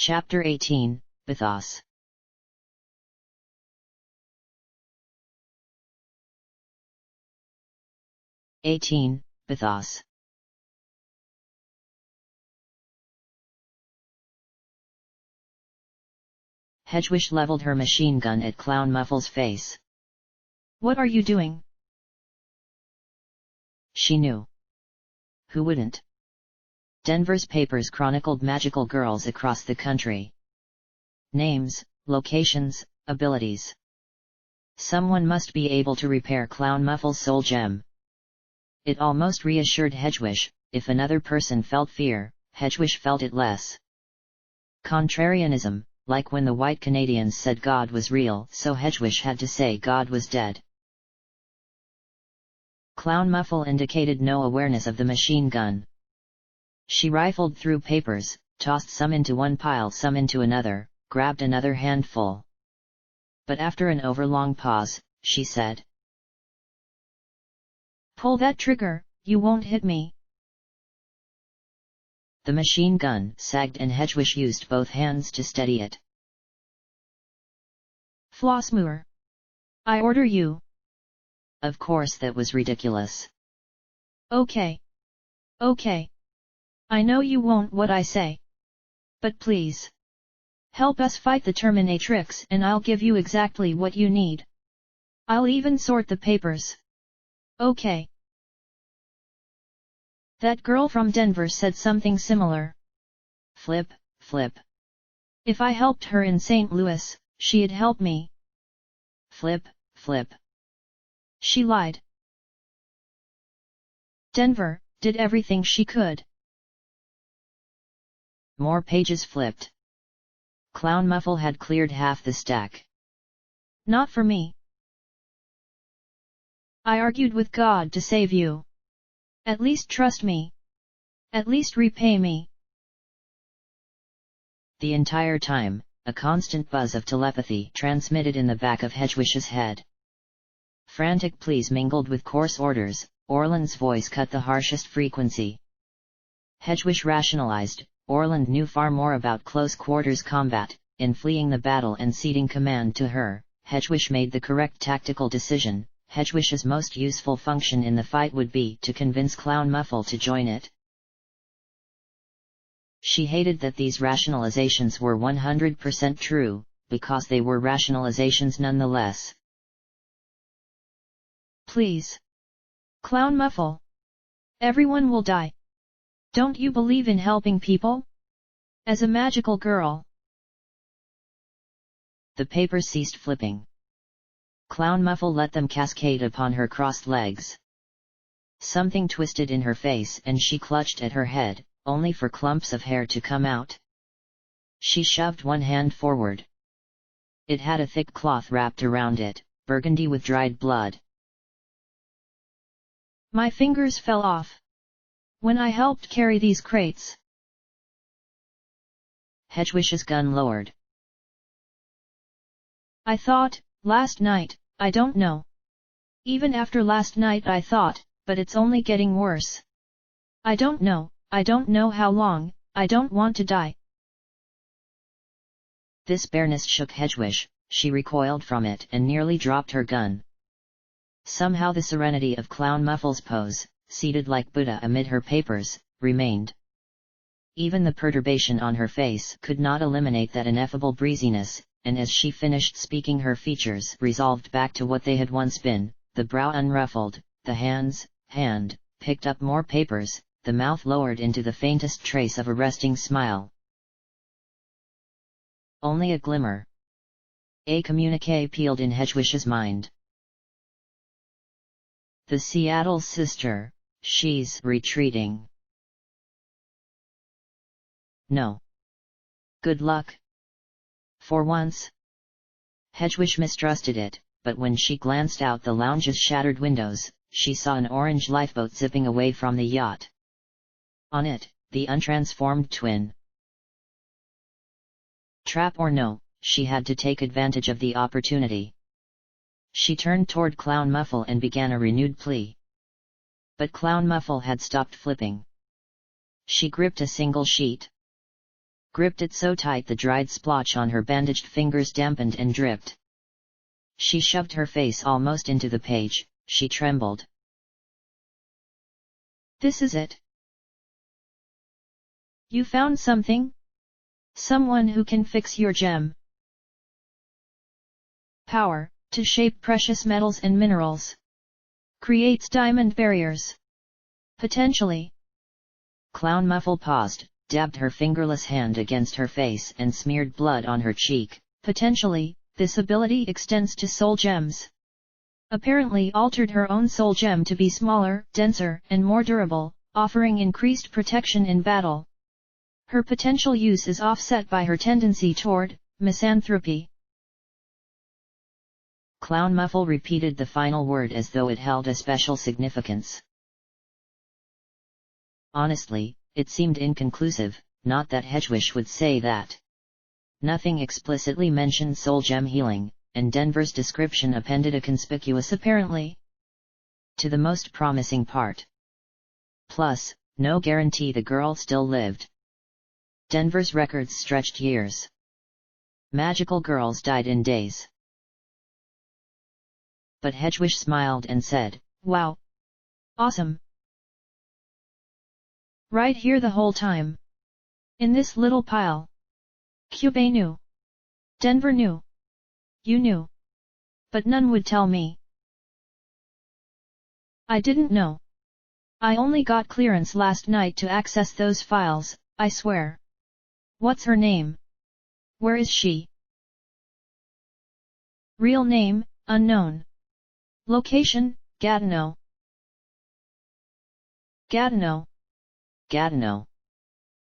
Chapter 18, Bathos. 18, Bathos. Hedwig leveled her machine gun at Clown Muffle's face. What are you doing? She knew. Who wouldn't? Denver's papers chronicled magical girls across the country. Names, locations, abilities. Someone must be able to repair Clown Muffle's soul gem. It almost reassured Hedwig. If another person felt fear, Hedwig felt it less. Contrarianism, like when the white Canadians said God was real, so Hedwig had to say God was dead. Clown Muffle indicated no awareness of the machine gun. She rifled through papers, tossed some into one pile, some into another, grabbed another handful. But after an overlong pause, she said, "Pull that trigger, you won't hit me." The machine gun sagged and Hedwig used both hands to steady it. "Flossmoor! I order you." Of course that was ridiculous. Okay. Okay. I know you won't what I say. But please. Help us fight the Terminatrix and I'll give you exactly what you need. I'll even sort the papers. Okay. That girl from Denver said something similar. Flip, flip. If I helped her in St. Louis, she'd help me. Flip, flip. She lied. Denver did everything she could. More pages flipped. Clown Muffle had cleared half the stack. Not for me. I argued with God to save you. At least trust me. At least repay me. The entire time, a constant buzz of telepathy transmitted in the back of Hedwig's head. Frantic pleas mingled with coarse orders. Orland's voice cut the harshest frequency. Hedwig rationalized. Orland knew far more about close-quarters combat. In fleeing the battle and ceding command to her, Hedwig made the correct tactical decision. Hedwig's most useful function in the fight would be to convince Clown Muffle to join it. She hated that these rationalizations were 100% true, because they were rationalizations nonetheless. Please. Clown Muffle. Everyone will die. Don't you believe in helping people? As a magical girl. The papers ceased flipping. Clown Muffle let them cascade upon her crossed legs. Something twisted in her face and she clutched at her head, only for clumps of hair to come out. She shoved one hand forward. It had a thick cloth wrapped around it, burgundy with dried blood. My fingers fell off. When I helped carry these crates. Hedwig's gun lowered. I thought, last night, I don't know. Even after last night I thought, but it's only getting worse. I don't know how long, I don't want to die. This bareness shook Hedwig. She recoiled from it and nearly dropped her gun. Somehow the serenity of Clown Muffle's pose, seated like Buddha amid her papers, remained. Even the perturbation on her face could not eliminate that ineffable breeziness, and as she finished speaking her features resolved back to what they had once been, the brow unruffled, the hand picked up more papers, the mouth lowered into the faintest trace of a resting smile. Only a glimmer. A communique peeled in Hedwig's mind. The Seattle sister, she's retreating. No. Good luck. For once. Hedwig mistrusted it, but when she glanced out the lounge's shattered windows, she saw an orange lifeboat zipping away from the yacht. On it, the untransformed twin. Trap or no, she had to take advantage of the opportunity. She turned toward Clown Muffle and began a renewed plea. But Clown Muffle had stopped flipping. She gripped a single sheet. gripped it so tight the dried splotch on her bandaged fingers dampened and dripped. She shoved her face almost into the page, she trembled. This is it. You found something? Someone who can fix your gem. Power, to shape precious metals and minerals. Creates diamond barriers. Potentially. Clown Muffle paused, dabbed her fingerless hand against her face and smeared blood on her cheek. Potentially, this ability extends to soul gems. Apparently altered her own soul gem to be smaller, denser, and more durable, offering increased protection in battle. Her potential use is offset by her tendency toward misanthropy. Clown Muffle repeated the final word as though it held a special significance. Honestly, it seemed inconclusive, not that Hedgewish would say that. Nothing explicitly mentioned soul gem healing, and Denver's description appended a conspicuous apparently to the most promising part. Plus, no guarantee the girl still lived. Denver's records stretched years. Magical girls died in days. But Hedgewish smiled and said, "Wow! Awesome! Right here the whole time. In this little pile. Cube knew. Denver knew. You knew. But none would tell me. I didn't know. I only got clearance last night to access those files, I swear. What's her name? Where is she? Real name, unknown. Location, Gatineau. Gatineau. Gatineau.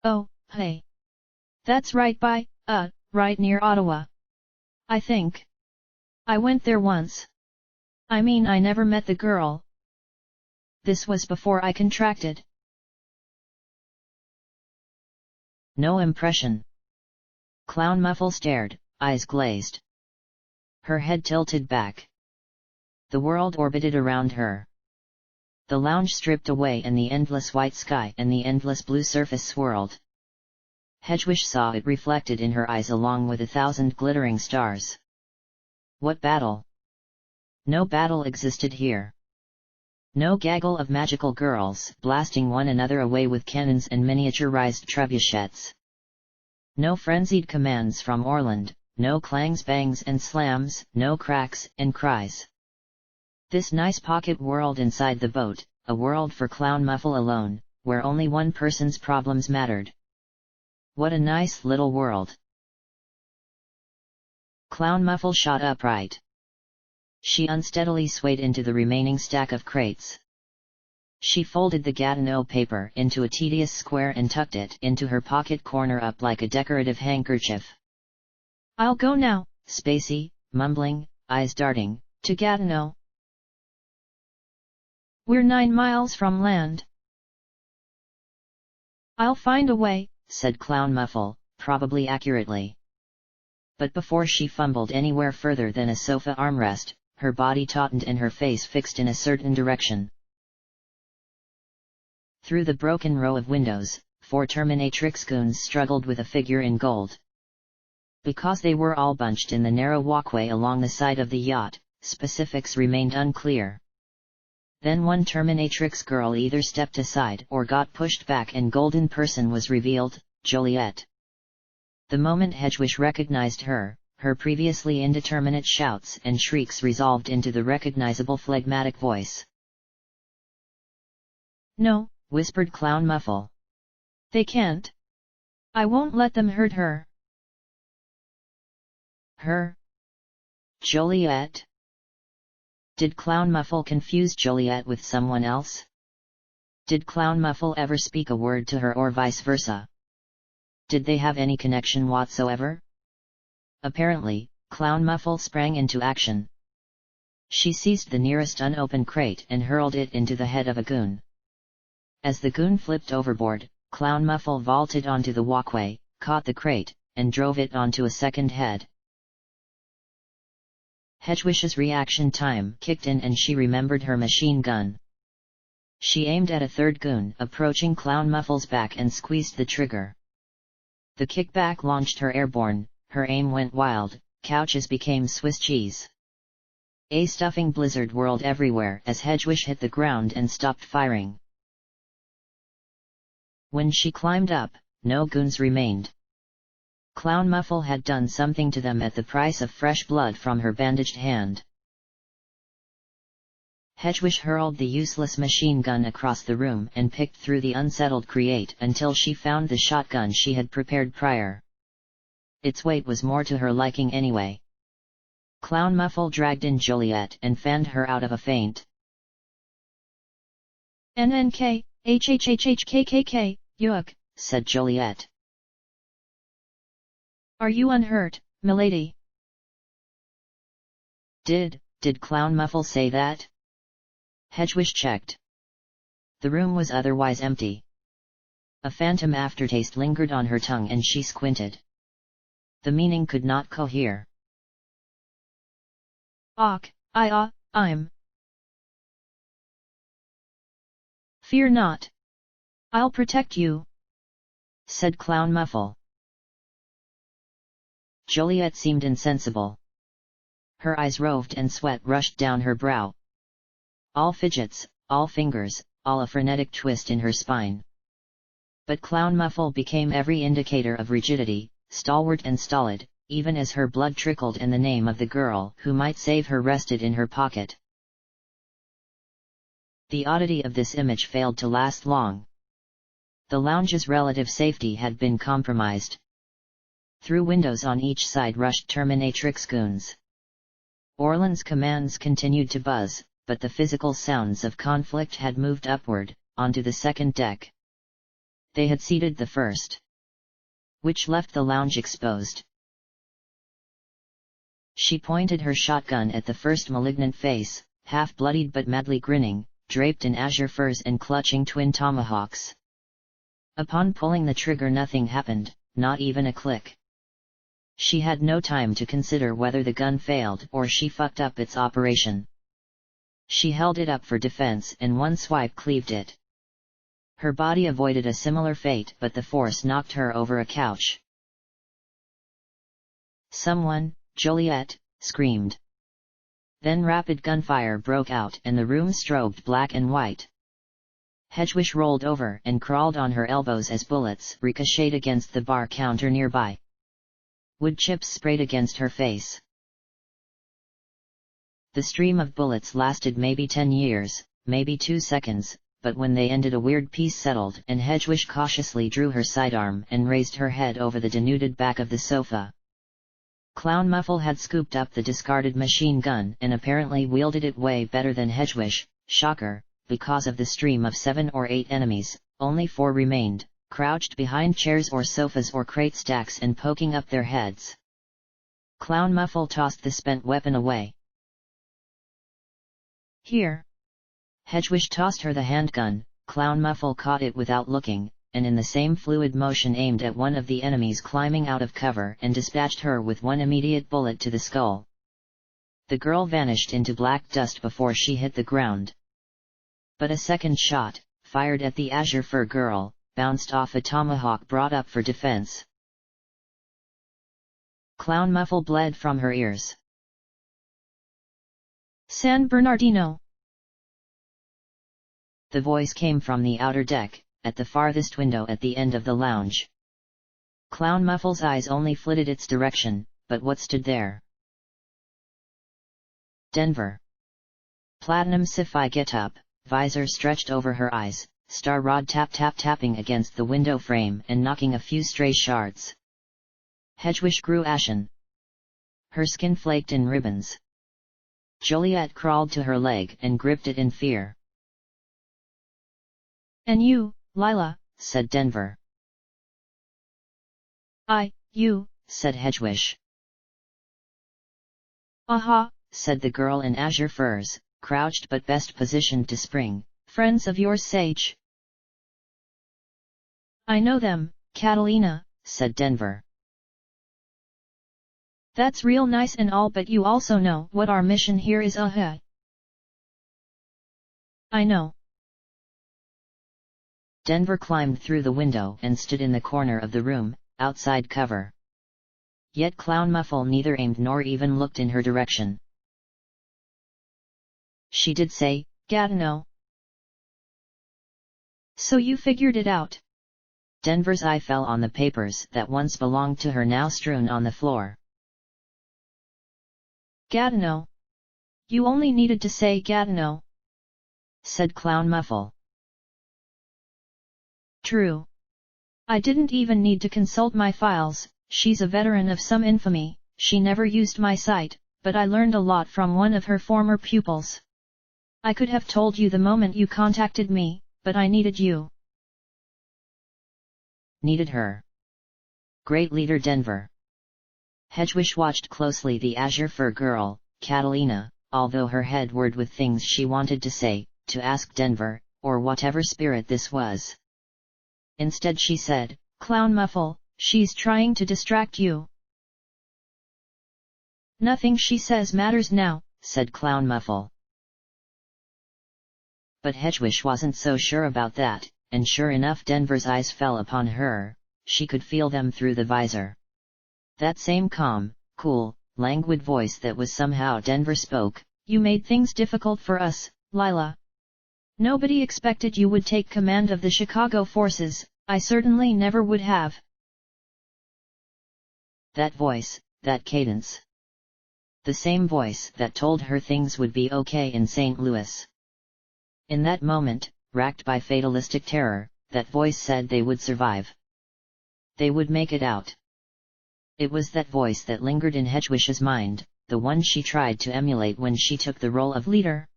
Oh, hey. That's right right near Ottawa. I think. I went there once. I mean I never met the girl. This was before I contracted. No impression. Clown Muffle stared, eyes glazed. Her head tilted back. The world orbited around her. The lounge stripped away and the endless white sky and the endless blue surface swirled. Hedgewish saw it reflected in her eyes along with 1,000 glittering stars. What battle? No battle existed here. No gaggle of magical girls blasting one another away with cannons and miniaturized trebuchets. No frenzied commands from Orland, no clangs, bangs and slams, no cracks and cries. This nice pocket world inside the boat, a world for Clown Muffle alone, where only one person's problems mattered. What a nice little world. Clown Muffle shot upright. She unsteadily swayed into the remaining stack of crates. She folded the Gatineau paper into a tedious square and tucked it into her pocket corner up like a decorative handkerchief. I'll go now, Spacey, mumbling, eyes darting, to Gatineau. We're 9 miles from land. I'll find a way, said Clown Muffle, probably accurately. But before she fumbled anywhere further than a sofa armrest, her body tautened and her face fixed in a certain direction. Through the broken row of windows, 4 Terminatrix goons struggled with a figure in gold. Because they were all bunched in the narrow walkway along the side of the yacht, specifics remained unclear. Then one Terminatrix girl either stepped aside or got pushed back and golden person was revealed, Joliet. The moment Hedgewish recognized her, her previously indeterminate shouts and shrieks resolved into the recognizable phlegmatic voice. No, whispered Clown Muffle. They can't. I won't let them hurt her. Her? Joliet? Did Clown Muffle confuse Joliet with someone else? Did Clown Muffle ever speak a word to her or vice versa? Did they have any connection whatsoever? Apparently, Clown Muffle sprang into action. She seized the nearest unopened crate and hurled it into the head of a goon. As the goon flipped overboard, Clown Muffle vaulted onto the walkway, caught the crate, and drove it onto a second head. Hedgewish's reaction time kicked in and she remembered her machine gun. She aimed at a third goon approaching Clown Muffle's back and squeezed the trigger. The kickback launched her airborne, her aim went wild, couches became Swiss cheese. A stuffing blizzard whirled everywhere as Hedgewish hit the ground and stopped firing. When she climbed up, no goons remained. Clown Muffle had done something to them at the price of fresh blood from her bandaged hand. Hedgewish hurled the useless machine gun across the room and picked through the unsettled crate until she found the shotgun she had prepared prior. Its weight was more to her liking anyway. Clown Muffle dragged in Joliet and fanned her out of a faint. "NNK, HHHHKKK, yuck," said Joliet. "Are you unhurt, milady?" Did Clown Muffle say that? Hedgewish checked. The room was otherwise empty. A phantom aftertaste lingered on her tongue and she squinted. The meaning could not cohere. I'm. "Fear not. I'll protect you," said Clown Muffle. Joliet seemed insensible. Her eyes roved and sweat rushed down her brow. All fidgets, all fingers, all a frenetic twist in her spine. But Clown Muffle became every indicator of rigidity, stalwart and stolid, even as her blood trickled and the name of the girl who might save her rested in her pocket. The oddity of this image failed to last long. The lounge's relative safety had been compromised. Through windows on each side rushed Terminatrix goons. Orlan's commands continued to buzz, but the physical sounds of conflict had moved upward, onto the second deck. They had seeded the first, which left the lounge exposed. She pointed her shotgun at the first malignant face, half-bloodied but madly grinning, draped in azure furs and clutching twin tomahawks. Upon pulling the trigger nothing happened, not even a click. She had no time to consider whether the gun failed or she fucked up its operation. She held it up for defense and one swipe cleaved it. Her body avoided a similar fate but the force knocked her over a couch. "Someone!" Joliet screamed. Then rapid gunfire broke out and the room strobed black and white. Hedgewish rolled over and crawled on her elbows as bullets ricocheted against the bar counter nearby. Wood chips sprayed against her face. The stream of bullets lasted maybe 10 years, maybe 2 seconds, but when they ended a weird peace settled and Hedgewish cautiously drew her sidearm and raised her head over the denuded back of the sofa. Clown Muffle had scooped up the discarded machine gun and apparently wielded it way better than Hedgewish. Shocker, because of the stream of 7 or 8 enemies, only 4 remained, crouched behind chairs or sofas or crate stacks and poking up their heads. Clown Muffle tossed the spent weapon away. "Here." Hedgewish tossed her the handgun. Clown Muffle caught it without looking, and in the same fluid motion aimed at one of the enemies climbing out of cover and dispatched her with one immediate bullet to the skull. The girl vanished into black dust before she hit the ground. But a second shot, fired at the azure fur girl, bounced off a tomahawk brought up for defense. Clown Muffle bled from her ears. "San Bernardino." The voice came from the outer deck, at the farthest window at the end of the lounge. Clown Muffle's eyes only flitted its direction, but what stood there? Denver. Platinum sci-fi getup, visor stretched over her eyes, star rod tapping against the window frame and knocking a few stray shards. Hedgewish grew ashen. Her skin flaked in ribbons. Joliet crawled to her leg and gripped it in fear. "And you, Lila," said Denver. You," said Hedgewish. "Aha," said the girl in azure furs, crouched but best positioned to spring. "Friends of yours Sage." "I know them, Catalina," said Denver. "That's real nice and all, but you also know what our mission here is, uh-huh." "I know." Denver climbed through the window and stood in the corner of the room, outside cover. Yet Clown Muffle neither aimed nor even looked in her direction. She did say, Gatineau. So you figured it out. Denver's eye fell on the papers that once belonged to her, now strewn on the floor. Gatineau. You only needed to say Gatineau, said Clown Muffle. True. I didn't even need to consult my files. She's a veteran of some infamy. She never used my site, but I learned a lot from one of her former pupils. I could have told you the moment you contacted me, but I needed you. Needed her. Great leader Denver. Hedgewish watched closely the azure fur girl, Catalina, although her head whirred with things she wanted to say, to ask Denver, or whatever spirit this was. Instead she said, Clown Muffle, she's trying to distract you. Nothing she says matters now, said Clown Muffle. But Hedgewish wasn't so sure about that, and sure enough Denver's eyes fell upon her. She could feel them through the visor. That same calm, cool, languid voice that was somehow Denver spoke. You made things difficult for us, Lila. Nobody expected you would take command of the Chicago forces. I certainly never would have. That voice, that cadence. The same voice that told her things would be okay in St. Louis. In that moment, racked by fatalistic terror, that voice said they would survive. They would make it out. It was that voice that lingered in Hedgewish's mind, the one she tried to emulate when she took the role of leader.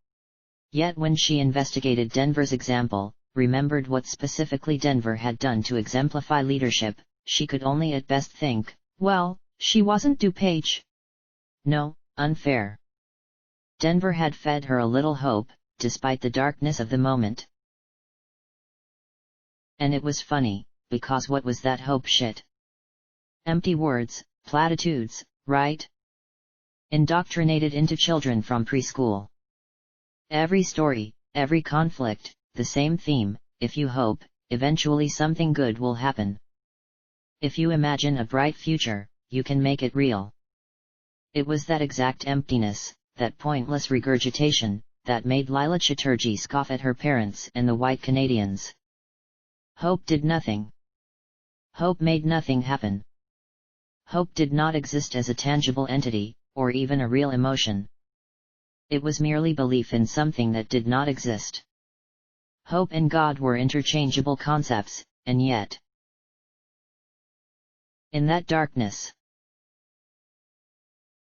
Yet when she investigated Denver's example, remembered what specifically Denver had done to exemplify leadership, she could only at best think, well, she wasn't DuPage. No, unfair. Denver had fed her a little hope, despite the darkness of the moment. And it was funny, because what was that hope shit? Empty words, platitudes, right? Indoctrinated into children from preschool. Every story, every conflict, the same theme: if you hope, eventually something good will happen. If you imagine a bright future, you can make it real. It was that exact emptiness, that pointless regurgitation, that made Lila Chatterjee scoff at her parents and the white Canadians. Hope did nothing. Hope made nothing happen. Hope did not exist as a tangible entity, or even a real emotion. It was merely belief in something that did not exist. Hope and God were interchangeable concepts, and yet, in that darkness,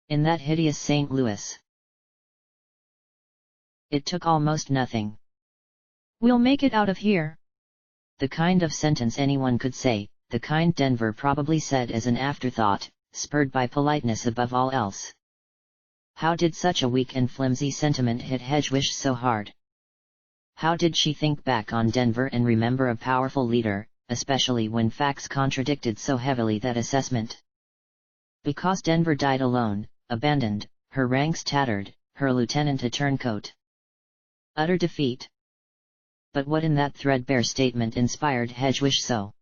in that hideous St. Louis, it took almost nothing. We'll make it out of here. The kind of sentence anyone could say, the kind Denver probably said as an afterthought, spurred by politeness above all else. How did such a weak and flimsy sentiment hit Hedgewish so hard? How did she think back on Denver and remember a powerful leader, especially when facts contradicted so heavily that assessment? Because Denver died alone, abandoned, her ranks tattered, her lieutenant a turncoat. Utter defeat. But what in that threadbare statement inspired Hedgewish so?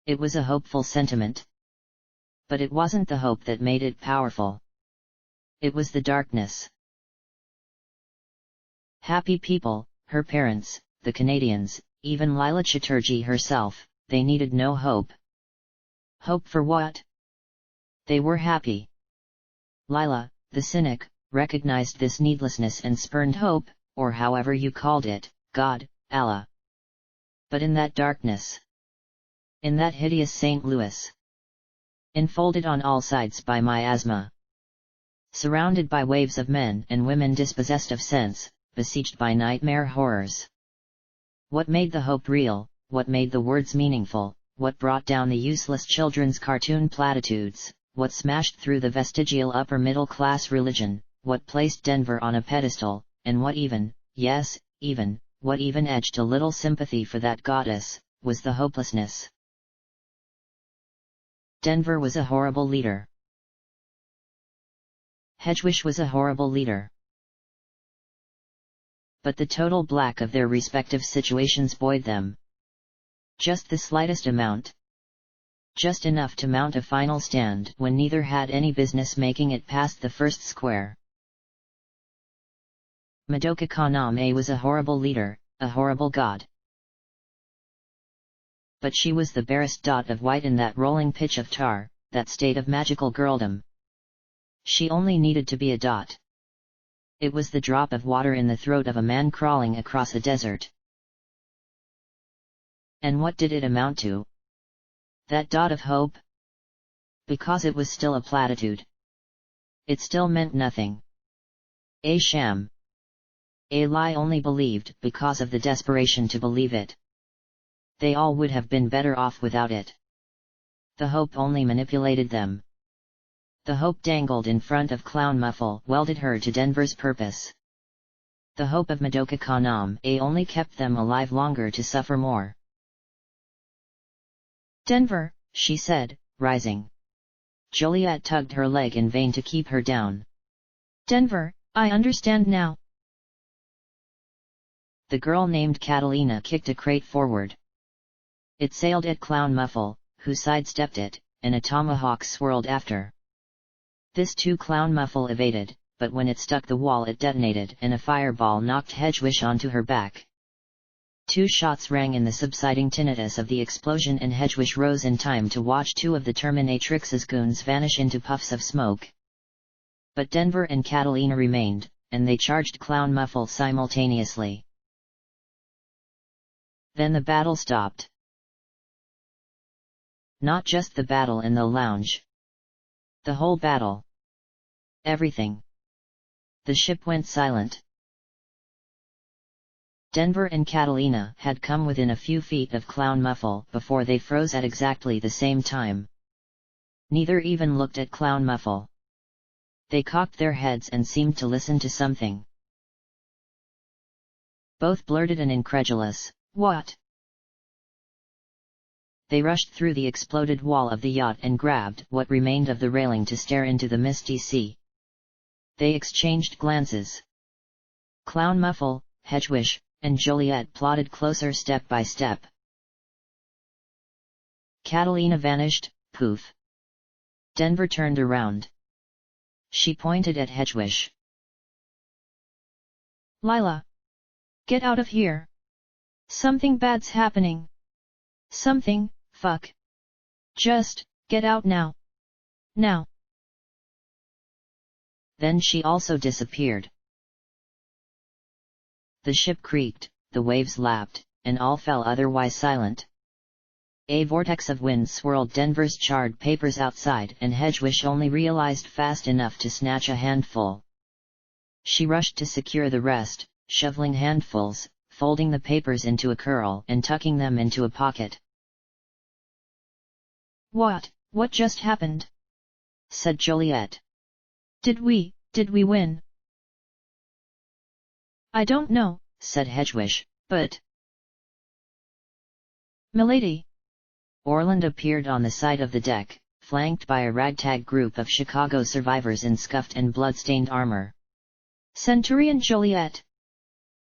It was a hopeful sentiment. But it wasn't the hope that made it powerful. It was the darkness. Happy people, her parents, the Canadians, even Lila Chatterjee herself, they needed no hope. Hope for what? They were happy. Lila, the cynic, recognized this needlessness and spurned hope, or however you called it, God, Allah. But in that darkness, in that hideous St. Louis, enfolded on all sides by miasma, surrounded by waves of men and women dispossessed of sense, besieged by nightmare horrors. What made the hope real, what made the words meaningful, what brought down the useless children's cartoon platitudes, what smashed through the vestigial upper-middle-class religion, what placed Denver on a pedestal, and what even, yes, even, what even edged a little sympathy for that goddess, was the hopelessness. Denver was a horrible leader. Hedgewish was a horrible leader. But the total black of their respective situations buoyed them. Just the slightest amount, just enough to mount a final stand when neither had any business making it past the first square. Madoka Kaname was a horrible leader, a horrible god. But she was the barest dot of white in that rolling pitch of tar, that state of magical girldom. She only needed to be a dot. It was the drop of water in the throat of a man crawling across a desert. And what did it amount to? That dot of hope? Because it was still a platitude. It still meant nothing. A sham. A lie only believed because of the desperation to believe it. They all would have been better off without it. The hope only manipulated them. The hope dangled in front of Clown Muffle welded her to Denver's purpose. The hope of Madoka Kaname only kept them alive longer to suffer more. Denver, she said, rising. Joliet tugged her leg in vain to keep her down. Denver, I understand now. The girl named Catalina kicked a crate forward. It sailed at Clown Muffle, who sidestepped it, and a tomahawk swirled after. This too Clown Muffle evaded, but when it struck the wall it detonated and a fireball knocked Hedgewish onto her back. 2 shots rang in the subsiding tinnitus of the explosion and Hedgewish rose in time to watch 2 of the Terminatrix's goons vanish into puffs of smoke. But Denver and Catalina remained, and they charged Clown Muffle simultaneously. Then the battle stopped. Not just the battle in the lounge. The whole battle. Everything. The ship went silent. Denver and Catalina had come within a few feet of Clown Muffle before they froze at exactly the same time. Neither even looked at Clown Muffle. They cocked their heads and seemed to listen to something. Both blurted an incredulous, "What?" They rushed through the exploded wall of the yacht and grabbed what remained of the railing to stare into the misty sea. They exchanged glances. Clown Muffle, Hedgewish, and Joliet plodded closer step by step. Catalina vanished, poof. Denver turned around. She pointed at Hedgewish. Lila! Get out of here! Something bad's happening! Something, fuck! Just, get out now! Now! Then she also disappeared. The ship creaked, the waves lapped, and all fell otherwise silent. A vortex of wind swirled Denver's charred papers outside and Hedgewish only realized fast enough to snatch a handful. She rushed to secure the rest, shoveling handfuls, folding the papers into a curl and tucking them into a pocket. What just happened? Said Joliet. Did we win? I don't know, said Hedgewish, but... Milady! Orland appeared on the side of the deck, flanked by a ragtag group of Chicago survivors in scuffed and blood-stained armor. Centurion Joliet!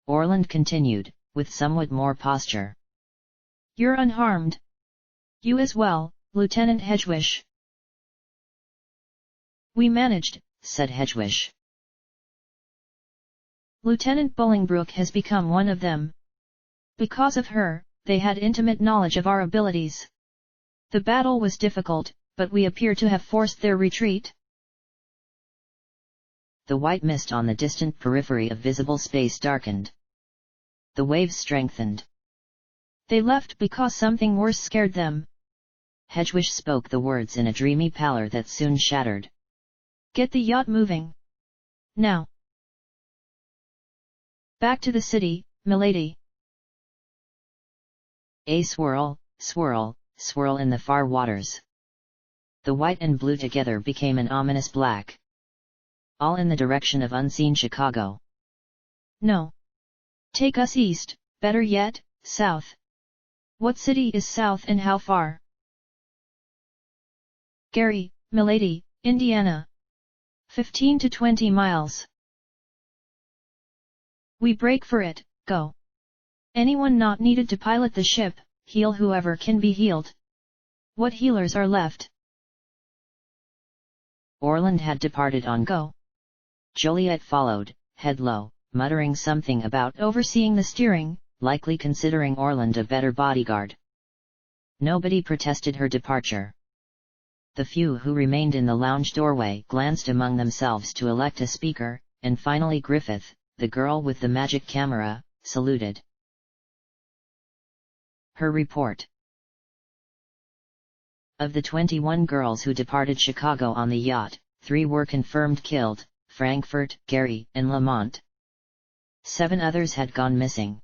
Orland continued, with somewhat more posture. You're unharmed. You as well, Lieutenant Hedgewish. We managed, said Hedgewish. Lieutenant Bolingbroke has become one of them. Because of her, they had intimate knowledge of our abilities. The battle was difficult, but we appear to have forced their retreat. The white mist on the distant periphery of visible space darkened. The waves strengthened. They left because something worse scared them. Hedgewish spoke the words in a dreamy pallor that soon shattered. Get the yacht moving. Now. Back to the city, milady. A swirl, swirl, swirl in the far waters. The white and blue together became an ominous black. All in the direction of unseen Chicago. No. Take us east, better yet, south. What city is south and how far? Gary, milady, Indiana. 15 to 20 miles. We break for it, go. Anyone not needed to pilot the ship, heal whoever can be healed. What healers are left? Orland had departed on go. Joliet followed, head low, muttering something about overseeing the steering, likely considering Orland a better bodyguard. Nobody protested her departure. The few who remained in the lounge doorway glanced among themselves to elect a speaker, and finally Griffith, the girl with the magic camera, saluted. Her report. Of the 21 girls who departed Chicago on the yacht, 3 were confirmed killed, Frankfurt, Gary, and Lamont. 7 others had gone missing.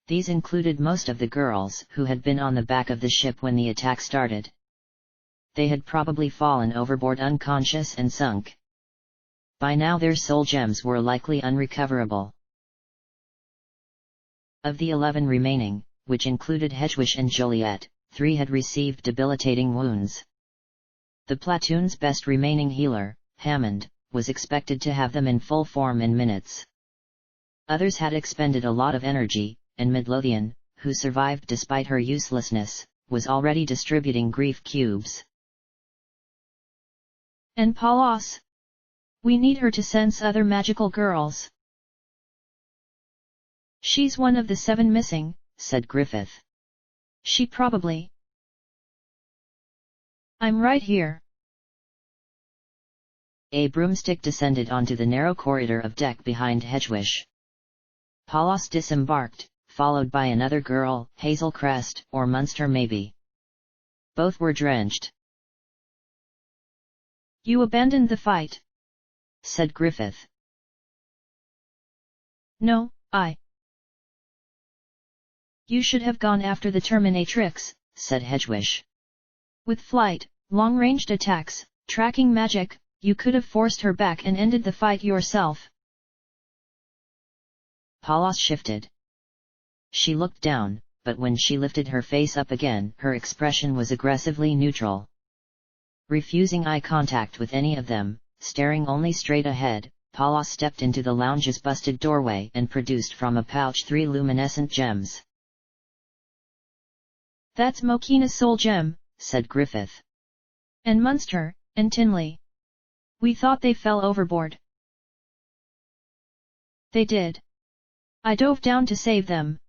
These included most of the girls who had been on the back of the ship when the attack started. They had probably fallen overboard unconscious and sunk. By now their soul gems were likely unrecoverable. Of the 11 remaining, which included Hedgewish and Joliet, 3 had received debilitating wounds. The platoon's best remaining healer, Hammond, was expected to have them in full form in minutes. Others had expended a lot of energy, and Midlothian, who survived despite her uselessness, was already distributing grief cubes. And Palos? We need her to sense other magical girls. She's one of the 7 missing, said Griffith. She probably. I'm right here. A broomstick descended onto the narrow corridor of deck behind Hedgewish. Palos disembarked, followed by another girl, Hazel Crest, or Munster maybe. Both were drenched. You abandoned the fight, said Griffith. No, You should have gone after the Terminatrix, said Hedgewish. With flight, long-ranged attacks, tracking magic, you could have forced her back and ended the fight yourself. Palos shifted. She looked down, but when she lifted her face up again, her expression was aggressively neutral. Refusing eye contact with any of them, staring only straight ahead, Palos stepped into the lounge's busted doorway and produced from a pouch 3 luminescent gems. That's Mokina's soul gem, said Griffith. And Munster, and Tinley. We thought they fell overboard. They did. I dove down to save them.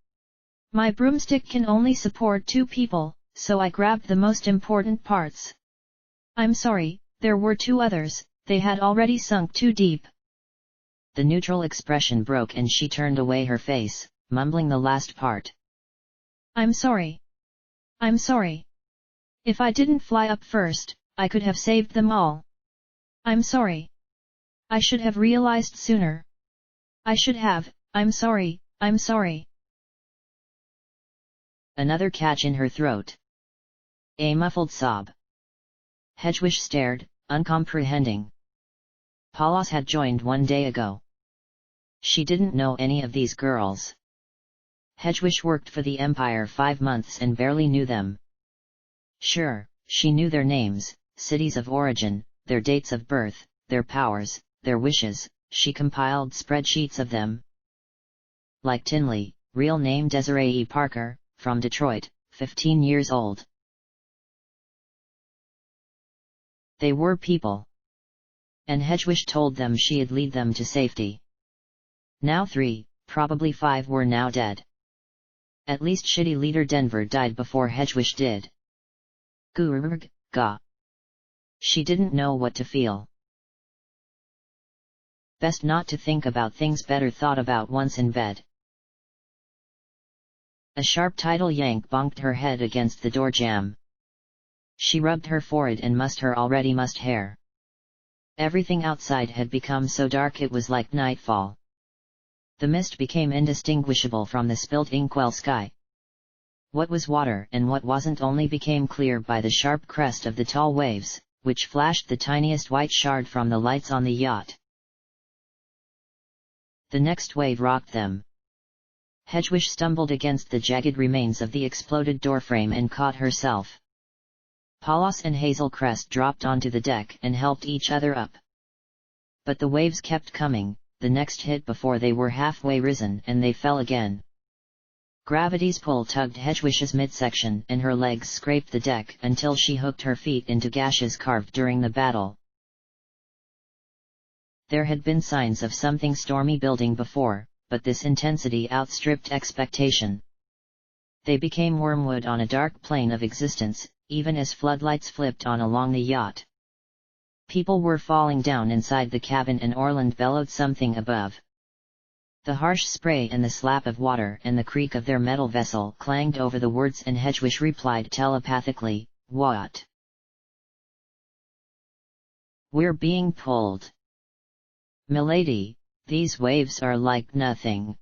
My broomstick can only support 2 people, so I grabbed the most important parts. I'm sorry, there were 2 others, they had already sunk too deep. The neutral expression broke and she turned away her face, mumbling the last part. I'm sorry. I'm sorry. If I didn't fly up first, I could have saved them all. I'm sorry. I should have realized sooner. I should have, I'm sorry, I'm sorry. Another catch in her throat. A muffled sob. Hedgewish stared, uncomprehending. Palos had joined 1 day ago. She didn't know any of these girls. Hedgewish worked for the Empire 5 months and barely knew them. Sure, she knew their names, cities of origin, their dates of birth, their powers, their wishes, she compiled spreadsheets of them. Like Tinley, real name Desiree E. Parker, from Detroit, 15 years old. They were people. And Hedgewish told them she'd lead them to safety. Now 3, probably 5 were now dead. At least shitty leader Denver died before Hedgewish did. Gurg, ga. She didn't know what to feel. Best not to think about things better thought about once in bed. A sharp tidal yank bonked her head against the door jamb. She rubbed her forehead and mussed her already mussed hair. Everything outside had become so dark it was like nightfall. The mist became indistinguishable from the spilt inkwell sky. What was water and what wasn't only became clear by the sharp crest of the tall waves, which flashed the tiniest white shard from the lights on the yacht. The next wave rocked them. Hedgewish stumbled against the jagged remains of the exploded doorframe and caught herself. Palos and Hazel Crest dropped onto the deck and helped each other up. But the waves kept coming, the next hit before they were halfway risen and they fell again. Gravity's pull tugged Hedwig's midsection and her legs scraped the deck until she hooked her feet into gashes carved during the battle. There had been signs of something stormy building before, but this intensity outstripped expectation. They became wormwood on a dark plane of existence, even as floodlights flipped on along the yacht. People were falling down inside the cabin and Orland bellowed something above. The harsh spray and the slap of water and the creak of their metal vessel clanged over the words and Hedwig replied telepathically, "What?" "We're being pulled. Milady, these waves are like nothing."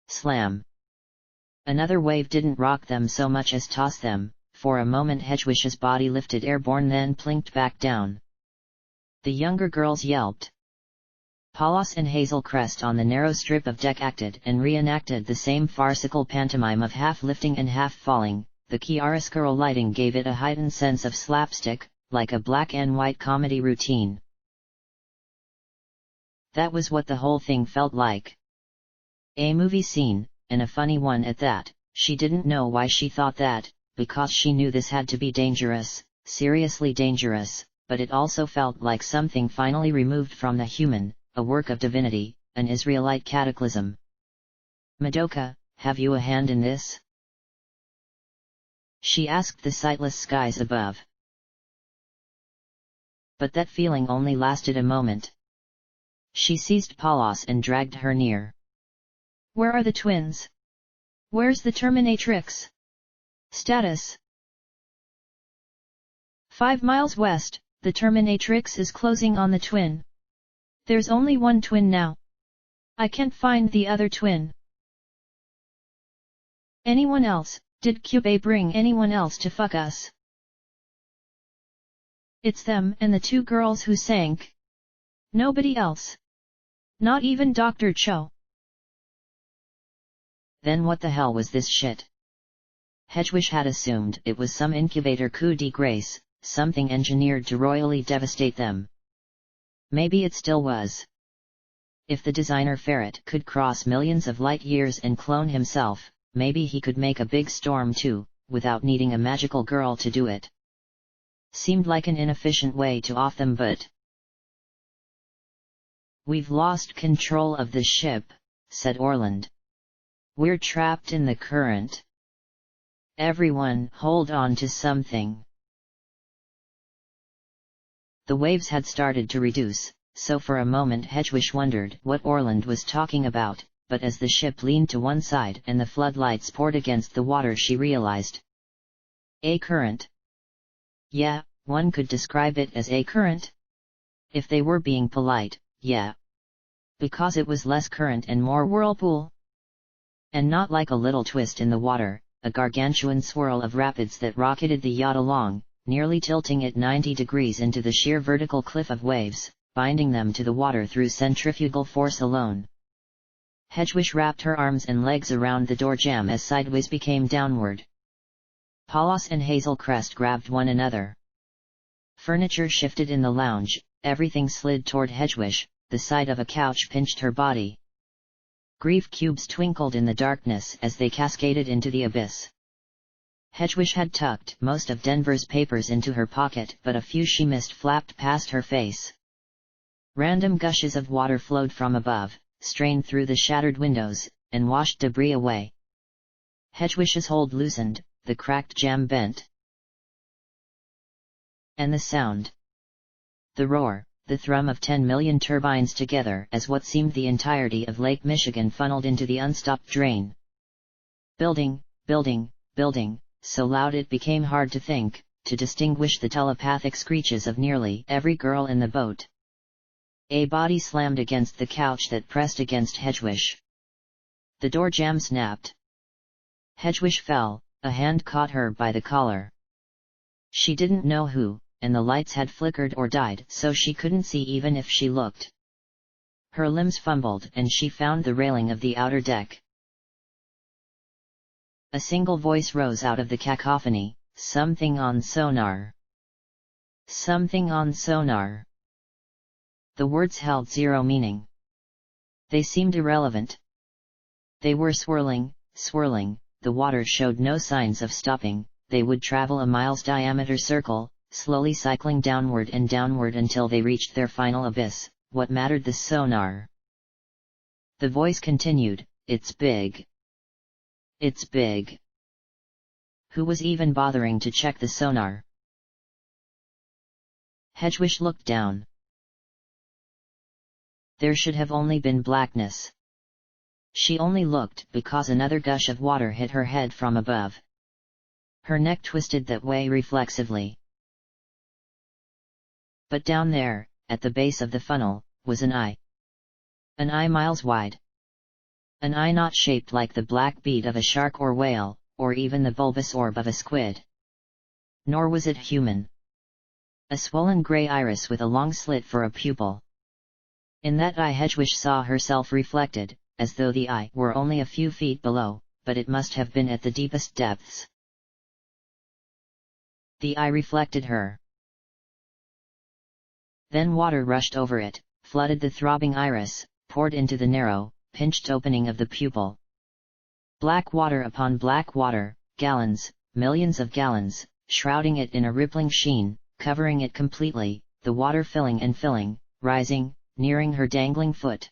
Slam. Another wave didn't rock them so much as toss them. For a moment Hedwig's body lifted airborne then plinked back down. The younger girls yelped. Paulus and Hazel Crest on the narrow strip of deck acted and reenacted the same farcical pantomime of half lifting and half falling. The chiaroscuro lighting gave it a heightened sense of slapstick, like a black and white comedy routine. That was what the whole thing felt like. A movie scene, and a funny one at that. She didn't know why she thought that, because she knew this had to be dangerous, seriously dangerous, but it also felt like something finally removed from the human, a work of divinity, an Israelite cataclysm. "Madoka, have you a hand in this?" she asked the sightless skies above. But that feeling only lasted a moment. She seized Paulus and dragged her near. "Where are the twins? Where's the Terminatrix? Status?" 5 miles west, the Terminatrix is closing on the twin. There's only one twin now. I can't find the other twin. Anyone else? Did Cube bring anyone else to fuck us? It's them and the 2 girls who sank. Nobody else. Not even Dr. Cho. Then what the hell was this shit? Hedwig had assumed it was some incubator coup de grace, something engineered to royally devastate them. Maybe it still was. If the designer ferret could cross millions of light years and clone himself, maybe he could make a big storm too, without needing a magical girl to do it. Seemed like an inefficient way to off them, but... "We've lost control of the ship," said Orland. "We're trapped in the current. Everyone hold on to something." The waves had started to reduce, so for a moment Hedwig wondered what Orland was talking about, but as the ship leaned to one side and the floodlights poured against the water she realized. A current. Yeah, one could describe it as a current. If they were being polite, yeah. Because it was less current and more whirlpool. And not like a little twist in the water, a gargantuan swirl of rapids that rocketed the yacht along, nearly tilting it 90 degrees into the sheer vertical cliff of waves, binding them to the water through centrifugal force alone. Hedwig wrapped her arms and legs around the door jamb as sideways became downward. Paulus and Hazel Crest grabbed one another. Furniture shifted in the lounge, everything slid toward Hedwig, the side of a couch pinched her body. Grief cubes twinkled in the darkness as they cascaded into the abyss. Hedwig had tucked most of Denver's papers into her pocket, but a few she missed flapped past her face. Random gushes of water flowed from above, strained through the shattered windows, and washed debris away. Hedwig's hold loosened, the cracked jamb bent. And the sound. The roar, the thrum of 10 million turbines together as what seemed the entirety of Lake Michigan funneled into the unstopped drain. Building, building, building, so loud it became hard to think, to distinguish the telepathic screeches of nearly every girl in the boat. A body slammed against the couch that pressed against Hedwig. The door jamb snapped. Hedwig fell, a hand caught her by the collar. She didn't know who, and the lights had flickered or died so she couldn't see even if she looked. Her limbs fumbled and she found the railing of the outer deck. A single voice rose out of the cacophony, "Something on sonar. Something on sonar." The words held zero meaning. They seemed irrelevant. They were swirling, swirling, the water showed no signs of stopping. They would travel a mile's diameter circle, slowly cycling downward and downward until they reached their final abyss. What mattered the sonar? The voice continued, "It's big. It's big." Who was even bothering to check the sonar? Hedwig looked down. There should have only been blackness. She only looked because another gush of water hit her head from above. Her neck twisted that way reflexively. But down there, at the base of the funnel, was an eye. An eye miles wide. An eye not shaped like the black bead of a shark or whale, or even the bulbous orb of a squid. Nor was it human. A swollen grey iris with a long slit for a pupil. In that eye Hedwig saw herself reflected, as though the eye were only a few feet below, but it must have been at the deepest depths. The eye reflected her. Then water rushed over it, flooded the throbbing iris, poured into the narrow, pinched opening of the pupil. Black water upon black water, gallons, millions of gallons, shrouding it in a rippling sheen, covering it completely, the water filling and filling, rising, nearing her dangling foot.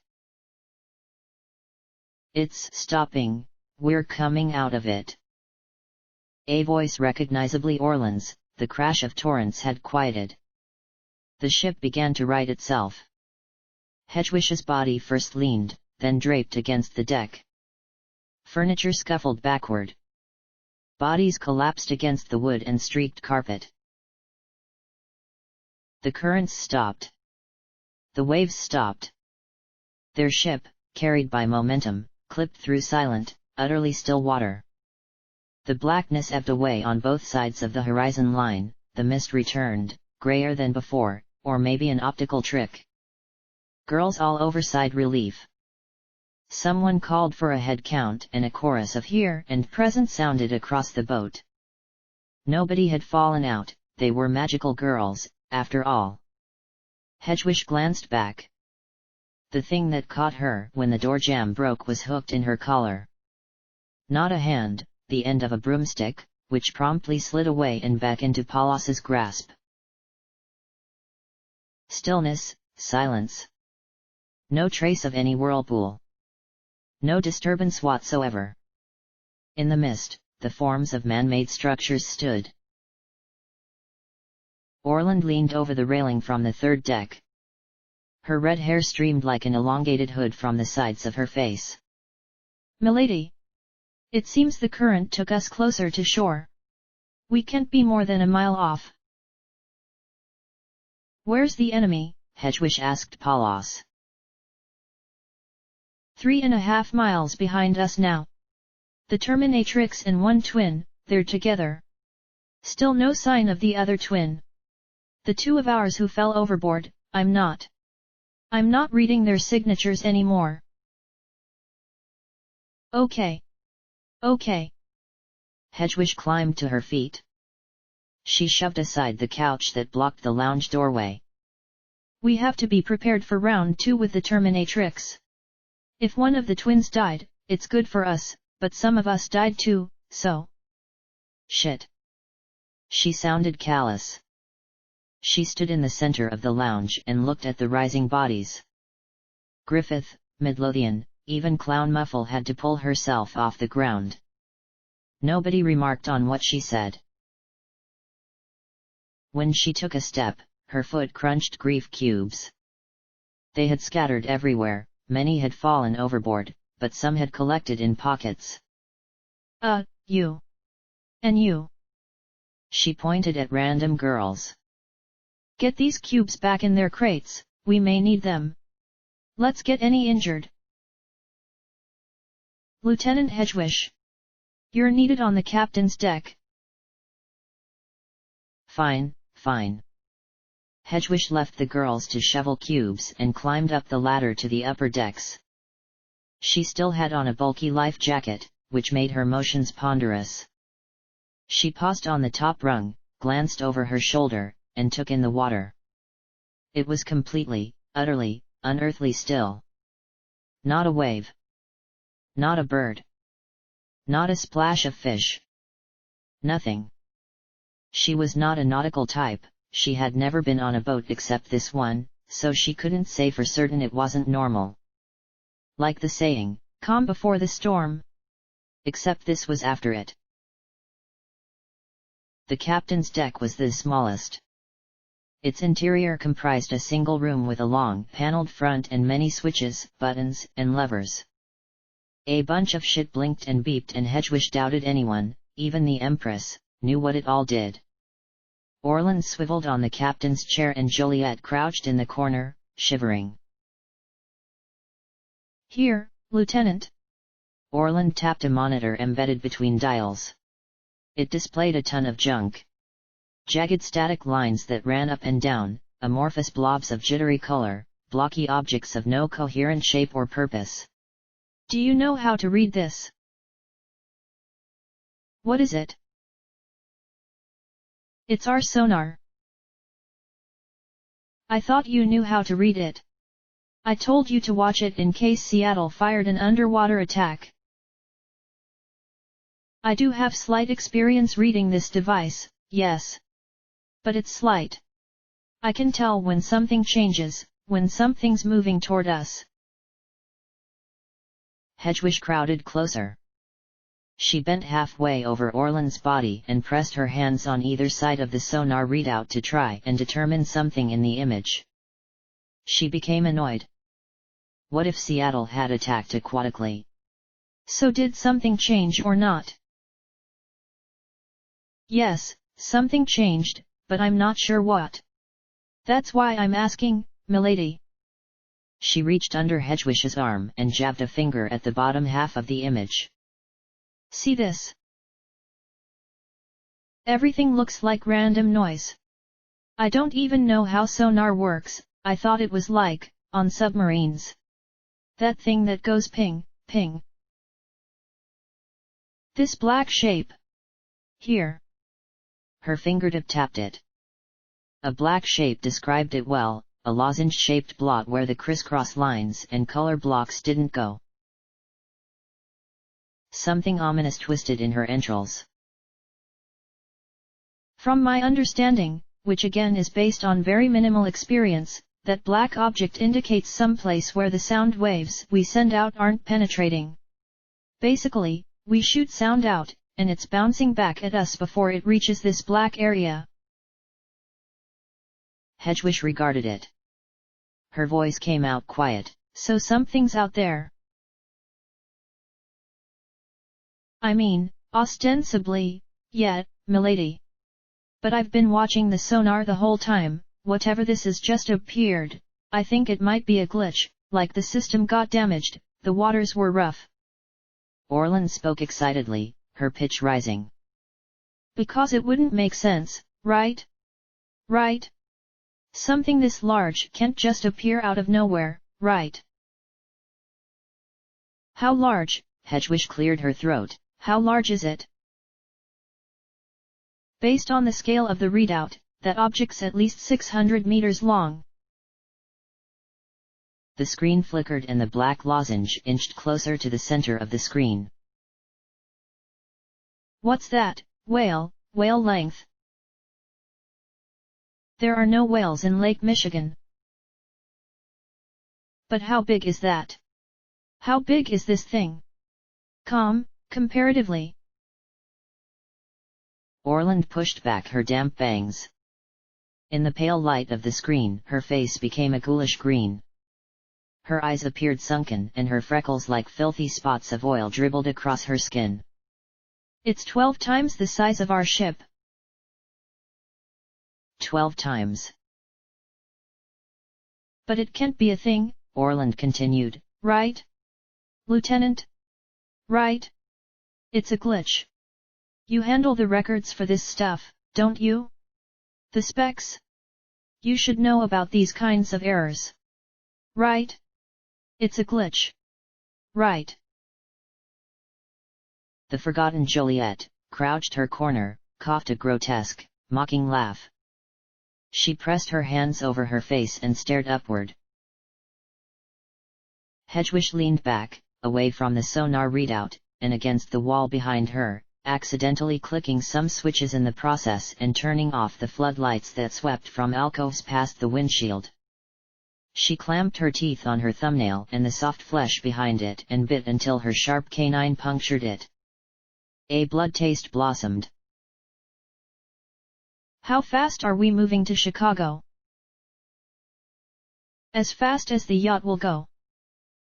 "It's stopping, we're coming out of it." A voice recognizably Orland's, the crash of torrents had quieted. The ship began to right itself. Hedwig's body first leaned, then draped against the deck. Furniture scuffled backward. Bodies collapsed against the wood and streaked carpet. The currents stopped. The waves stopped. Their ship, carried by momentum, clipped through silent, utterly still water. The blackness ebbed away on both sides of the horizon line, the mist returned, grayer than before, or maybe an optical trick. Girls all over sighed relief. Someone called for a head count and a chorus of "here" and "present" sounded across the boat. Nobody had fallen out, they were magical girls, after all. Hedwig glanced back. The thing that caught her when the door jamb broke was hooked in her collar. Not a hand, the end of a broomstick, which promptly slid away and back into Paulus's grasp. Stillness, silence. No trace of any whirlpool. No disturbance whatsoever. In the mist, the forms of man-made structures stood. Orland leaned over the railing from the third deck. Her red hair streamed like an elongated hood from the sides of her face. "Milady! It seems the current took us closer to shore. We can't be more than a mile off." "Where's the enemy?" Hedwig asked Paulus. 3.5 miles behind us now. The Terminatrix and one twin, they're together. Still no sign of the other twin. The two of ours who fell overboard, I'm not reading their signatures anymore." Okay. Hedwig climbed to her feet. She shoved aside the couch that blocked the lounge doorway. "We have to be prepared for round 2 with the Terminatrix. If one of the twins died, it's good for us, but some of us died too, so..." "Shit." She sounded callous. She stood in the center of the lounge and looked at the rising bodies. Griffith, Midlothian, even Clown Muffle had to pull herself off the ground. Nobody remarked on what she said. When she took a step, her foot crunched grief cubes. They had scattered everywhere, many had fallen overboard, but some had collected in pockets. You. And you." She pointed at random girls. "Get these cubes back in their crates, we may need them. Let's get any injured." "Lieutenant Hedwig. You're needed on the captain's deck." Fine. Hedwig left the girls to shovel cubes and climbed up the ladder to the upper decks. She still had on a bulky life jacket, which made her motions ponderous. She paused on the top rung, glanced over her shoulder, and took in the water. It was completely, utterly, unearthly still. Not a wave. Not a bird. Not a splash of fish. Nothing. She was not a nautical type, she had never been on a boat except this one, so she couldn't say for certain it wasn't normal. Like the saying, calm before the storm. Except this was after it. The captain's deck was the smallest. Its interior comprised a single room with a long, paneled front and many switches, buttons, and levers. A bunch of shit blinked and beeped, and Hedgewish doubted anyone, even the Empress, knew what it all did. Orland swiveled on the captain's chair and Joliet crouched in the corner, shivering. "Here, Lieutenant." Orland tapped a monitor embedded between dials. It displayed a ton of junk. Jagged static lines that ran up and down, amorphous blobs of jittery color, blocky objects of no coherent shape or purpose. "Do you know how to read this?" "What is it?" "It's our sonar." "I thought you knew how to read it. I told you to watch it in case Seattle fired an underwater attack." "I do have slight experience reading this device, yes. But it's slight. I can tell when something changes, when something's moving toward us." Hedgewish crowded closer. She bent halfway over Orland's body and pressed her hands on either side of the sonar readout to try and determine something in the image. She became annoyed. What if Seattle had attacked aquatically? "So did something change or not?" "Yes, something changed, but I'm not sure what. That's why I'm asking, milady." She reached under Hedgewish's arm and jabbed a finger at the bottom half of the image. "See this? Everything looks like random noise. I don't even know how sonar works, I thought it was like, on submarines. That thing that goes ping, ping. This black shape. Here." Her fingertip tapped it. A black shape described it well, a lozenge-shaped blot where the crisscross lines and color blocks didn't go. Something ominous twisted in her entrails. "From my understanding, which again is based on very minimal experience, that black object indicates some place where the sound waves we send out aren't penetrating. Basically, we shoot sound out, and it's bouncing back at us before it reaches this black area." Hedgewish regarded it. Her voice came out quiet. "So something's out there. I mean, ostensibly, yet, milady. But I've been watching the sonar the whole time, whatever this is just appeared, I think it might be a glitch, like the system got damaged, the waters were rough." Orland spoke excitedly, her pitch rising. "Because it wouldn't make sense, right? Right? Something this large can't just appear out of nowhere, right?" "How large?" Hedgewish cleared her throat. "How large is it?" "Based on the scale of the readout, that object's at least 600 meters long." The screen flickered and the black lozenge inched closer to the center of the screen. "What's that, whale length?" "There are no whales in Lake Michigan." "But how big is that? How big is this thing? Comparatively?" Orland pushed back her damp bangs. In the pale light of the screen, her face became a ghoulish green. Her eyes appeared sunken and her freckles like filthy spots of oil dribbled across her skin. "It's 12 times the size of our ship." 12 times. "But it can't be a thing," Orland continued. "Right? Lieutenant? Right? It's a glitch. You handle the records for this stuff, don't you? The specs? You should know about these kinds of errors. Right? It's a glitch. Right?" The forgotten Joliet crouched her corner, coughed a grotesque, mocking laugh. She pressed her hands over her face and stared upward. Hedgewish leaned back, away from the sonar readout, and against the wall behind her, accidentally clicking some switches in the process and turning off the floodlights that swept from alcoves past the windshield. She clamped her teeth on her thumbnail and the soft flesh behind it and bit until her sharp canine punctured it. A blood taste blossomed. How fast are we moving to Chicago? As fast as the yacht will go.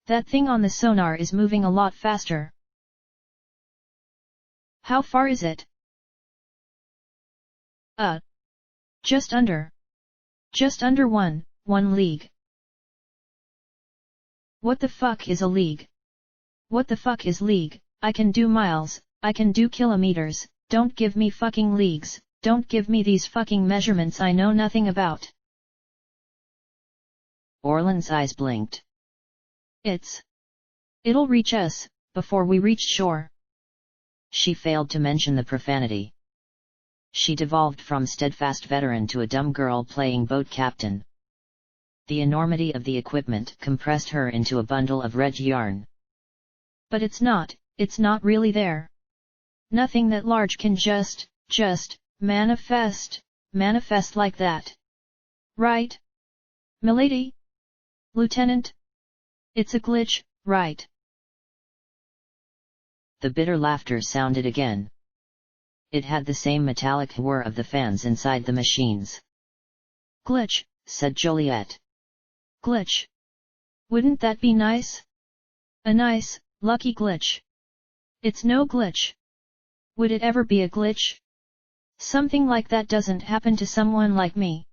That thing on the sonar is moving a lot faster. How far is it? Just under. Just under one league. What the fuck is a league? What the fuck is league? I can do miles, I can do kilometers, don't give me fucking leagues, don't give me these fucking measurements I know nothing about. Orland's eyes blinked. It'll reach us, before we reach shore. She failed to mention the profanity. She devolved from steadfast veteran to a dumb girl playing boat captain. The enormity of the equipment compressed her into a bundle of red yarn. But it's not really there. Nothing that large can just manifest like that. Right? Milady? Lieutenant? It's a glitch, right? The bitter laughter sounded again. It had the same metallic whir of the fans inside the machines. Glitch, said Joliet. Glitch. Wouldn't that be nice? A nice, lucky glitch. It's no glitch. Would it ever be a glitch? Something like that doesn't happen to someone like me.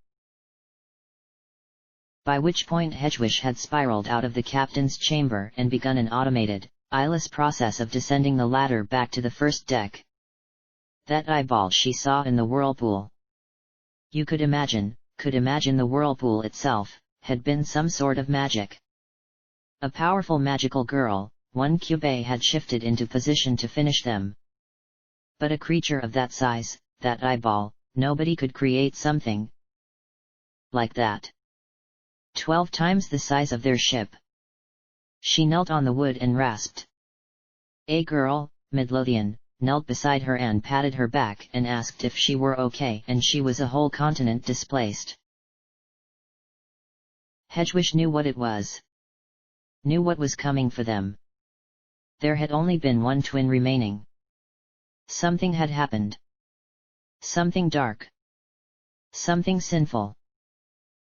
By which point Hedgewish had spiraled out of the captain's chamber and begun an automated, eyeless process of descending the ladder back to the first deck. That eyeball she saw in the whirlpool. You could imagine the whirlpool itself, had been some sort of magic. A powerful magical girl, one cube had shifted into position to finish them. But a creature of that size, that eyeball, nobody could create something like that. 12 times the size of their ship. She knelt on the wood and rasped. A girl, Midlothian, knelt beside her and patted her back and asked if she were okay, and she was a whole continent displaced. Hedgewish knew what it was. Knew what was coming for them. There had only been one twin remaining. Something had happened. Something dark. Something sinful.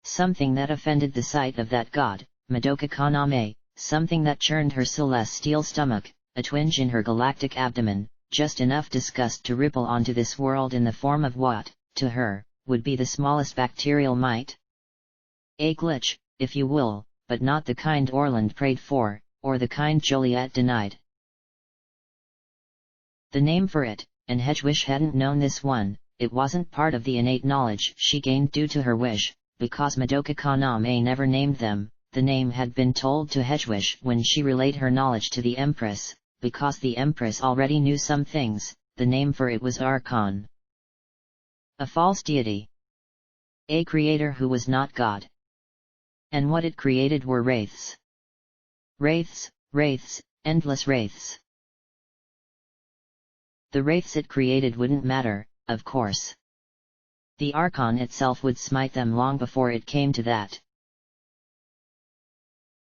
Something that offended the sight of that god, Madoka Kaname, something that churned her celestial stomach, a twinge in her galactic abdomen, just enough disgust to ripple onto this world in the form of what, to her, would be the smallest bacterial mite. A glitch, if you will, but not the kind Orland prayed for, or the kind Joliet denied. The name for it, and Hedgewish hadn't known this one, it wasn't part of the innate knowledge she gained due to her wish, because Madoka Kaname never named them, the name had been told to Hedgewish when she relayed her knowledge to the Empress, because the Empress already knew some things, the name for it was Archon. A false deity. A creator who was not God. And what it created were wraiths. Wraiths, endless wraiths. The wraiths it created wouldn't matter, of course. The Archon itself would smite them long before it came to that.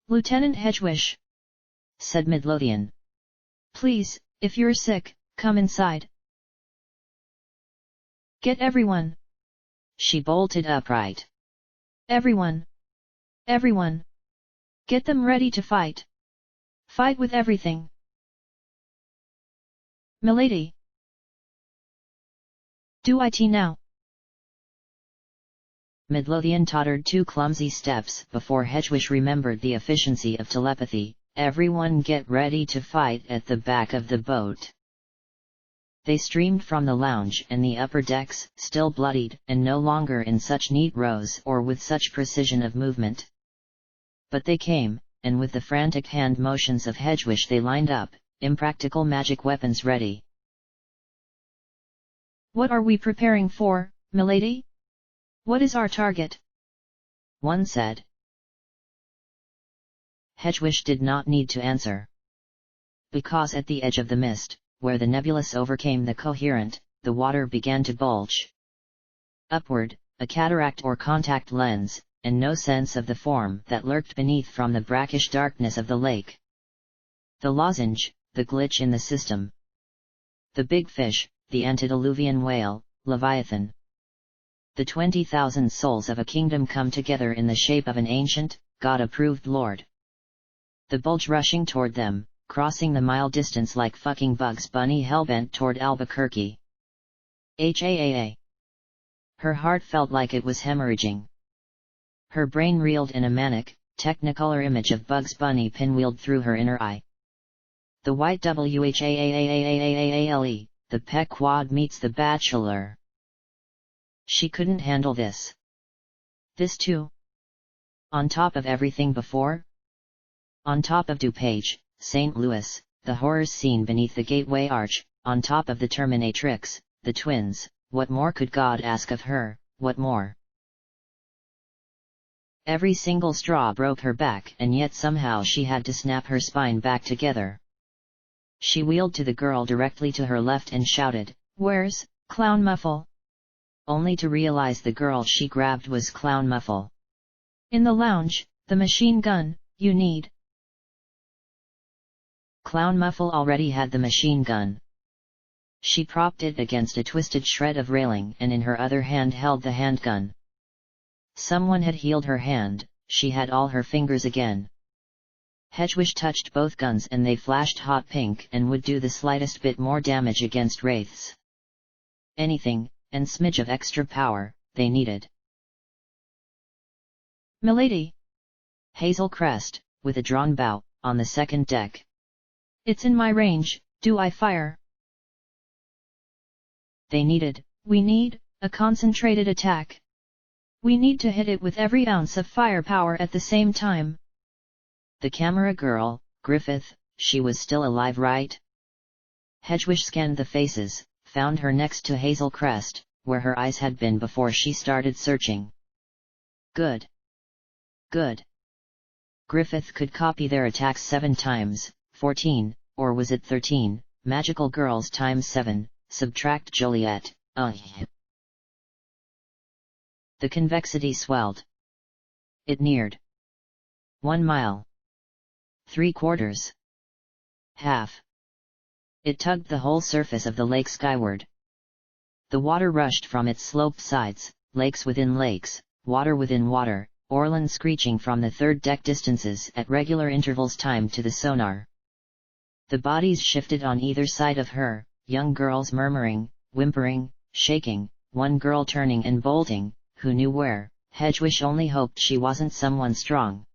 Lieutenant Hedgewish, said Midlothian. Please, if you're sick, come inside. Get everyone. She bolted upright. Everyone. Get them ready to fight. Fight with everything. Milady. Do it now. Midlothian tottered 2 clumsy steps before Hedgewish remembered the efficiency of telepathy. Everyone get ready to fight at the back of the boat. They streamed from the lounge and the upper decks, still bloodied and no longer in such neat rows or with such precision of movement. But they came, and with the frantic hand motions of Hedgewish they lined up, impractical magic weapons ready. What are we preparing for, milady? What is our target? One said. Hedgewish did not need to answer. because at the edge of the mist, where the nebulous overcame the coherent, the water began to bulge upward, a cataract or contact lens, and no sense of the form that lurked beneath from the brackish darkness of the lake. The lozenge, the glitch in the system. The big fish, the antediluvian whale, Leviathan. The 20,000 souls of a kingdom come together in the shape of an ancient, God-approved Lord. The bulge rushing toward them, crossing the mile distance like fucking Bugs Bunny hellbent toward Albuquerque. HAAA. Her heart felt like it was hemorrhaging. Her brain reeled in a manic, technicolor image of Bugs Bunny pinwheeled through her inner eye. The white WHAAAAAAAALE, the Pequod meets the Bachelor. She couldn't handle this. This too? On top of everything before? On top of DuPage, St. Louis, the horrors seen beneath the Gateway Arch, on top of the Terminatrix, the twins, what more could God ask of her, what more? Every single straw broke her back, and yet somehow she had to snap her spine back together. She wheeled to the girl directly to her left and shouted, "Where's Clown Muffle?" Only to realize the girl she grabbed was Clown Muffle. "In the lounge, the machine gun, you need." Clown Muffle already had the machine gun. She propped it against a twisted shred of railing and in her other hand held the handgun. Someone had healed her hand, she had all her fingers again. Hedgewish touched both guns and they flashed hot pink and would do the slightest bit more damage against wraiths. Anything, and smidge of extra power, they needed. "Milady!" Hazel Crest, with a drawn bow, on the second deck. "It's in my range, do I fire?" We need, a concentrated attack. We need to hit it with every ounce of firepower at the same time." The camera girl, Griffith, she was still alive, right? Hedgewish scanned the faces, found her next to Hazel Crest, where her eyes had been before she started searching. Good. Good. Griffith could copy their attacks 7 times, 14, or was it 13, magical girls times 7, subtract Joliet, The convexity swelled. It neared 1 mile. 3/4. Half. It tugged the whole surface of the lake skyward. The water rushed from its sloped sides, lakes within lakes, water within water, Orlan screeching from the third deck distances at regular intervals timed to the sonar. The bodies shifted on either side of her, young girls murmuring, whimpering, shaking, one girl turning and bolting, who knew where. Hedgewish only hoped she wasn't someone strong.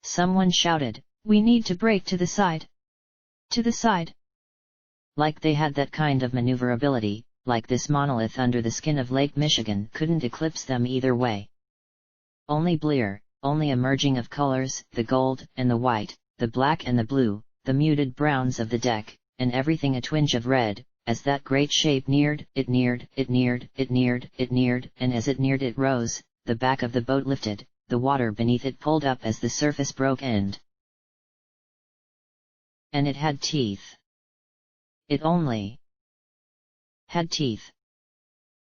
Someone shouted, "We need to break to the side! To the side!" Like they had that kind of maneuverability, like this monolith under the skin of Lake Michigan couldn't eclipse them either way. Only blear, only a merging of colors, the gold and the white, the black and the blue, the muted browns of the deck, and everything a twinge of red, as that great shape neared, it neared, it neared, it neared, it neared, and as it neared it rose, the back of the boat lifted, the water beneath it pulled up as the surface broke and it had teeth. It only had teeth.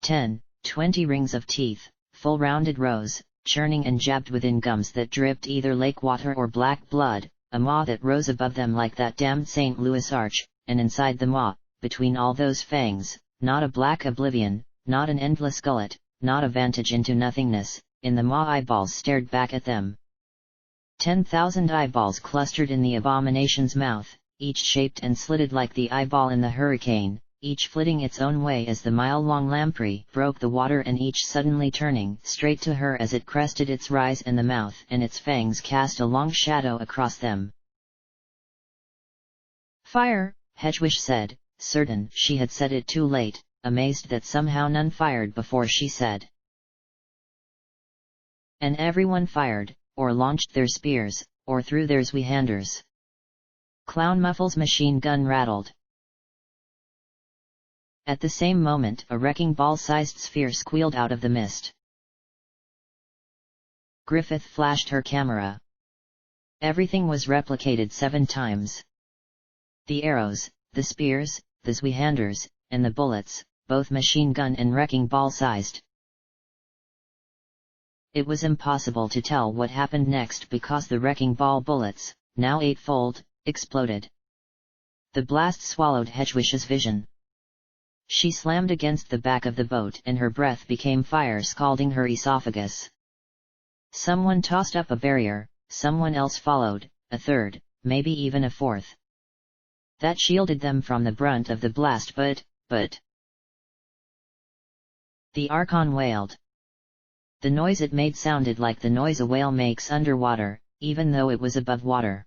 10, 20 rings of teeth, full rounded rows, churning and jabbed within gums that dripped either lake water or black blood, a maw that rose above them like that damned St. Louis arch, and inside the maw, between all those fangs, not a black oblivion, not an endless gullet, not a vantage into nothingness, in the maw eyeballs stared back at them. 10,000 eyeballs clustered in the abomination's mouth, each shaped and slitted like the eyeball in the hurricane, each flitting its own way as the mile-long lamprey broke the water and each suddenly turning straight to her as it crested its rise and the mouth and its fangs cast a long shadow across them. "Fire," Hedgewish said, certain she had said it too late, amazed that somehow none fired before she said. And everyone fired, or launched their spears, or threw their Zweihanders. Clown Muffle's machine gun rattled. At the same moment a wrecking ball-sized sphere squealed out of the mist. Griffith flashed her camera. Everything was replicated 7 times. The arrows, the spears, the Zweihanders, and the bullets, both machine gun and wrecking ball sized. It was impossible to tell what happened next because the wrecking ball bullets, now eightfold, exploded. The blast swallowed Hedwig's vision. She slammed against the back of the boat and her breath became fire scalding her esophagus. Someone tossed up a barrier, someone else followed, a third, maybe even a fourth. That shielded them from the brunt of the blast but... The Archon wailed. The noise it made sounded like the noise a whale makes underwater, even though it was above water.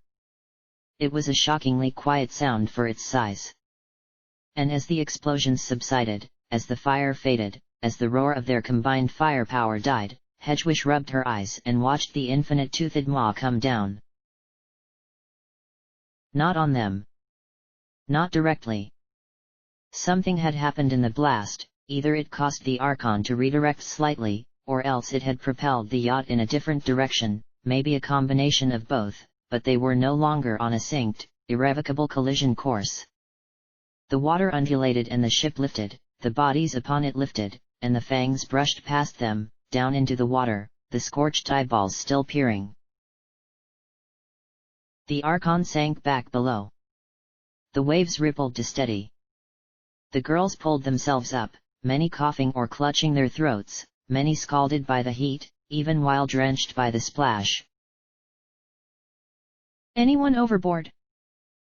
It was a shockingly quiet sound for its size. And as the explosions subsided, as the fire faded, as the roar of their combined firepower died, Hedwig rubbed her eyes and watched the infinite-toothed maw come down. Not on them. Not directly. Something had happened in the blast, either it caused the Archon to redirect slightly, or else it had propelled the yacht in a different direction, maybe a combination of both, but they were no longer on a synced, irrevocable collision course. The water undulated and the ship lifted, the bodies upon it lifted, and the fangs brushed past them, down into the water, the scorched eyeballs still peering. The Archon sank back below. The waves rippled to steady. The girls pulled themselves up, many coughing or clutching their throats, many scalded by the heat, even while drenched by the splash. "Anyone overboard?"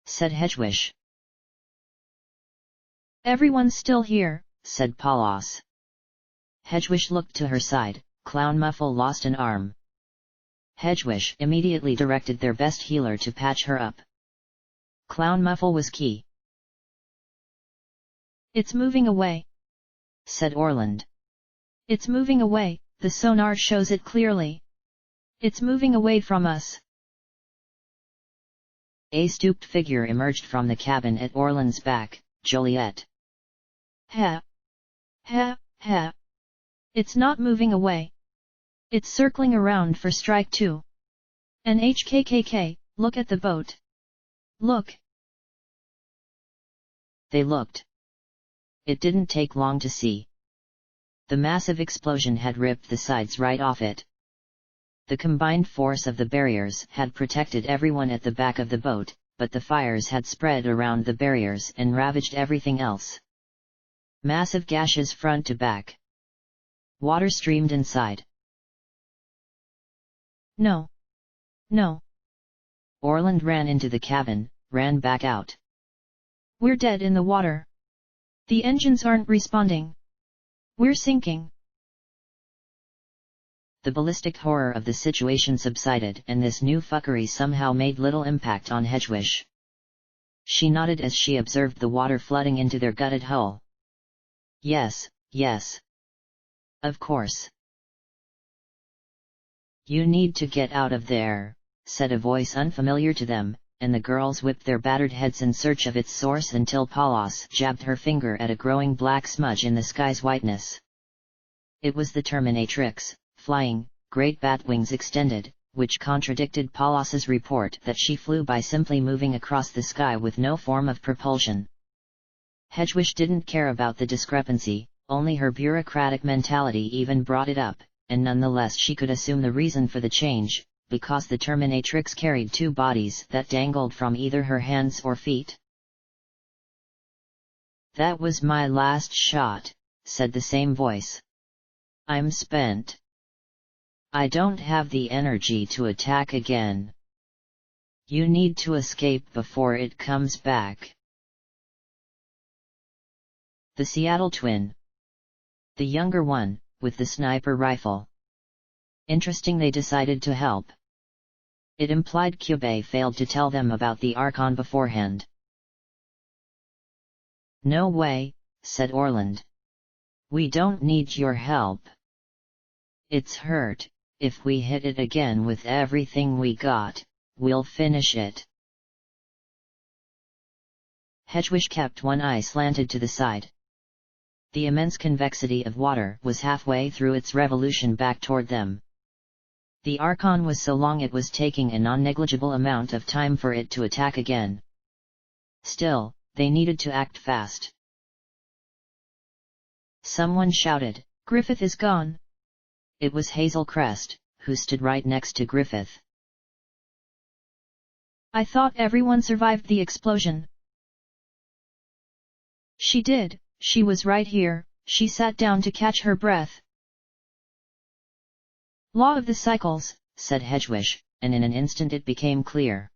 said Hedwig. "Everyone's still here," said Paulus. Hedwig looked to her side, Clown Muffle lost an arm. Hedwig immediately directed their best healer to patch her up. Clown Muffle was key. "It's moving away," said Orland. "It's moving away, the sonar shows it clearly. It's moving away from us." A stooped figure emerged from the cabin at Orland's back, Joliet. Ha! Ha! Ha! It's not moving away. It's circling around for strike 2. And HKKK, look at the boat. Look! They looked. It didn't take long to see. The massive explosion had ripped the sides right off it. The combined force of the barriers had protected everyone at the back of the boat, but the fires had spread around the barriers and ravaged everything else. Massive gashes front to back. Water streamed inside. "No! No!" Orland ran into the cabin, ran back out. "We're dead in the water. The engines aren't responding. We're sinking." The ballistic horror of the situation subsided and this new fuckery somehow made little impact on Hedwig. She nodded as she observed the water flooding into their gutted hull. "Yes, yes. Of course. You need to get out of there," said a voice unfamiliar to them, and the girls whipped their battered heads in search of its source until Paulus jabbed her finger at a growing black smudge in the sky's whiteness. It was the Terminatrix, flying, great bat wings extended, which contradicted Paulus's report that she flew by simply moving across the sky with no form of propulsion. Hedwig didn't care about the discrepancy, only her bureaucratic mentality even brought it up, and nonetheless she could assume the reason for the change, because the Terminatrix carried 2 bodies that dangled from either her hands or feet. "That was my last shot," said the same voice. "I'm spent. I don't have the energy to attack again. You need to escape before it comes back." The Seattle twin. The younger one, with the sniper rifle. Interesting they decided to help. It implied Cube failed to tell them about the Archon beforehand. "No way," said Orland. "We don't need your help. It's hurt. If we hit it again with everything we got, we'll finish it." Hedwig kept one eye slanted to the side. The immense convexity of water was halfway through its revolution back toward them. The Archon was so long it was taking a non-negligible amount of time for it to attack again. Still, they needed to act fast. Someone shouted, "Griffith is gone!" It was Hazel Crest, who stood right next to Griffith. "I thought everyone survived the explosion." "She did, she was right here," she sat down to catch her breath. "Law of the cycles," said Hedgewish, and in an instant it became clear.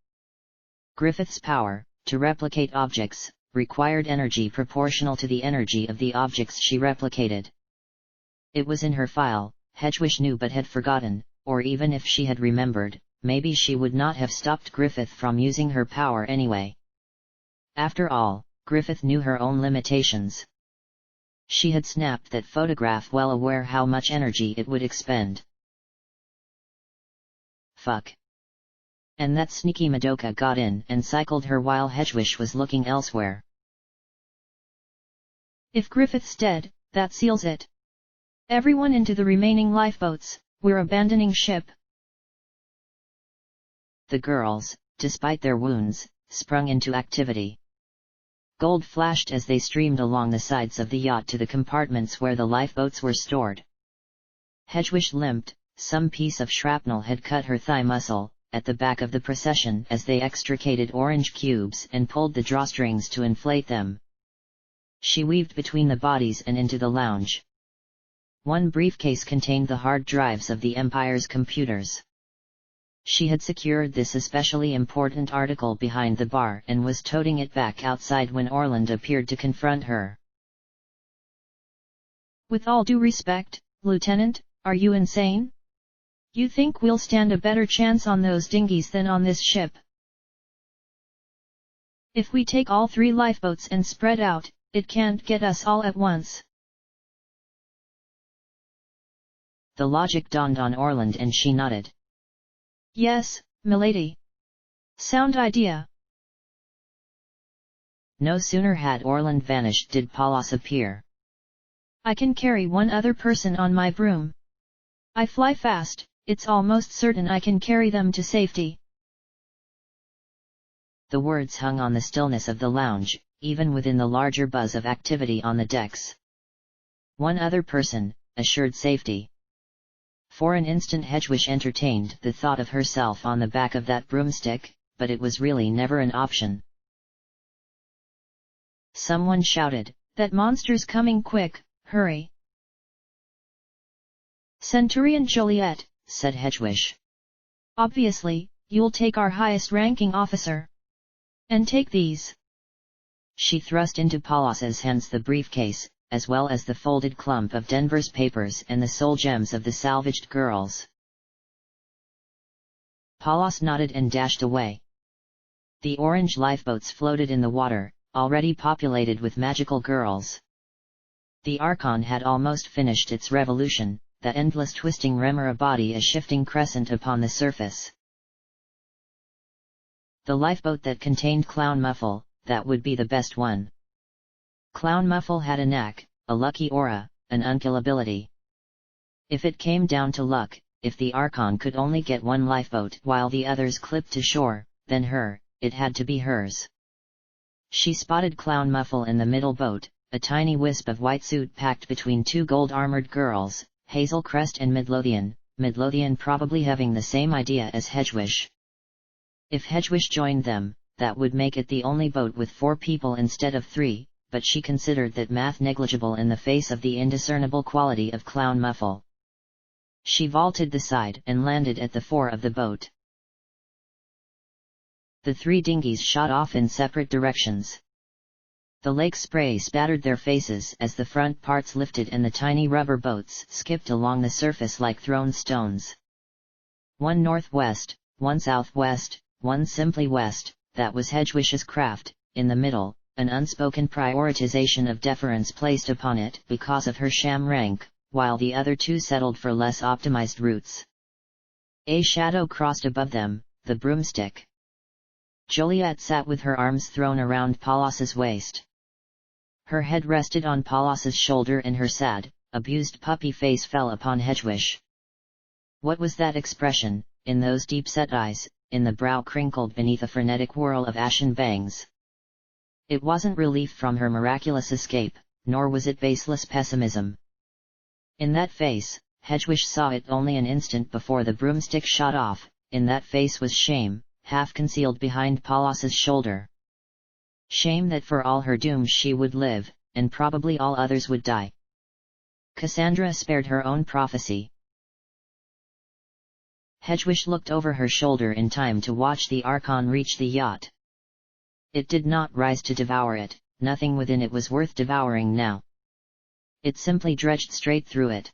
Griffith's power, to replicate objects, required energy proportional to the energy of the objects she replicated. It was in her file, Hedgewish knew but had forgotten, or even if she had remembered, maybe she would not have stopped Griffith from using her power anyway. After all, Griffith knew her own limitations. She had snapped that photograph well aware how much energy it would expend. Fuck. And that sneaky Madoka got in and cycled her while Hedgewish was looking elsewhere. "If Griffith's dead, that seals it. Everyone into the remaining lifeboats, we're abandoning ship." The girls, despite their wounds, sprung into activity. Gold flashed as they streamed along the sides of the yacht to the compartments where the lifeboats were stored. Hedgewish limped, some piece of shrapnel had cut her thigh muscle, at the back of the procession as they extricated orange cubes and pulled the drawstrings to inflate them. She weaved between the bodies and into the lounge. One briefcase contained the hard drives of the Empire's computers. She had secured this especially important article behind the bar and was toting it back outside when Orland appeared to confront her. "With all due respect, Lieutenant, are you insane? You think we'll stand a better chance on those dinghies than on this ship? If we take all 3 lifeboats and spread out, it can't get us all at once." The logic dawned on Orland and she nodded. "Yes, milady. Sound idea." No sooner had Orland vanished did Paulus appear. "I can carry one other person on my broom. I fly fast, it's almost certain I can carry them to safety." The words hung on the stillness of the lounge, even within the larger buzz of activity on the decks. One other person, assured safety. For an instant Hedgewish entertained the thought of herself on the back of that broomstick, but it was really never an option. Someone shouted, "That monster's coming quick, hurry!" "Centurion Joliet," said Hedgewish. "Obviously, you'll take our highest-ranking officer. And take these." She thrust into Paulus's hands the briefcase, as well as the folded clump of Denver's papers and the soul gems of the salvaged girls. Paulus nodded and dashed away. The orange lifeboats floated in the water, already populated with magical girls. The Archon had almost finished its revolution, that endless twisting remora body a shifting crescent upon the surface. The lifeboat that contained Clown Muffle, that would be the best one. Clown Muffle had a knack, a lucky aura, an unkillability. If it came down to luck, if the Archon could only get one lifeboat while the others clipped to shore, then it had to be hers. She spotted Clown Muffle in the middle boat, a tiny wisp of white suit packed between 2 gold-armored girls, Hazel Crest and Midlothian probably having the same idea as Hedgewish. If Hedgewish joined them, that would make it the only boat with 4 people instead of 3, but she considered that math negligible in the face of the indiscernible quality of Clown Muffle. She vaulted the side and landed at the fore of the boat. The 3 dinghies shot off in separate directions. The lake spray spattered their faces as the front parts lifted and the tiny rubber boats skipped along the surface like thrown stones. One northwest, one southwest, one simply west, that was Hedgewish's craft, in the middle, an unspoken prioritization of deference placed upon it because of her sham rank, while the other 2 settled for less optimized routes. A shadow crossed above them, the broomstick. Joliet sat with her arms thrown around Paulus's waist. Her head rested on Paulus's shoulder and her sad, abused puppy face fell upon Hedgewish. What was that expression, in those deep-set eyes, in the brow crinkled beneath a frenetic whirl of ashen bangs? It wasn't relief from her miraculous escape, nor was it baseless pessimism. In that face, Hedwig saw it only an instant before the broomstick shot off, in that face was shame, half concealed behind Paulus's shoulder. Shame that for all her doom she would live, and probably all others would die. Cassandra spared her own prophecy. Hedwig looked over her shoulder in time to watch the Archon reach the yacht. It did not rise to devour it, nothing within it was worth devouring now. It simply dredged straight through it.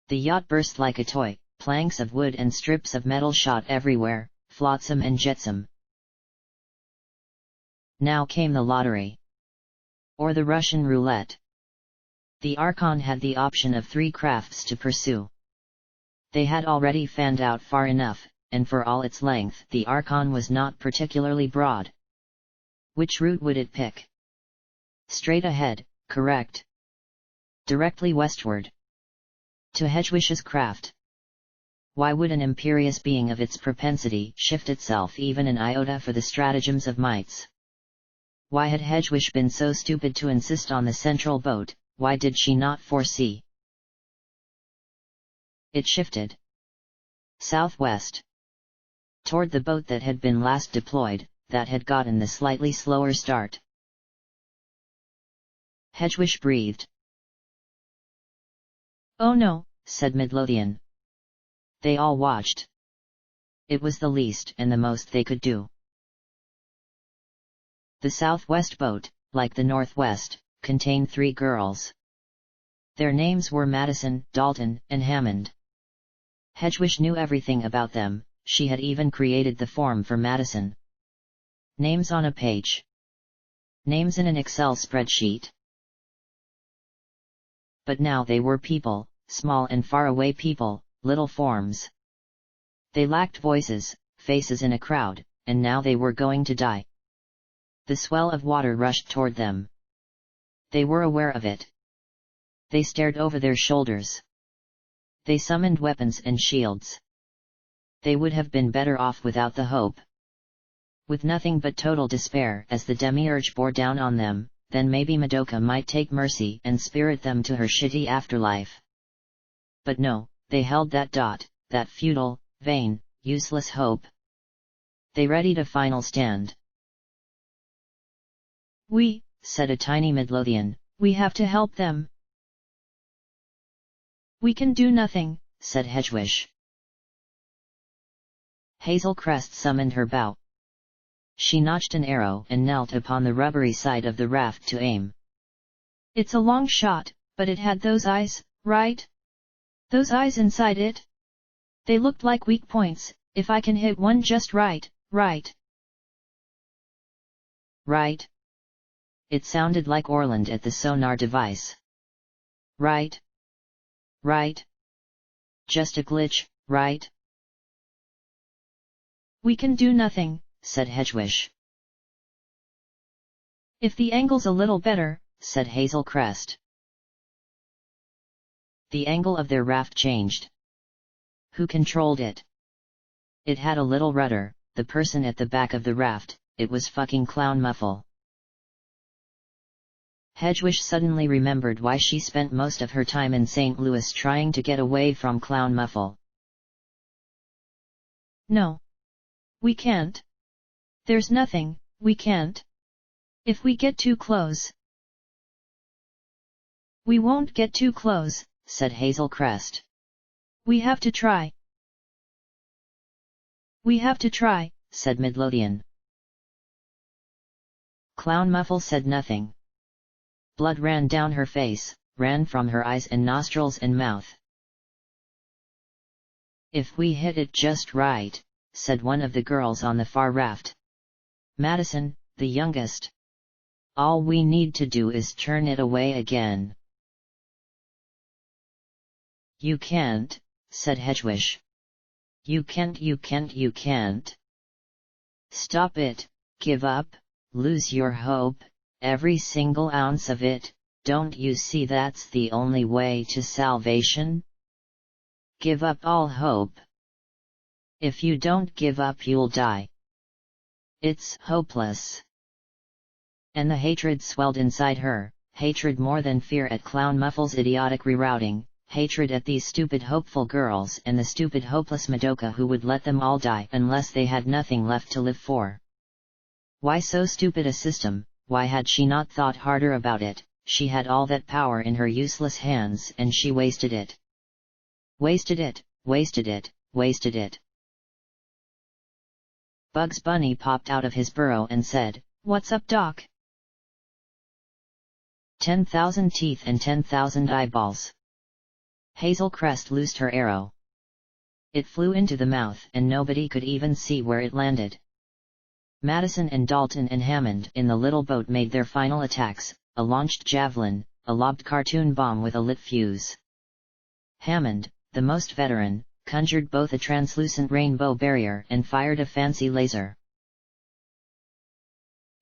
The yacht burst like a toy, planks of wood and strips of metal shot everywhere, flotsam and jetsam. Now came the lottery. Or the Russian roulette. The Archon had the option of 3 crafts to pursue. They had already fanned out far enough, and for all its length the Archon was not particularly broad. Which route would it pick? Straight ahead, correct. Directly westward. To Hedwig's craft. Why would an imperious being of its propensity shift itself even an iota for the stratagems of mites? Why had Hedwig been so stupid to insist on the central boat? Why did she not foresee? It shifted. Southwest. Toward the boat that had been last deployed, that had gotten the slightly slower start. Hedwig breathed. "Oh no," said Midlothian. They all watched. It was the least and the most they could do. The southwest boat, like the northwest, contained 3 girls. Their names were Madison, Dalton, and Hammond. Hedwig knew everything about them, she had even created the form for Madison. Names on a page. Names in an Excel spreadsheet. But now they were people, small and far-away people, little forms. They lacked voices, faces in a crowd, and now they were going to die. The swell of water rushed toward them. They were aware of it. They stared over their shoulders. They summoned weapons and shields. They would have been better off without the hope. With nothing but total despair as the demiurge bore down on them, then maybe Madoka might take mercy and spirit them to her shitty afterlife. But no, they held that futile, vain, useless hope. They readied a final stand. "We," said a tiny Midlothian, "we have to help them." "We can do nothing," said Hedwig. Hazel Crest summoned her bow. She notched an arrow and knelt upon the rubbery side of the raft to aim. "It's a long shot, but it had those eyes, right? Those eyes inside it? They looked like weak points, if I can hit one just right, right?" "Right?" It sounded like Orland at the sonar device. "Right? Right? Just a glitch, right?" "We can do nothing," said Hedwig. "If the angle's a little better," said Hazel Crest. The angle of their raft changed. Who controlled it? It had a little rudder, the person at the back of the raft, it was fucking Clown Muffle. Hedwig suddenly remembered why she spent most of her time in St. Louis trying to get away from Clown Muffle. "No. We can't. There's nothing, we can't. If we get too close." "We won't get too close," said Hazel Crest. "We have to try." "We have to try," said Midlothian. Clown Muffle said nothing. Blood ran down her face, ran from her eyes and nostrils and mouth. "If we hit it just right," said one of the girls on the far raft. Madison, the youngest. "All we need to do is turn it away again." "You can't," said Hedwig. "You can't. Stop it, give up, lose your hope, every single ounce of it, don't you see that's the only way to salvation? Give up all hope. If you don't give up you'll die. It's hopeless." And the hatred swelled inside her, hatred more than fear at Clown Muffle's idiotic rerouting, hatred at these stupid hopeful girls and the stupid hopeless Madoka who would let them all die unless they had nothing left to live for. Why so stupid a system? Why had she not thought harder about it? She had all that power in her useless hands and she wasted it. Wasted it, wasted it, wasted it. Bugs Bunny popped out of his burrow and said, "What's up, Doc?" 10,000 teeth and 10,000 eyeballs. Hazel Crest loosed her arrow. It flew into the mouth and nobody could even see where it landed. Madison and Dalton and Hammond in the little boat made their final attacks, a launched javelin, a lobbed cartoon bomb with a lit fuse. Hammond, the most veteran, conjured both a translucent rainbow barrier and fired a fancy laser.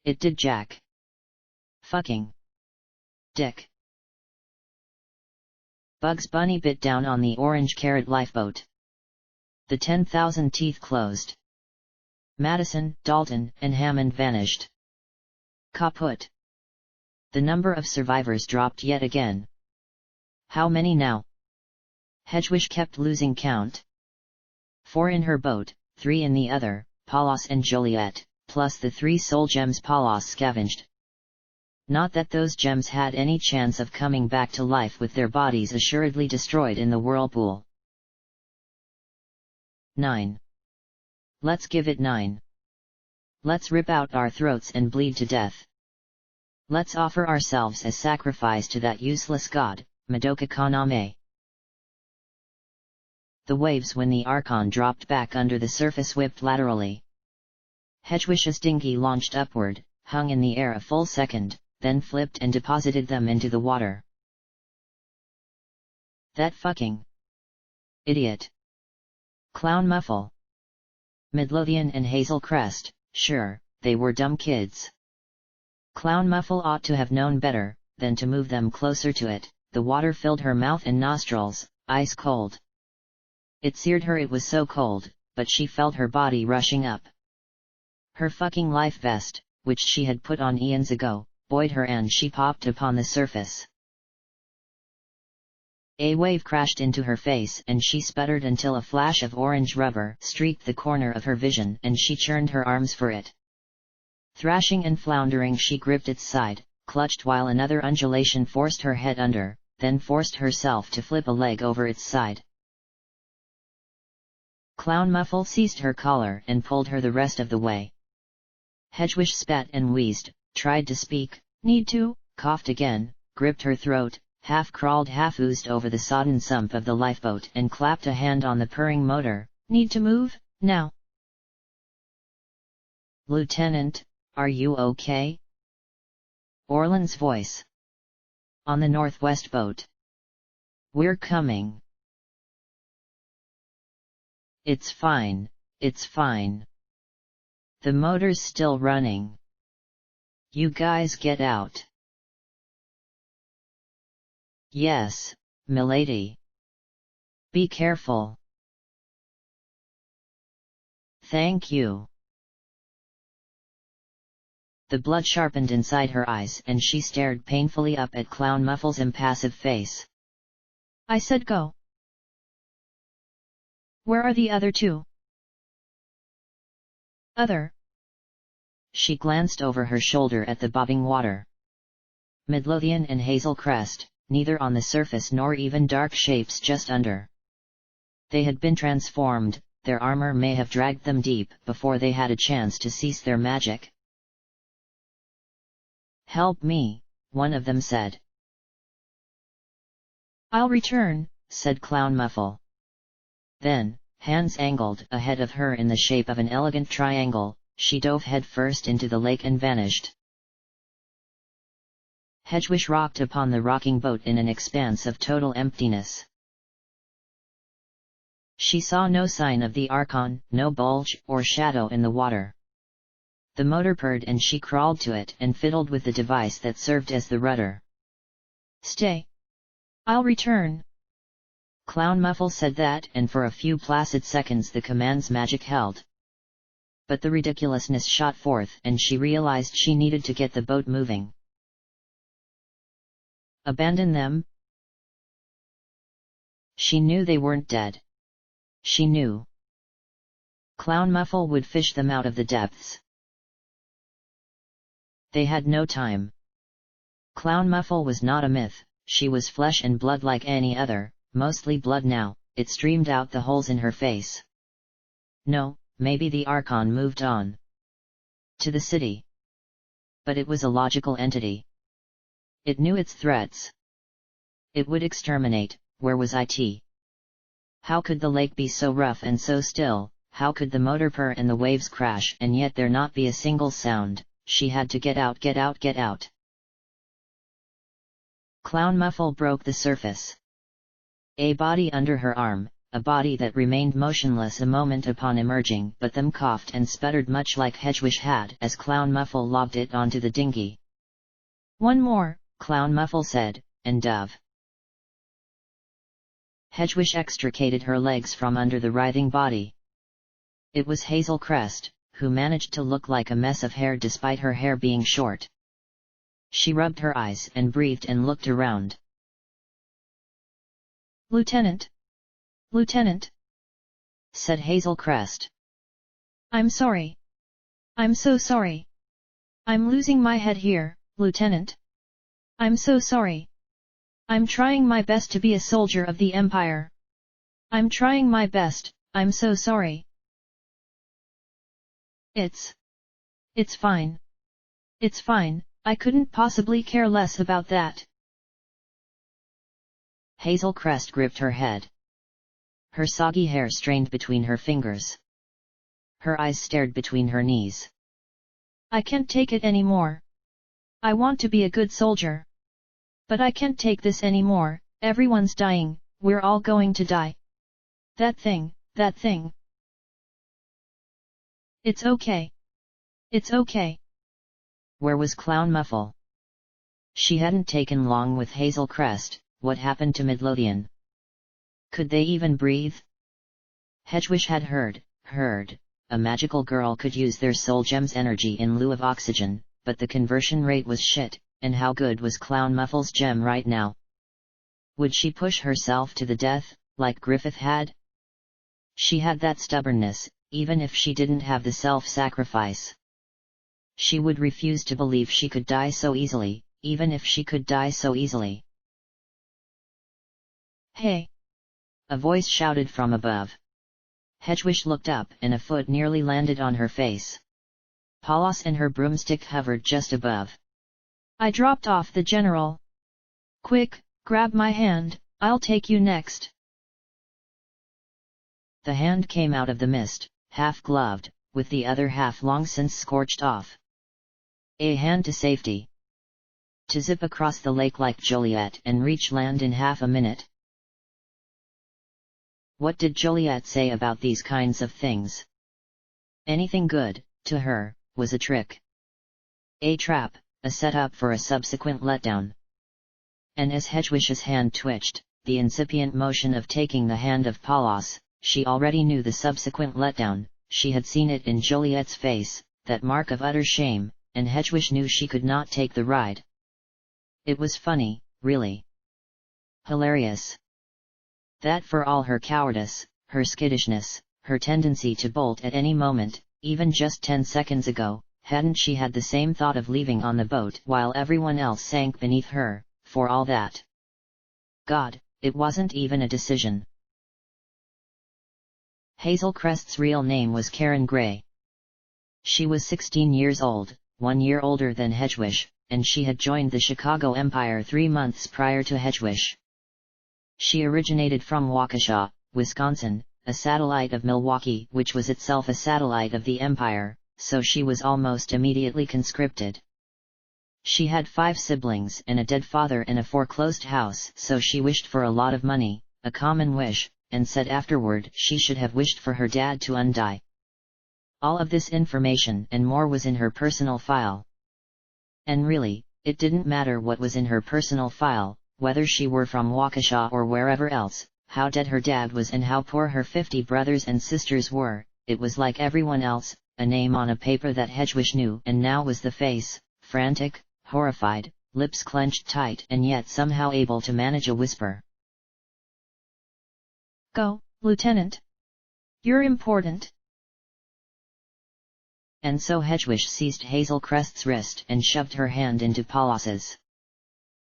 It did jack. Fucking dick. Bugs Bunny bit down on the orange carrot lifeboat. The 10,000 teeth closed. Madison, Dalton, and Hammond vanished. Kaput. The number of survivors dropped yet again. How many now? Hedgewish kept losing count. 4 in her boat, 3 in the other, Palos and Joliet, plus the 3 soul gems Palos scavenged. Not that those gems had any chance of coming back to life with their bodies assuredly destroyed in the whirlpool. 9. Let's give it 9. Let's rip out our throats and bleed to death. Let's offer ourselves as sacrifice to that useless god, Madoka Kaname. The waves when the Archon dropped back under the surface whipped laterally. Hedgewish's dinghy launched upward, hung in the air a full second, then flipped and deposited them into the water. That fucking idiot. Clown Muffle. Midlothian and Hazel Crest, sure, they were dumb kids. Clown Muffle ought to have known better than to move them closer to it. The water filled her mouth and nostrils, ice cold. It seared her, it was so cold, but she felt her body rushing up. Her fucking life vest, which she had put on eons ago, buoyed her and she popped upon the surface. A wave crashed into her face and she sputtered until a flash of orange rubber streaked the corner of her vision and she churned her arms for it. Thrashing and floundering she gripped its side, clutched while another undulation forced her head under, then forced herself to flip a leg over its side. Clown Muffle seized her collar and pulled her the rest of the way. Hedgewish spat and wheezed, tried to speak, "Need to," coughed again, gripped her throat, half crawled half oozed over the sodden sump of the lifeboat and clapped a hand on the purring motor. "Need to move, now." "Lieutenant, are you okay?" Orland's voice. "On the northwest boat. We're coming." "It's fine, it's fine. The motor's still running. You guys get out." "Yes, milady. Be careful." "Thank you." The blood sharpened inside her eyes and she stared painfully up at Clown Muffle's impassive face. "I said go." "Where are the other 2? "Other?" She glanced over her shoulder at the bobbing water. Midlothian and Hazel Crest, neither on the surface nor even dark shapes just under. They had been transformed, their armor may have dragged them deep before they had a chance to cease their magic. "Help me," one of them said. "I'll return," said Clown Muffle. Then, hands angled ahead of her in the shape of an elegant triangle, she dove headfirst into the lake and vanished. Hedgewish rocked upon the rocking boat in an expanse of total emptiness. She saw no sign of the Archon, no bulge or shadow in the water. The motor purred and she crawled to it and fiddled with the device that served as the rudder. "Stay. I'll return." Clown Muffle said that and for a few placid seconds the command's magic held. But the ridiculousness shot forth and she realized she needed to get the boat moving. Abandon them? She knew they weren't dead. She knew. Clown Muffle would fish them out of the depths. They had no time. Clown Muffle was not a myth, she was flesh and blood like any other, mostly blood now, it streamed out the holes in her face. No, maybe the Archon moved on to the city. But it was a logical entity. It knew its threats. It would exterminate. Where was it? How could the lake be so rough and so still? How could the motor purr and the waves crash and yet there not be a single sound? She had to get out, get out, get out. Clown Muffle broke the surface. A body under her arm, a body that remained motionless a moment upon emerging, but them coughed and sputtered much like Hedgewish had as Clown Muffle lobbed it onto the dinghy. One more, Clown Muffle said, and dove. Hedgewish extricated her legs from under the writhing body. It was Hazel Crest, who managed to look like a mess of hair despite her hair being short. She rubbed her eyes and breathed and looked around. Lieutenant! Lieutenant! Said Hazel Crest. I'm sorry. I'm so sorry. I'm losing my head here, Lieutenant. I'm so sorry. I'm trying my best to be a soldier of the Empire. I'm trying my best, I'm so sorry. It's fine. It's fine, I couldn't possibly care less about that. Hazel Crest gripped her head. Her soggy hair strained between her fingers. Her eyes stared between her knees. I can't take it anymore. I want to be a good soldier. But I can't take this anymore, everyone's dying, we're all going to die. That thing, that thing. It's okay. It's okay. Where was Clown Muffle? She hadn't taken long with Hazel Crest. What happened to Midlothian? Could they even breathe? Hedgewish had heard, a magical girl could use their soul gem's energy in lieu of oxygen, but the conversion rate was shit, and how good was Clown Muffle's gem right now? Would she push herself to the death, like Griffith had? She had that stubbornness, even if she didn't have the self-sacrifice. She would refuse to believe she could die so easily, even if she could die so easily. Hey! A voice shouted from above. Hedgewish looked up and a foot nearly landed on her face. Palos and her broomstick hovered just above. I dropped off the general. Quick, grab my hand, I'll take you next. The hand came out of the mist, half-gloved, with the other half long since scorched off. A hand to safety. To zip across the lake like Joliet and reach land in half a minute. What did Joliet say about these kinds of things? Anything good, to her, was a trick. A trap, a setup for a subsequent letdown. And as Hedgewish's hand twitched, the incipient motion of taking the hand of Palos, she already knew the subsequent letdown, she had seen it in Joliet's face, that mark of utter shame, and Hedgewish knew she could not take the ride. It was funny, really. Hilarious. That for all her cowardice, her skittishness, her tendency to bolt at any moment, even just 10 seconds ago, hadn't she had the same thought of leaving on the boat while everyone else sank beneath her, for all that? God, it wasn't even a decision. Hazel Crest's real name was Karen Gray. She was 16 years old, 1 year older than Hedgewish, and she had joined the Chicago Empire 3 months prior to Hedgewish. She originated from Waukesha, Wisconsin, a satellite of Milwaukee which was itself a satellite of the Empire, so she was almost immediately conscripted. She had 5 siblings and a dead father and a foreclosed house, so she wished for a lot of money, a common wish, and said afterward she should have wished for her dad to undie. All of this information and more was in her personal file. And really, it didn't matter what was in her personal file, whether she were from Waukesha or wherever else, how dead her dad was and how poor her 50 brothers and sisters were, it was like everyone else, a name on a paper that Hedwig knew, and now was the face, frantic, horrified, lips clenched tight and yet somehow able to manage a whisper. Go, Lieutenant. You're important. And so Hedwig seized Hazel Crest's wrist and shoved her hand into Paulos's.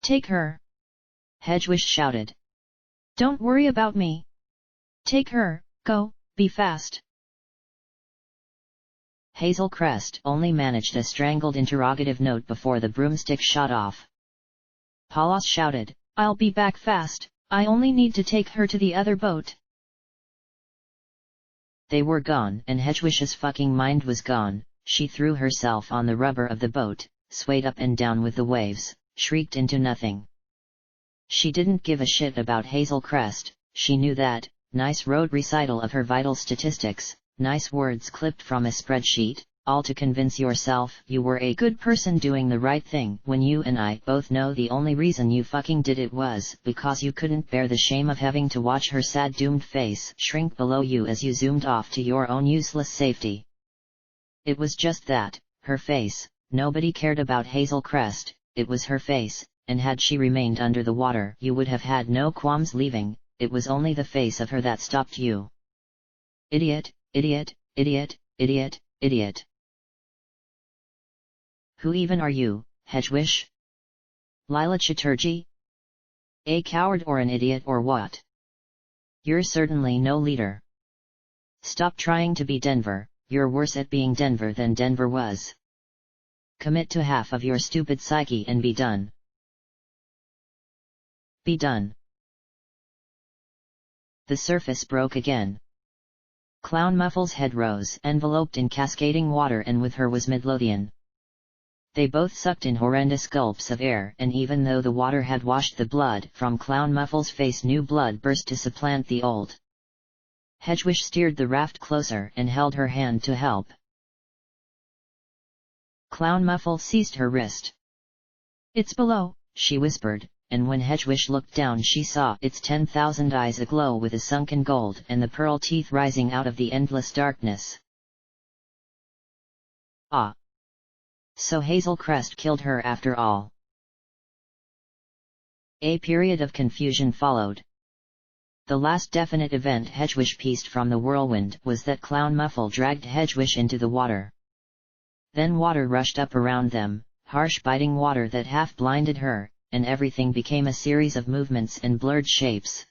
Take her! Hedwig shouted. Don't worry about me. Take her, go, be fast. Hazel Crest only managed a strangled interrogative note before the broomstick shot off. Paulos shouted, I'll be back fast, I only need to take her to the other boat. They were gone and Hedwig's fucking mind was gone. She threw herself on the rubber of the boat, swayed up and down with the waves, shrieked into nothing. She didn't give a shit about Hazel Crest, she knew that. Nice rote recital of her vital statistics, nice words clipped from a spreadsheet, all to convince yourself you were a good person doing the right thing, when you and I both know the only reason you fucking did it was because you couldn't bear the shame of having to watch her sad doomed face shrink below you as you zoomed off to your own useless safety. It was just that, her face. Nobody cared about Hazel Crest, it was her face, and had she remained under the water you would have had no qualms leaving. It was only the face of her that stopped you. Idiot, idiot, idiot, idiot, idiot. Who even are you, Hedwig? Lila Chatterjee? A coward or an idiot or what? You're certainly no leader. Stop trying to be Denver, you're worse at being Denver than Denver was. Commit to half of your stupid psyche and be done. Be done. The surface broke again. Clown Muffles' head rose, enveloped in cascading water, and with her was Midlothian. They both sucked in horrendous gulps of air, and even though the water had washed the blood from Clown Muffles' face, new blood burst to supplant the old. Hedwig steered the raft closer and held her hand to help. Clown Muffle seized her wrist. It's below, she whispered. And when Hedwig looked down she saw its 10,000 eyes aglow with a sunken gold and the pearl teeth rising out of the endless darkness. Ah! So Hazel Crest killed her after all. A period of confusion followed. The last definite event Hedwig pieced from the whirlwind was that Clown Muffle dragged Hedwig into the water. Then water rushed up around them, harsh biting water that half blinded her, and everything became a series of movements and blurred shapes.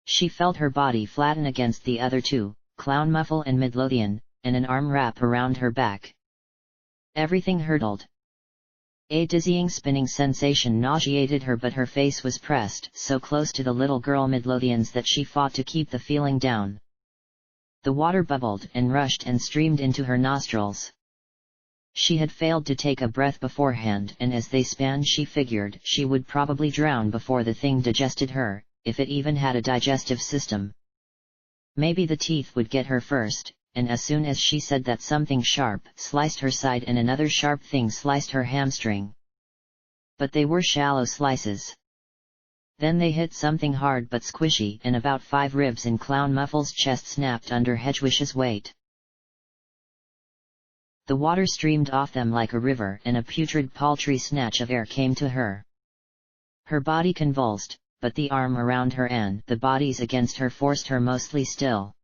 She felt her body flatten against the other two, Clown Muffle and Midlothian, and an arm wrap around her back. Everything hurtled. A dizzying spinning sensation nauseated her, but her face was pressed so close to the little girl Midlothian's that she fought to keep the feeling down. The water bubbled and rushed and streamed into her nostrils. She had failed to take a breath beforehand, and as they span she figured she would probably drown before the thing digested her, if it even had a digestive system. Maybe the teeth would get her first, and as soon as she said that something sharp sliced her side and another sharp thing sliced her hamstring. But they were shallow slices. Then they hit something hard but squishy, and about 5 ribs in Clown Muffle's chest snapped under Hedwig's weight. The water streamed off them like a river, and a putrid paltry snatch of air came to her. Her body convulsed, but the arm around her and the bodies against her forced her mostly still.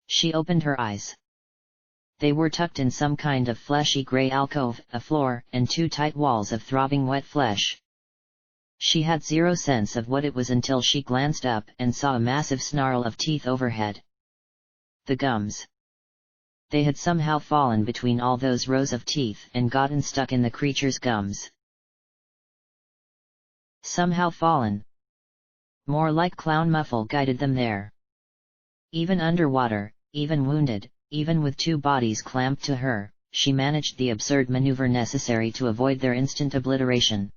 She opened her eyes. They were tucked in some kind of fleshy grey alcove, a floor, and 2 tight walls of throbbing wet flesh. She had zero sense of what it was until she glanced up and saw a massive snarl of teeth overhead. The gums. They had somehow fallen between all those rows of teeth and gotten stuck in the creature's gums. Somehow fallen. More like Clown Muffle guided them there. Even underwater, even wounded, even with 2 bodies clamped to her, she managed the absurd maneuver necessary to avoid their instant obliteration.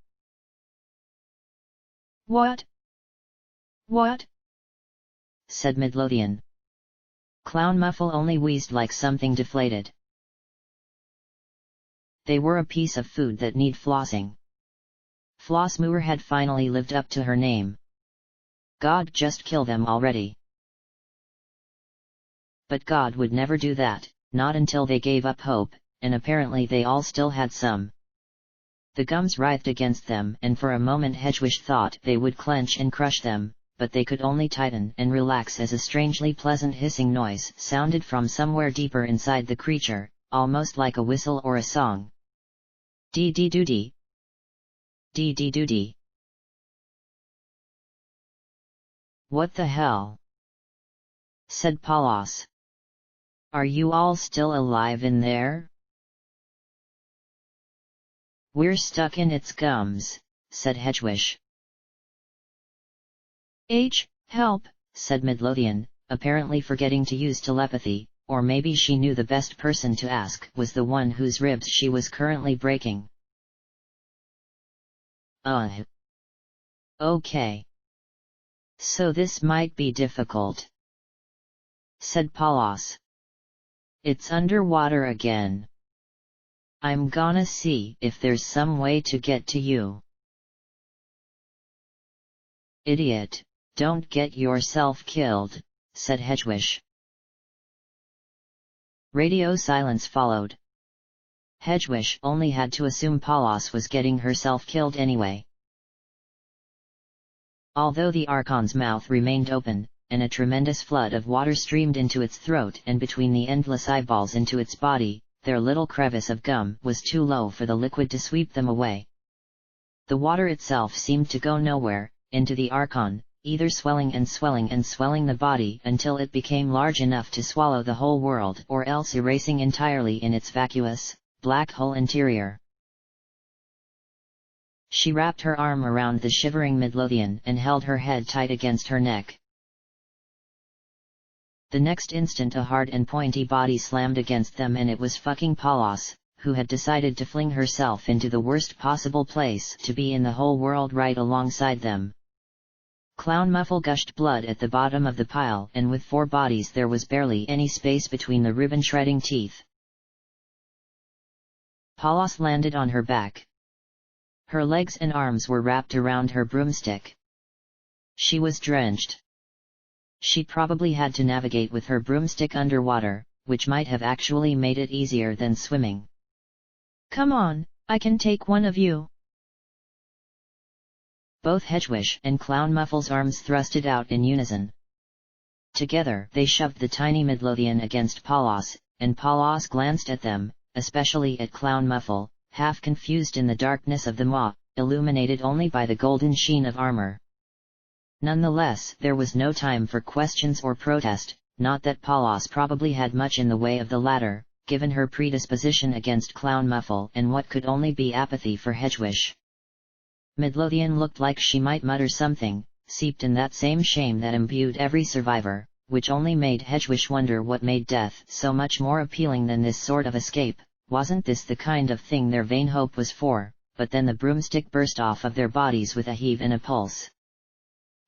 What? What? Said Midlothian. Clown Muffle only wheezed like something deflated. They were a piece of food that need flossing. Floss Moore had finally lived up to her name. God, just kill them already. But God would never do that, not until they gave up hope, and apparently they all still had some. The gums writhed against them, and for a moment Hedwig thought they would clench and crush them, but they could only tighten and relax as a strangely pleasant hissing noise sounded from somewhere deeper inside the creature, almost like a whistle or a song. Dee-dee-doo-dee. Dee-dee-doo-dee. "What the hell?" said Paulus. "Are you all still alive in there?" "We're stuck in its gums," said Hedwig. Help," said Midlothian, apparently forgetting to use telepathy, or maybe she knew the best person to ask was the one whose ribs she was currently breaking. Okay. So this might be difficult," said Paulus. "It's underwater again. I'm gonna see if there's some way to get to you." "Idiot, don't get yourself killed," said Hedwig. Radio silence followed. Hedwig only had to assume Paulus was getting herself killed anyway. Although the Archon's mouth remained open, and a tremendous flood of water streamed into its throat and between the endless eyeballs into its body, their little crevice of gum was too low for the liquid to sweep them away. The water itself seemed to go nowhere, into the Archon, either swelling and swelling and swelling the body until it became large enough to swallow the whole world or else erasing entirely in its vacuous, black hole interior. She wrapped her arm around the shivering Midlothian and held her head tight against her neck. The next instant a hard and pointy body slammed against them and it was fucking Paulus, who had decided to fling herself into the worst possible place to be in the whole world right alongside them. Clown Muffle gushed blood at the bottom of the pile and with 4 bodies there was barely any space between the ribbon-shredding teeth. Paulus landed on her back. Her legs and arms were wrapped around her broomstick. She was drenched. She'd probably had to navigate with her broomstick underwater, which might have actually made it easier than swimming. "Come on, I can take one of you." Both Hedwig and Clown Muffle's arms thrusted out in unison. Together they shoved the tiny Midlothian against Paulus, and Paulus glanced at them, especially at Clown Muffle, half confused in the darkness of the maw, illuminated only by the golden sheen of armor. Nonetheless, there was no time for questions or protest, not that Paulus probably had much in the way of the latter, given her predisposition against Clown Muffle and what could only be apathy for Hedwig. Midlothian looked like she might mutter something, seeped in that same shame that imbued every survivor, which only made Hedwig wonder what made death so much more appealing than this sort of escape. Wasn't this the kind of thing their vain hope was for? But then the broomstick burst off of their bodies with a heave and a pulse.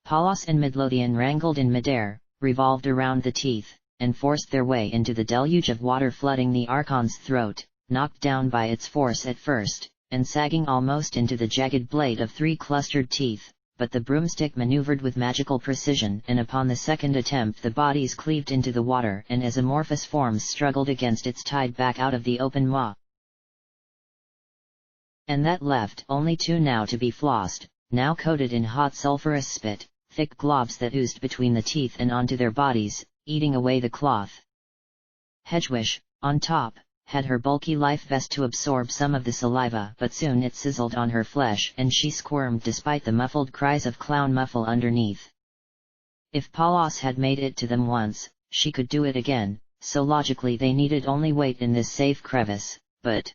Paulus and Midlothian wrangled in midair, revolved around the teeth, and forced their way into the deluge of water flooding the Archon's throat, knocked down by its force at first, and sagging almost into the jagged blade of 3 clustered teeth, but the broomstick maneuvered with magical precision and upon the second attempt the bodies cleaved into the water and as amorphous forms struggled against its tide back out of the open maw. And that left only 2 now to be flossed, now coated in hot sulphurous spit, thick globs that oozed between the teeth and onto their bodies, eating away the cloth. Hedwig, on top, had her bulky life vest to absorb some of the saliva, but soon it sizzled on her flesh and she squirmed despite the muffled cries of Clown Muffle underneath. If Paulus had made it to them once, she could do it again, so logically they needed only wait in this safe crevice, but...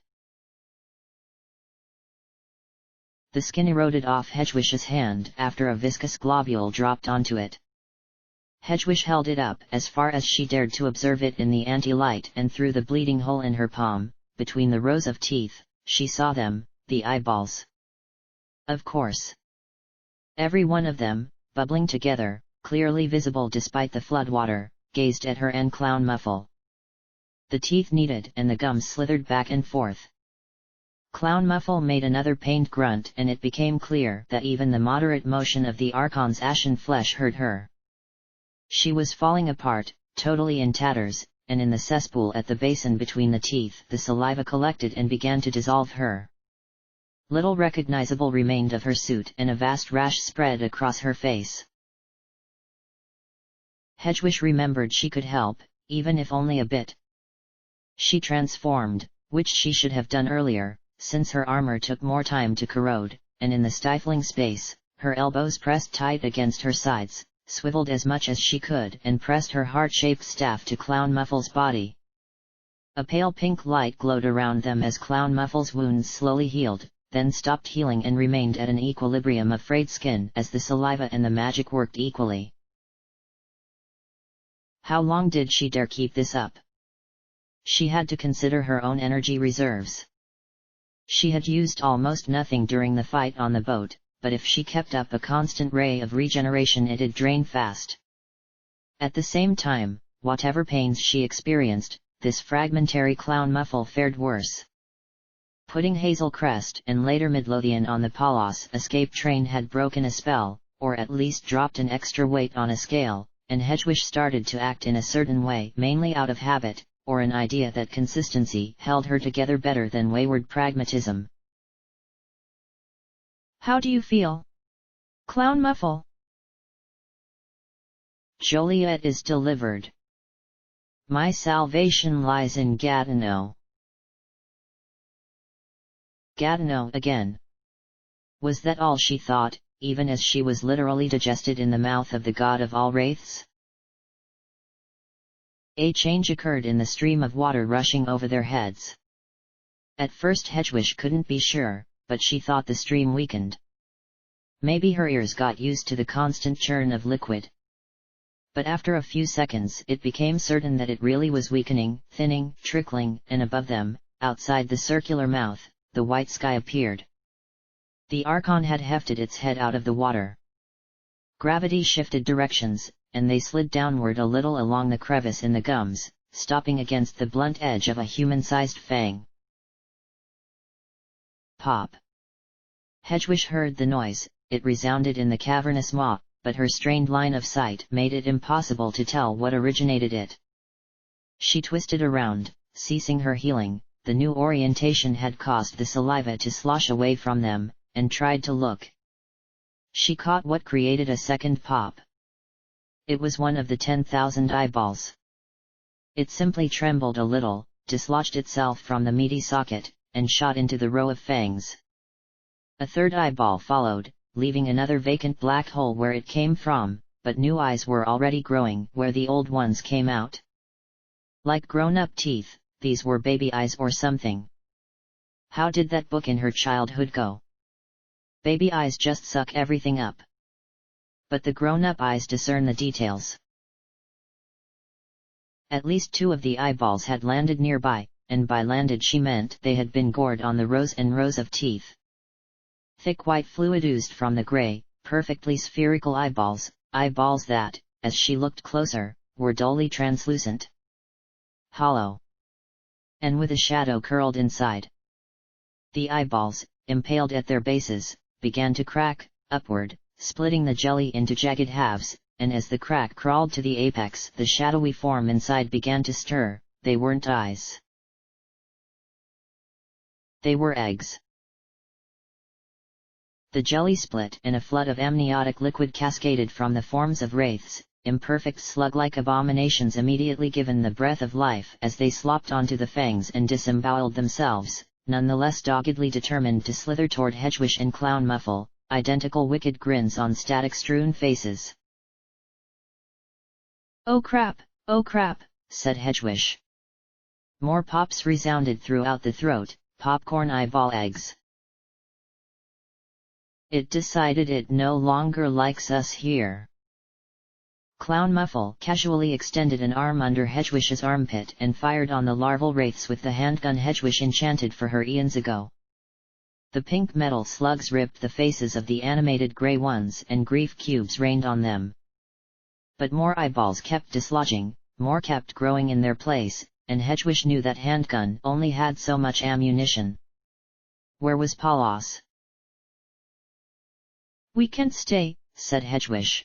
The skin eroded off Hedwig's hand after a viscous globule dropped onto it. Hedwig held it up as far as she dared to observe it in the anti-light and through the bleeding hole in her palm, between the rows of teeth, she saw them, the eyeballs. Of course. Every one of them, bubbling together, clearly visible despite the floodwater, gazed at her and Clown Muffle. The teeth kneaded and the gums slithered back and forth. Clown Muffle made another pained grunt and it became clear that even the moderate motion of the Archon's ashen flesh hurt her. She was falling apart, totally in tatters, and in the cesspool at the basin between the teeth the saliva collected and began to dissolve her. Little recognizable remained of her suit and a vast rash spread across her face. Hedwig remembered she could help, even if only a bit. She transformed, which she should have done earlier, since her armor took more time to corrode, and in the stifling space, her elbows pressed tight against her sides, swiveled as much as she could and pressed her heart-shaped staff to Clown Muffle's body. A pale pink light glowed around them as Clown Muffle's wounds slowly healed, then stopped healing and remained at an equilibrium of frayed skin as the saliva and the magic worked equally. How long did she dare keep this up? She had to consider her own energy reserves. She had used almost nothing during the fight on the boat, but if she kept up a constant ray of regeneration it'd drain fast. At the same time, whatever pains she experienced, this fragmentary Clown Muffle fared worse. Putting Hazel Crest and later Midlothian on the Palos escape train had broken a spell, or at least dropped an extra weight on a scale, and Hedwig started to act in a certain way mainly out of habit, or an idea that consistency held her together better than wayward pragmatism. How do you feel, Clown Muffle? Joliet is delivered. My salvation lies in Gatineau. Gatineau again. Was that all she thought, even as she was literally digested in the mouth of the god of all wraiths? A change occurred in the stream of water rushing over their heads. At first Hedwig couldn't be sure, but she thought the stream weakened. Maybe her ears got used to the constant churn of liquid. But after a few seconds it became certain that it really was weakening, thinning, trickling, and above them, outside the circular mouth, the white sky appeared. The Archon had hefted its head out of the water. Gravity shifted directions, and they slid downward a little along the crevice in the gums, stopping against the blunt edge of a human-sized fang. Pop! Hedwig heard the noise. It resounded in the cavernous maw, but her strained line of sight made it impossible to tell what originated it. She twisted around, ceasing her healing. The new orientation had caused the saliva to slosh away from them, and tried to look. She caught what created a second pop. It was one of the 10,000 eyeballs. It simply trembled a little, dislodged itself from the meaty socket, and shot into the row of fangs. A third eyeball followed, leaving another vacant black hole where it came from, but new eyes were already growing where the old ones came out. Like grown-up teeth, these were baby eyes or something. How did that book in her childhood go? Baby eyes just suck everything up. But the grown-up eyes discern the details. At least 2 of the eyeballs had landed nearby, and by landed she meant they had been gored on the rows and rows of teeth. Thick white fluid oozed from the grey, perfectly spherical eyeballs that, as she looked closer, were dully translucent. Hollow. And with a shadow curled inside. The eyeballs, impaled at their bases, began to crack, upward, splitting the jelly into jagged halves, and as the crack crawled to the apex the shadowy form inside began to stir. They weren't eyes. They were eggs. The jelly split and a flood of amniotic liquid cascaded from the forms of wraiths, imperfect slug-like abominations immediately given the breath of life as they slopped onto the fangs and disemboweled themselves, nonetheless doggedly determined to slither toward Hedwig and Clown Muffle, identical wicked grins on static-strewn faces. Oh crap, said Hedwig. More pops resounded throughout the throat, popcorn eyeball eggs. It decided it no longer likes us here. Clown Muffle casually extended an arm under Hedwig's armpit and fired on the larval wraiths with the handgun Hedwig enchanted for her eons ago. The pink metal slugs ripped the faces of the animated grey ones and grief cubes rained on them. But more eyeballs kept dislodging, more kept growing in their place, and Hedwig knew that handgun only had so much ammunition. Where was Palos? We can't stay, said Hedwig.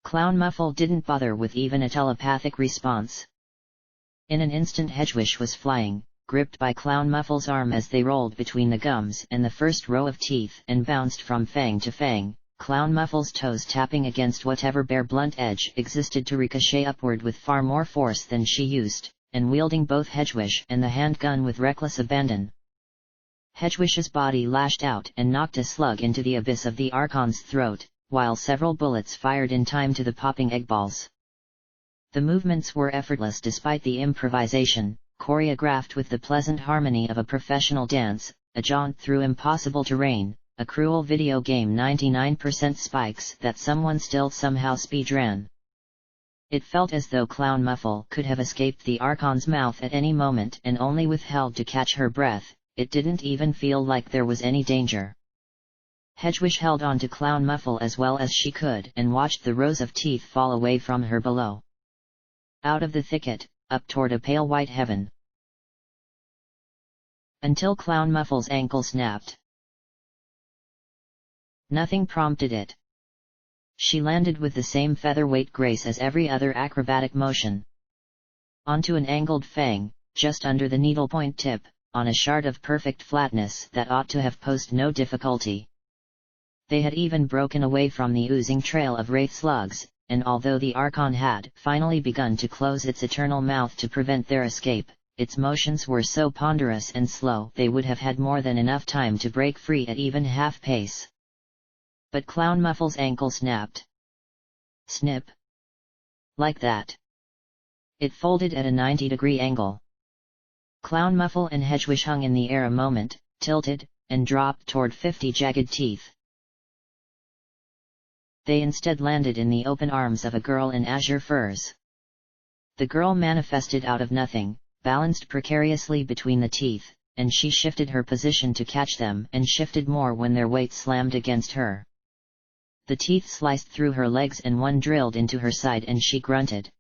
Clown Muffle didn't bother with even a telepathic response. In an instant Hedgewish was flying, gripped by Clown Muffle's arm as they rolled between the gums and the first row of teeth and bounced from fang to fang, Clown Muffle's toes tapping against whatever bare blunt edge existed to ricochet upward with far more force than she used, and wielding both Hedgewish and the handgun with reckless abandon. Hedgewish's body lashed out and knocked a slug into the abyss of the Archon's throat, while several bullets fired in time to the popping egg balls. The movements were effortless despite the improvisation, choreographed with the pleasant harmony of a professional dance, a jaunt through impossible terrain, a cruel video game 99% spikes that someone still somehow speedran. It felt as though Clown Muffle could have escaped the Archon's mouth at any moment and only withheld to catch her breath. It didn't even feel like there was any danger. Hedgewish held on to Clown Muffle as well as she could and watched the rows of teeth fall away from her below. Out of the thicket, up toward a pale white heaven. Until Clown Muffle's ankle snapped. Nothing prompted it. She landed with the same featherweight grace as every other acrobatic motion. Onto an angled fang, just under the needlepoint tip, on a shard of perfect flatness that ought to have posed no difficulty. They had even broken away from the oozing trail of wraith slugs, and although the Archon had finally begun to close its eternal mouth to prevent their escape, its motions were so ponderous and slow they would have had more than enough time to break free at even half pace. But Clown Muffle's ankle snapped. Snip. Like that. It folded at a 90-degree angle. Clown Muffle and Hedgewish hung in the air a moment, tilted, and dropped toward 50 jagged teeth. They instead landed in the open arms of a girl in azure furs. The girl manifested out of nothing, balanced precariously between the teeth, and she shifted her position to catch them and shifted more when their weight slammed against her. The teeth sliced through her legs and one drilled into her side and she grunted.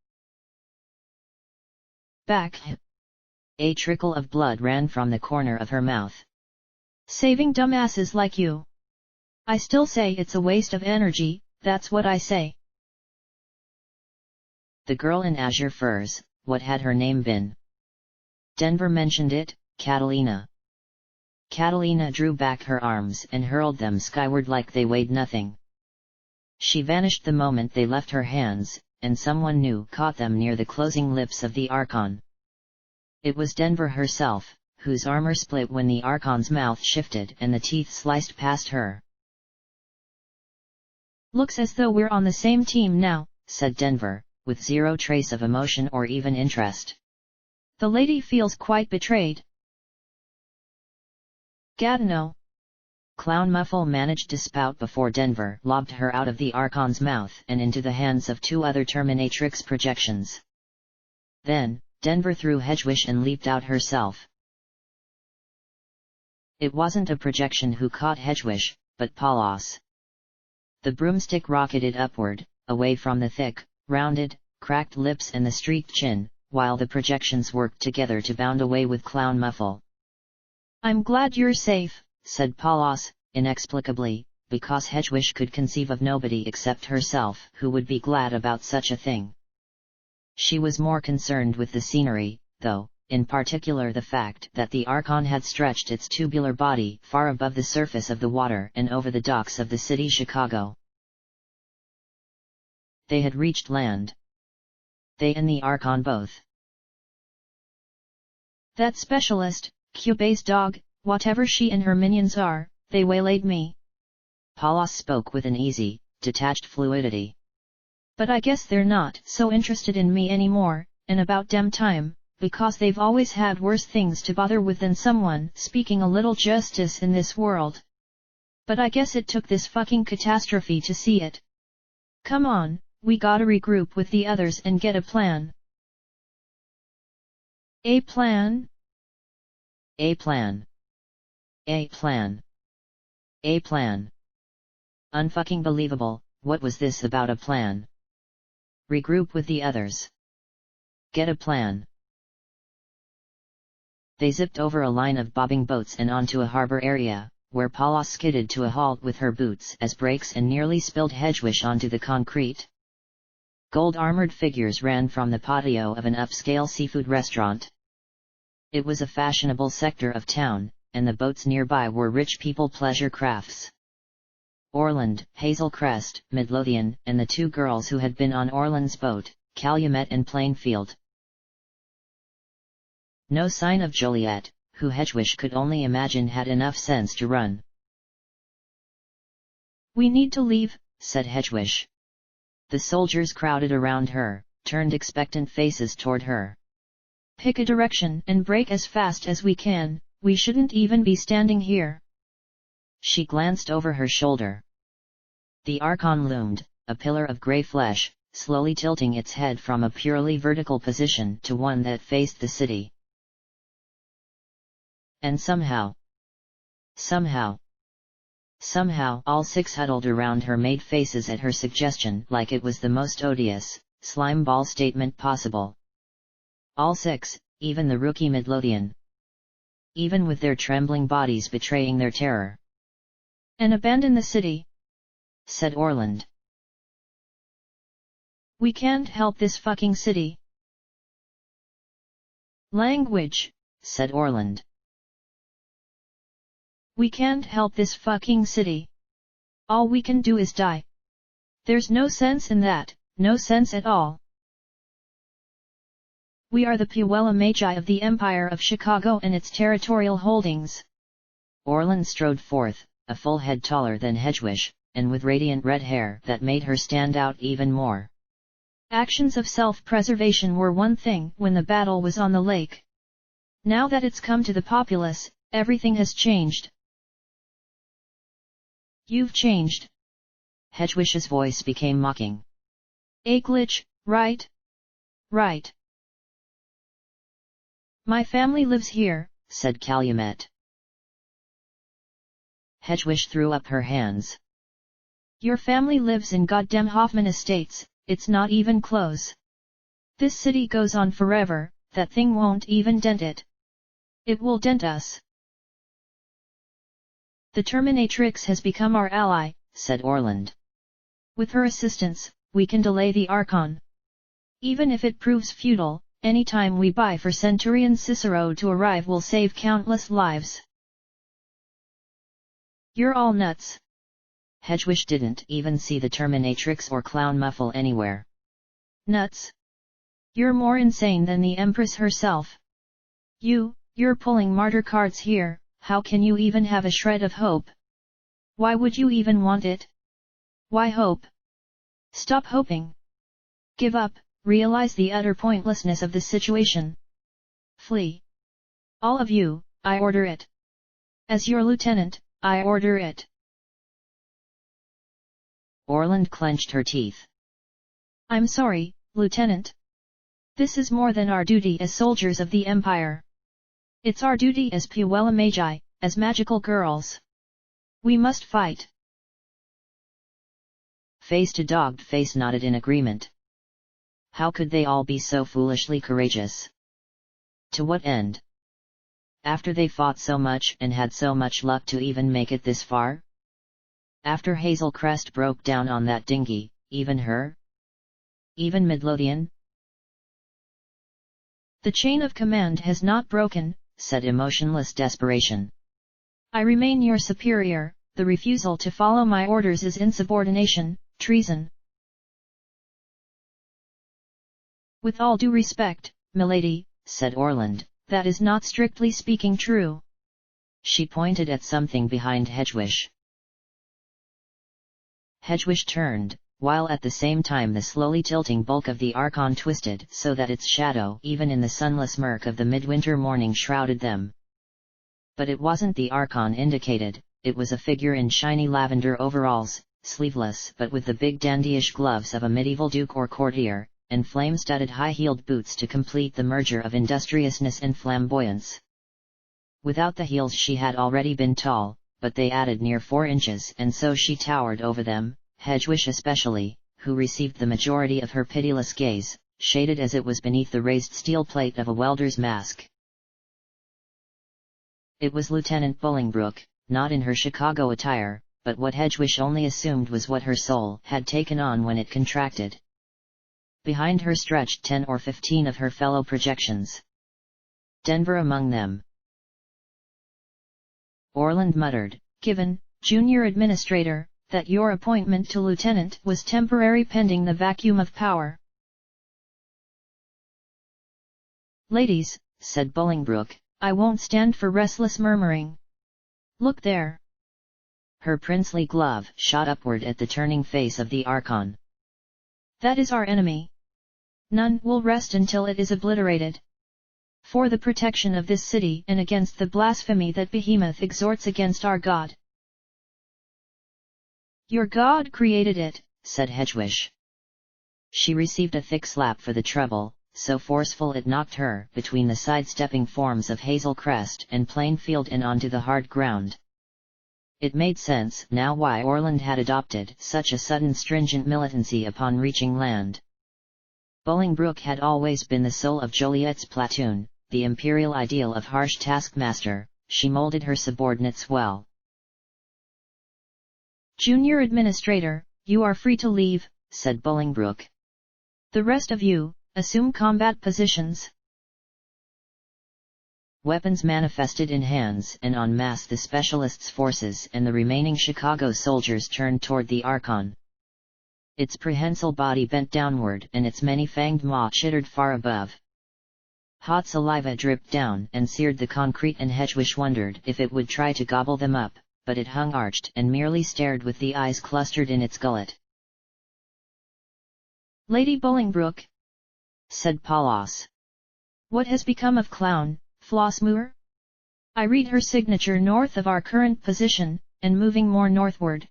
Back. A trickle of blood ran from the corner of her mouth. Saving dumbasses like you. I still say it's a waste of energy, that's what I say. The girl in azure furs, what had her name been? Denver mentioned it, Catalina. Catalina drew back her arms and hurled them skyward like they weighed nothing. She vanished the moment they left her hands, and someone new caught them near the closing lips of the Archon. It was Denver herself, whose armor split when the Archon's mouth shifted and the teeth sliced past her. Looks as though we're on the same team now, said Denver, with zero trace of emotion or even interest. The lady feels quite betrayed. Gadino. Clown Muffle managed to spout before Denver lobbed her out of the Archon's mouth and into the hands of two other Terminatrix projections. Then, Denver threw Hedgewish and leaped out herself. It wasn't a projection who caught Hedgewish, but Palos. The broomstick rocketed upward, away from the thick, rounded, cracked lips and the streaked chin, while the projections worked together to bound away with Clown Muffle. I'm glad you're safe, said Palos, inexplicably, because Hedgewish could conceive of nobody except herself who would be glad about such a thing. She was more concerned with the scenery, though, in particular the fact that the Archon had stretched its tubular body far above the surface of the water and over the docks of the city Chicago. They had reached land. They and the Archon both. That specialist, Cuba's dog, whatever she and her minions are, they waylaid me. Palos spoke with an easy, detached fluidity. But I guess they're not so interested in me anymore, and about damn time, because they've always had worse things to bother with than someone speaking a little justice in this world. But I guess it took this fucking catastrophe to see it. Come on, we gotta regroup with the others and get a plan. A plan? A plan. A plan. A plan. Unfucking believable, what was this about a plan? Regroup with the others. Get a plan. They zipped over a line of bobbing boats and onto a harbor area, where Palos skidded to a halt with her boots as brakes and nearly spilled Hedgewish onto the concrete. Gold-armored figures ran from the patio of an upscale seafood restaurant. It was a fashionable sector of town, and the boats nearby were rich people pleasure crafts. Orland, Hazel Crest, Midlothian, and the two girls who had been on Orland's boat, Calumet and Plainfield. No sign of Joliet, who Hedgewish could only imagine had enough sense to run. "We need to leave," said Hedgewish. The soldiers crowded around her, turned expectant faces toward her. "Pick a direction and brake as fast as we can, we shouldn't even be standing here." She glanced over her shoulder. The Archon loomed, a pillar of grey flesh, slowly tilting its head from a purely vertical position to one that faced the city. And somehow, all six huddled around her made faces at her suggestion like it was the most odious, slimeball statement possible. All six, even the rookie Midlothian. Even with their trembling bodies betraying their terror. "And abandon the city," said Orland. "We can't help this fucking city." "Language," said Orland. "We can't help this fucking city. All we can do is die. There's no sense in that, no sense at all. We are the PMMM of the Empire of Chicago and its territorial holdings." Orland strode forth, a full head taller than Hedgewish, and with radiant red hair that made her stand out even more. "Actions of self-preservation were one thing when the battle was on the lake. Now that it's come to the populace, everything has changed." "You've changed." Hedgewish's voice became mocking. "A glitch, right? Right. My family lives here," said Calumet. Hedgewish threw up her hands. "Your family lives in goddamn Hoffman Estates, it's not even close. This city goes on forever, that thing won't even dent it. It will dent us." "The Terminatrix has become our ally," said Orland. "With her assistance, we can delay the Archon. Even if it proves futile, any time we buy for Centurion Cicero to arrive will save countless lives." "You're all nuts." Hedgewish didn't even see the Terminatrix or Clown Muffle anywhere. "Nuts? You're more insane than the Empress herself. You're pulling martyr cards here, how can you even have a shred of hope? Why would you even want it? Why hope? Stop hoping. Give up, realize the utter pointlessness of the situation. Flee. All of you, I order it. As your lieutenant, I order it." Orland clenched her teeth. "I'm sorry, Lieutenant. This is more than our duty as soldiers of the Empire. It's our duty as PMMM, as magical girls. We must fight." Face to dogged face nodded in agreement. How could they all be so foolishly courageous? To what end? After they fought so much and had so much luck to even make it this far? After Hazel Crest broke down on that dinghy, even her? Even Midlothian? "The chain of command has not broken," said emotionless desperation. "I remain your superior, the refusal to follow my orders is insubordination, treason." "With all due respect, milady," said Orland, "that is not strictly speaking true." She pointed at something behind Hedgewish. Hedgewish turned, while at the same time the slowly tilting bulk of the Archon twisted so that its shadow even in the sunless murk of the midwinter morning shrouded them. But it wasn't the Archon indicated, it was a figure in shiny lavender overalls, sleeveless but with the big dandyish gloves of a medieval duke or courtier, and flame-studded high-heeled boots to complete the merger of industriousness and flamboyance. Without the heels she had already been tall, but they added near 4 inches and so she towered over them, Hedgewish especially, who received the majority of her pitiless gaze, shaded as it was beneath the raised steel plate of a welder's mask. It was Lieutenant Bolingbroke, not in her Chicago attire, but what Hedgewish only assumed was what her soul had taken on when it contracted. Behind her stretched 10 or 15 of her fellow projections. Denver among them. Orland muttered, "Given, Junior Administrator, that your appointment to Lieutenant was temporary pending the vacuum of power." "Ladies," said Bolingbroke, "I won't stand for restless murmuring. Look there." Her princely glove shot upward at the turning face of the Archon. "That is our enemy. None will rest until it is obliterated. For the protection of this city and against the blasphemy that Behemoth exhorts against our God." "Your God created it," said Hedgewish. She received a thick slap for the trouble, so forceful it knocked her between the sidestepping forms of Hazel Crest and Plainfield and onto the hard ground. It made sense now why Orland had adopted such a sudden stringent militancy upon reaching land. Bolingbroke had always been the soul of Joliet's platoon, the imperial ideal of harsh taskmaster. She molded her subordinates well. "Junior Administrator, you are free to leave," said Bolingbroke. "The rest of you, assume combat positions." Weapons manifested in hands and en masse the specialists' forces and the remaining Chicago soldiers turned toward the Archon. Its prehensile body bent downward and its many-fanged maw chittered far above. Hot saliva dripped down and seared the concrete, and Hedgewish wondered if it would try to gobble them up, but it hung arched and merely stared with the eyes clustered in its gullet. "Lady Bolingbroke," said Paulus. "What has become of Clown, Flossmoor? I read her signature north of our current position, and moving more northward."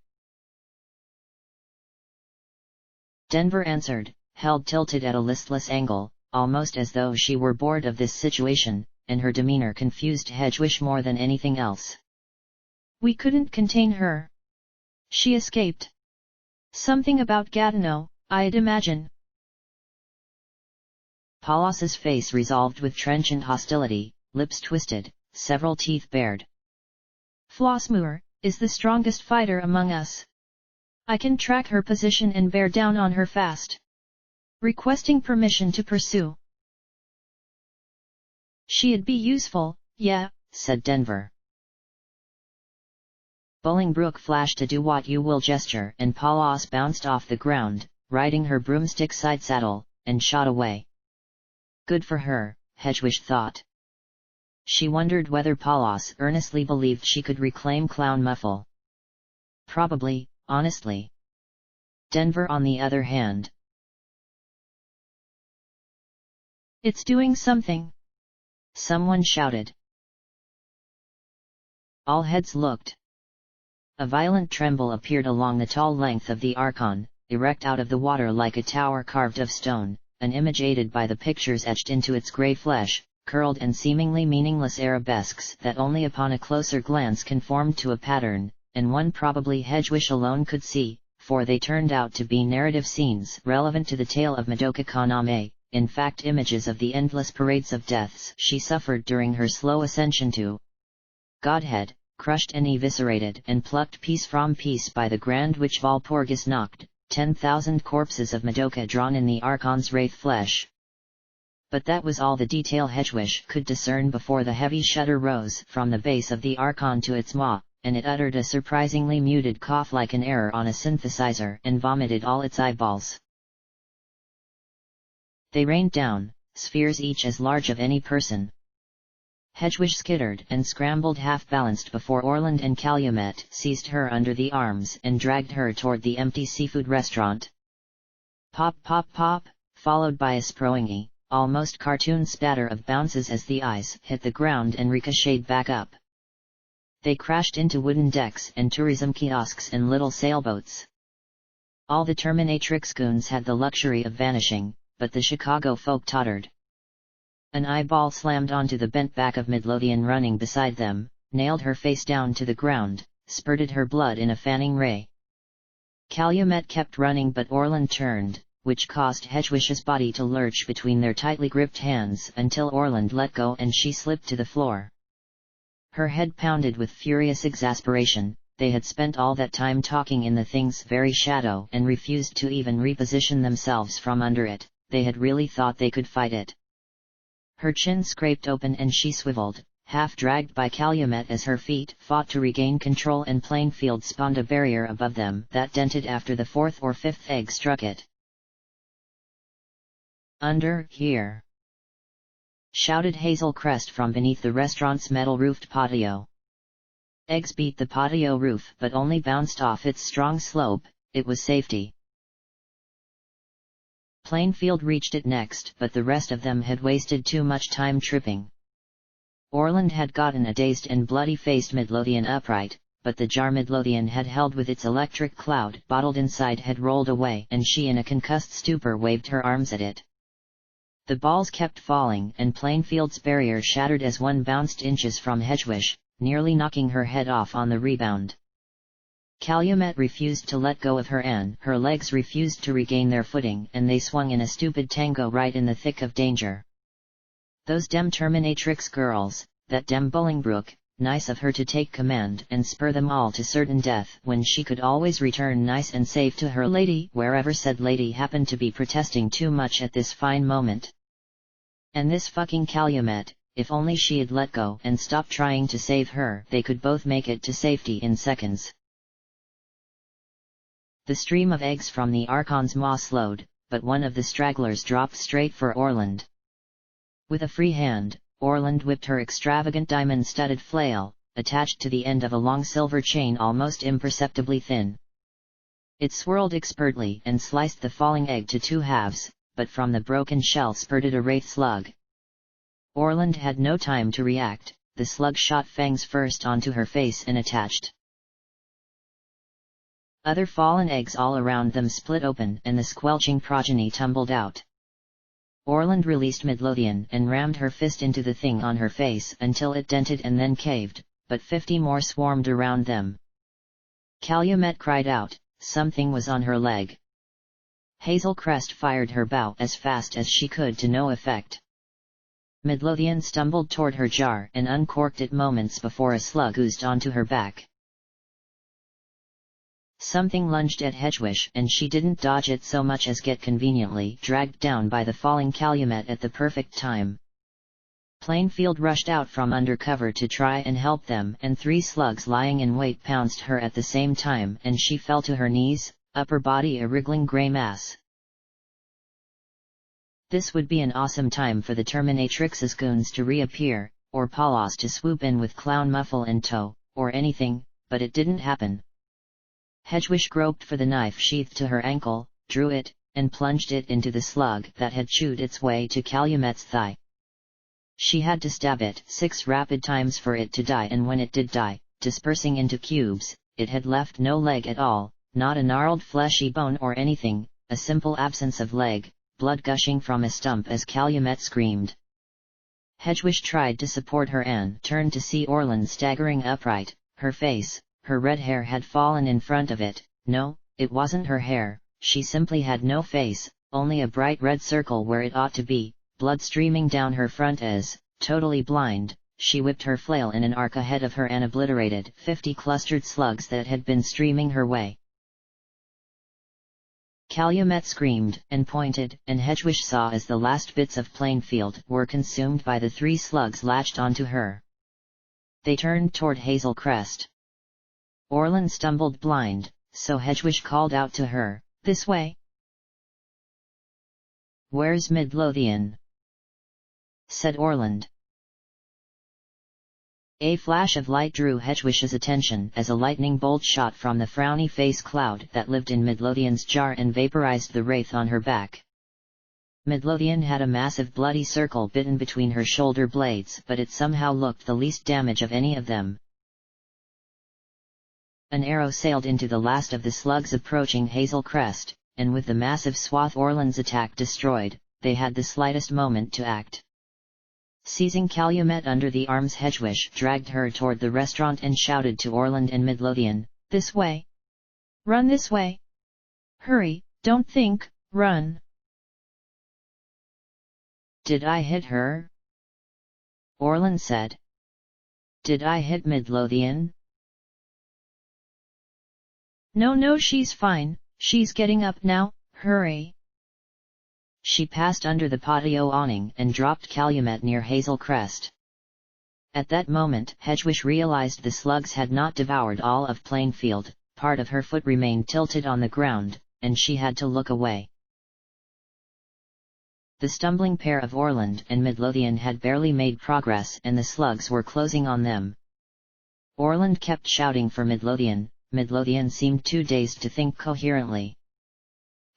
Denver answered, held tilted at a listless angle, almost as though she were bored of this situation, and her demeanor confused Hedgewish more than anything else. "We couldn't contain her. She escaped. Something about Gatineau, I'd imagine." Paulus's face resolved with trenchant hostility, lips twisted, several teeth bared. "Flossmoor is the strongest fighter among us. I can track her position and bear down on her fast. Requesting permission to pursue." "She'd be useful, yeah," said Denver. Bolingbroke flashed a do-what-you-will gesture and Paulus bounced off the ground, riding her broomstick side saddle, and shot away. Good for her, Hedgewish thought. She wondered whether Paulus earnestly believed she could reclaim Clown Muffle. Probably, honestly. Denver on the other hand. "It's doing something!" someone shouted. All heads looked. A violent tremble appeared along the tall length of the Archon, erect out of the water like a tower carved of stone, an image aided by the pictures etched into its grey flesh, curled and seemingly meaningless arabesques that only upon a closer glance conformed to a pattern, and one probably Hedgewish alone could see, for they turned out to be narrative scenes relevant to the tale of Madoka Kaname, in fact images of the endless parades of deaths she suffered during her slow ascension to Godhead, crushed and eviscerated and plucked piece from piece by the Grand Witch Walpurgis Nacht, 10,000 corpses of Madoka drawn in the Archon's wraith flesh. But that was all the detail Hedgewish could discern before the heavy shudder rose from the base of the Archon to its maw, and it uttered a surprisingly muted cough like an error on a synthesizer and vomited all its eyeballs. They rained down, spheres each as large of any person. Hedgewish skittered and scrambled half-balanced before Orland and Calumet seized her under the arms and dragged her toward the empty seafood restaurant. Pop pop pop, followed by a sprawling, almost cartoon spatter of bounces as the eyes hit the ground and ricocheted back up. They crashed into wooden decks and tourism kiosks and little sailboats. All the Terminatrix goons had the luxury of vanishing, but the Chicago folk tottered. An eyeball slammed onto the bent back of Midlothian running beside them, nailed her face down to the ground, spurted her blood in a fanning ray. Calumet kept running but Orland turned, which caused Hedgewish's body to lurch between their tightly gripped hands until Orland let go and she slipped to the floor. Her head pounded with furious exasperation. They had spent all that time talking in the thing's very shadow and refused to even reposition themselves from under it, they had really thought they could fight it. Her chin scraped open and she swiveled, half dragged by Calumet as her feet fought to regain control, and Plainfield spawned a barrier above them that dented after the fourth or fifth egg struck it. "Under here!" shouted Hazel Crest from beneath the restaurant's metal-roofed patio. Eggs beat the patio roof but only bounced off its strong slope. It was safety. Plainfield reached it next, but the rest of them had wasted too much time tripping. Orland had gotten a dazed and bloody-faced Midlothian upright, but the jar Midlothian had held with its electric cloud bottled inside had rolled away, and she in a concussed stupor waved her arms at it. The balls kept falling, and Plainfield's barrier shattered as one bounced inches from Hedgewish, nearly knocking her head off on the rebound. Calumet refused to let go of her, and her legs refused to regain their footing, and they swung in a stupid tango right in the thick of danger. Those dem Terminatrix girls, that dem Bolingbroke, nice of her to take command and spur them all to certain death when she could always return nice and safe to her lady, wherever said lady happened to be protesting too much at this fine moment. And this fucking Calumet, if only she'd let go and stop trying to save her, they could both make it to safety in seconds. The stream of eggs from the Archon's maw slowed, but one of the stragglers dropped straight for Orland. With a free hand, Orland whipped her extravagant diamond-studded flail, attached to the end of a long silver chain almost imperceptibly thin. It swirled expertly and sliced the falling egg to two halves, but from the broken shell spurted a wraith slug. Orland had no time to react. The slug shot fangs first onto her face and attached. Other fallen eggs all around them split open and the squelching progeny tumbled out. Orland released Midlothian and rammed her fist into the thing on her face until it dented and then caved, but 50 more swarmed around them. Calumet cried out. Something was on her leg. Hazel Crest fired her bow as fast as she could to no effect. Midlothian stumbled toward her jar and uncorked it moments before a slug oozed onto her back. Something lunged at Hedgewish and she didn't dodge it so much as get conveniently dragged down by the falling Calumet at the perfect time. Plainfield rushed out from under cover to try and help them, and 3 slugs lying in wait pounced her at the same time and she fell to her knees, upper body a wriggling grey mass. This would be an awesome time for the Terminatrix's goons to reappear, or Palos to swoop in with Clown Muffle in tow, or anything, but it didn't happen. Hedgewish groped for the knife sheathed to her ankle, drew it, and plunged it into the slug that had chewed its way to Calumet's thigh. She had to stab it 6 rapid times for it to die, and when it did die, dispersing into cubes, it had left no leg at all, not a gnarled fleshy bone or anything, a simple absence of leg, blood gushing from a stump as Calumet screamed. Hedgewish tried to support her and turned to see Orland staggering upright, her face. Her red hair had fallen in front of it. No, it wasn't her hair, she simply had no face, only a bright red circle where it ought to be, blood streaming down her front as, totally blind, she whipped her flail in an arc ahead of her and obliterated 50 clustered slugs that had been streaming her way. Calumet screamed and pointed, and Hedgewish saw as the last bits of Plainfield were consumed by the 3 slugs latched onto her. They turned toward Hazel Crest. Orland stumbled blind, so Hedgewish called out to her, "This way." "Where's Midlothian?" said Orland. A flash of light drew Hedgewish's attention as a lightning bolt shot from the frowny face cloud that lived in Midlothian's jar and vaporized the wraith on her back. Midlothian had a massive bloody circle bitten between her shoulder blades, but it somehow looked the least damage of any of them. An arrow sailed into the last of the slugs approaching Hazel Crest, and with the massive swath Orland's attack destroyed, they had the slightest moment to act. Seizing Calumet under the arms, Hedgewish dragged her toward the restaurant and shouted to Orland and Midlothian, "This way! Run this way! Hurry, don't think, run!" "Did I hit her?" Orland said. "Did I hit Midlothian?" "No, she's fine, she's getting up now, hurry!" She passed under the patio awning and dropped Calumet near Hazel Crest. At that moment Hedgewish realized the slugs had not devoured all of Plainfield, part of her foot remained tilted on the ground, and she had to look away. The stumbling pair of Orland and Midlothian had barely made progress and the slugs were closing on them. Orland kept shouting for Midlothian. Midlothian seemed too dazed to think coherently.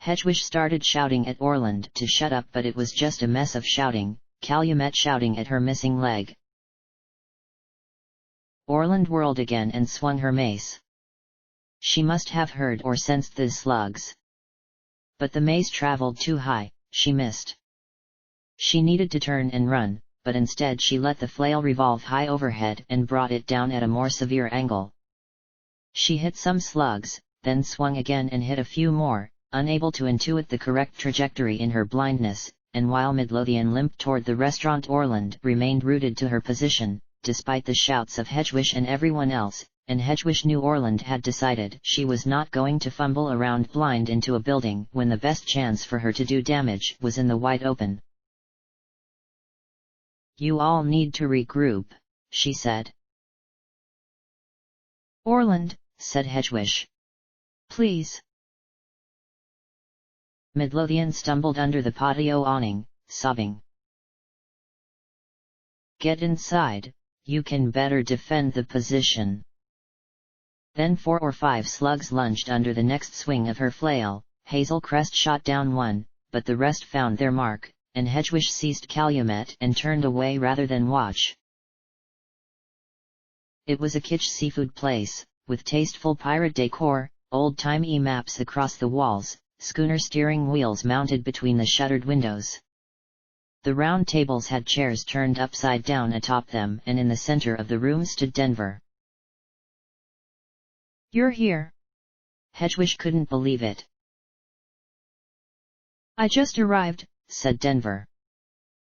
Hedgewish started shouting at Orland to shut up, but it was just a mess of shouting, Calumet shouting at her missing leg. Orland whirled again and swung her mace. She must have heard or sensed the slugs. But the mace traveled too high, she missed. She needed to turn and run, but instead she let the flail revolve high overhead and brought it down at a more severe angle. She hit some slugs, then swung again and hit a few more, unable to intuit the correct trajectory in her blindness, and while Midlothian limped toward the restaurant, Orland remained rooted to her position, despite the shouts of Hedgewish and everyone else, and Hedgewish knew Orland had decided she was not going to fumble around blind into a building when the best chance for her to do damage was in the wide open. "You all need to regroup," she said. "Orland," said Hedgewish. "Please." Midlothian stumbled under the patio awning, sobbing. "Get inside, you can better defend the position." Then 4 or 5 slugs lunged under the next swing of her flail. Hazel Crest shot down one, but the rest found their mark, and Hedgewish seized Calumet and turned away rather than watch. It was a kitsch seafood place, with tasteful pirate decor, old-timey maps across the walls, schooner steering wheels mounted between the shuttered windows. The round tables had chairs turned upside down atop them, and in the center of the room stood Denver. "You're here?" Hedgewish couldn't believe it. "I just arrived," said Denver.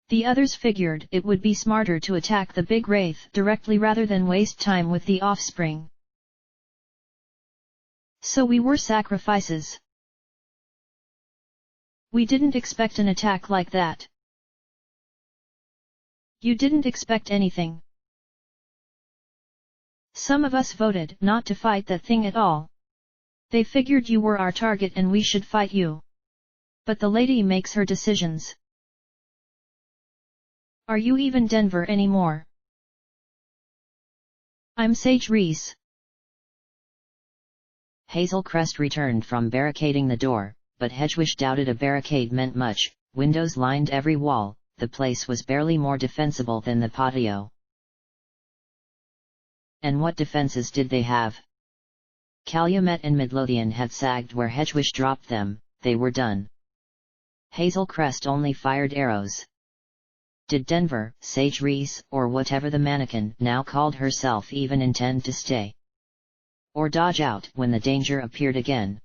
"The others figured it would be smarter to attack the big wraith directly rather than waste time with the offspring. So we were sacrifices. We didn't expect an attack like that." "You didn't expect anything. Some of us voted not to fight that thing at all. They figured you were our target and we should fight you. But the lady makes her decisions. Are you even Denver anymore?" "I'm Sage Reese." Hazel Crest returned from barricading the door, but Hedgewish doubted a barricade meant much. Windows lined every wall, the place was barely more defensible than the patio. And what defenses did they have? Calumet and Midlothian had sagged where Hedgewish dropped them, they were done. Hazel Crest only fired arrows. Did Denver, Sage Reese, or whatever the mannequin now called herself even intend to stay? Or dodge out when the danger appeared again?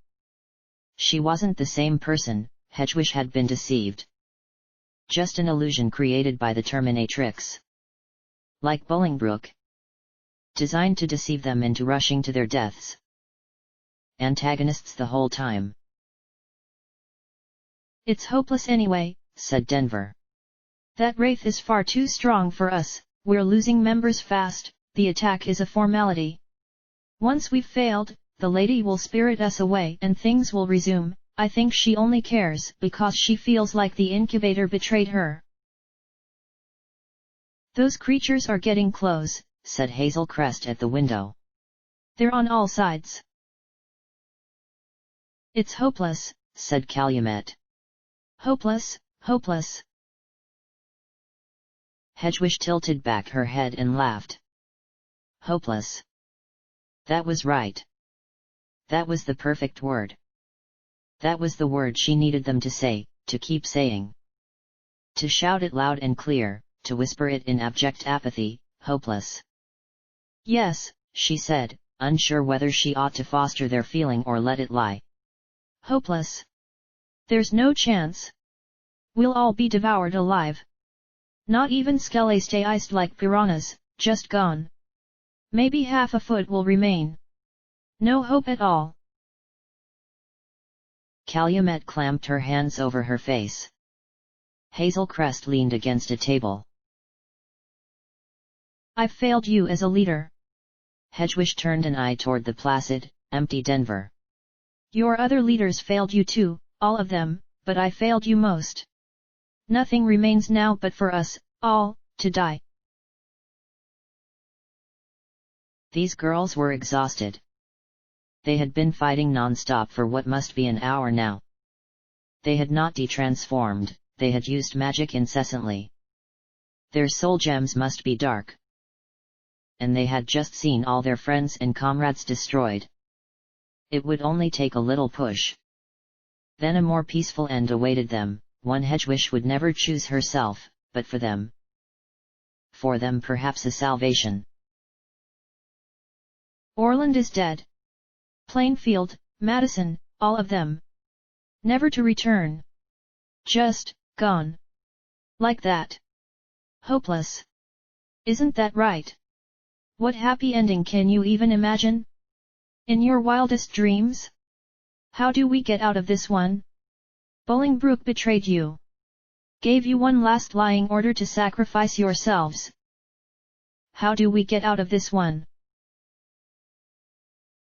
She wasn't the same person. Hedgewish had been deceived. Just an illusion created by the Terminatrix. Like Bolingbroke. Designed to deceive them into rushing to their deaths. Antagonists the whole time. "It's hopeless anyway," said Denver. "That wraith is far too strong for us, we're losing members fast, the attack is a formality. Once we've failed, the lady will spirit us away and things will resume. I think she only cares because she feels like the incubator betrayed her." "Those creatures are getting close," said Hazel Crest at the window. "They're on all sides." "It's hopeless," said Calumet. "Hopeless, hopeless." Hedgewish tilted back her head and laughed. Hopeless. That was right. That was the perfect word. That was the word she needed them to say, to keep saying. To shout it loud and clear, to whisper it in abject apathy, hopeless. "Yes," she said, unsure whether she ought to foster their feeling or let it lie. "Hopeless. There's no chance. We'll all be devoured alive. Not even skele stay iced like piranhas, just gone. Maybe half a foot will remain. No hope at all." Calumet clamped her hands over her face. Hazel Crest leaned against a table. I've failed you as a leader. Hedgewish turned an eye toward the placid, empty Denver. Your other leaders failed you too, all of them, but I failed you most. Nothing remains now but for us, all, to die. These girls were exhausted. They had been fighting non-stop for what must be an hour now. They had not de-transformed, they had used magic incessantly. Their soul gems must be dark. And they had just seen all their friends and comrades destroyed. It would only take a little push. Then a more peaceful end awaited them, one Hedgewish would never choose herself, but for them. For them perhaps a salvation. Orland is dead. Plainfield, Madison, all of them. Never to return. Just, gone. Like that. Hopeless. Isn't that right? What happy ending can you even imagine? In your wildest dreams? How do we get out of this one? Bolingbroke betrayed you. Gave you one last lying order to sacrifice yourselves. How do we get out of this one?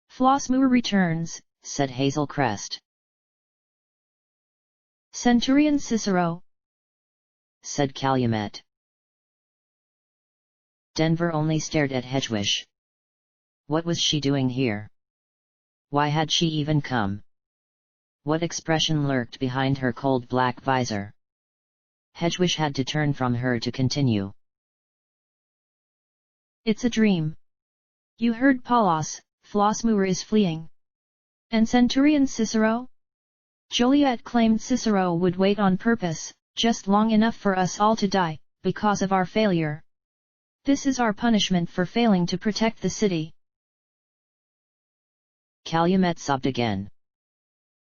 Flossmoor returns, said Hazel Crest. Centurion Cicero, said Calumet. Denver only stared at Hedgewish. What was she doing here? Why had she even come? What expression lurked behind her cold black visor? Hedgewish had to turn from her to continue. It's a dream. You heard Paulos, Flossmoor is fleeing. And Centurion Cicero? Joliet claimed Cicero would wait on purpose, just long enough for us all to die, because of our failure. This is our punishment for failing to protect the city. Calumet sobbed again.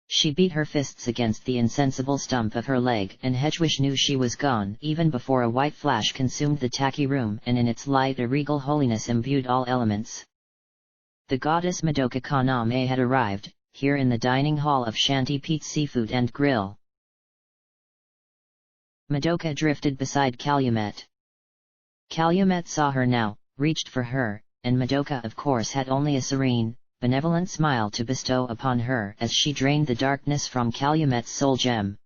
She beat her fists against the insensible stump of her leg, and Hedgewish knew she was gone even before a white flash consumed the tacky room, and in its light a regal holiness imbued all elements. The goddess Madoka Kaname had arrived, here in the dining hall of Shanty Pete's Seafood and Grill. Madoka drifted beside Calumet. Calumet saw her now, reached for her, and Madoka of course had only a serene, benevolent smile to bestow upon her as she drained the darkness from Calumet's soul gem.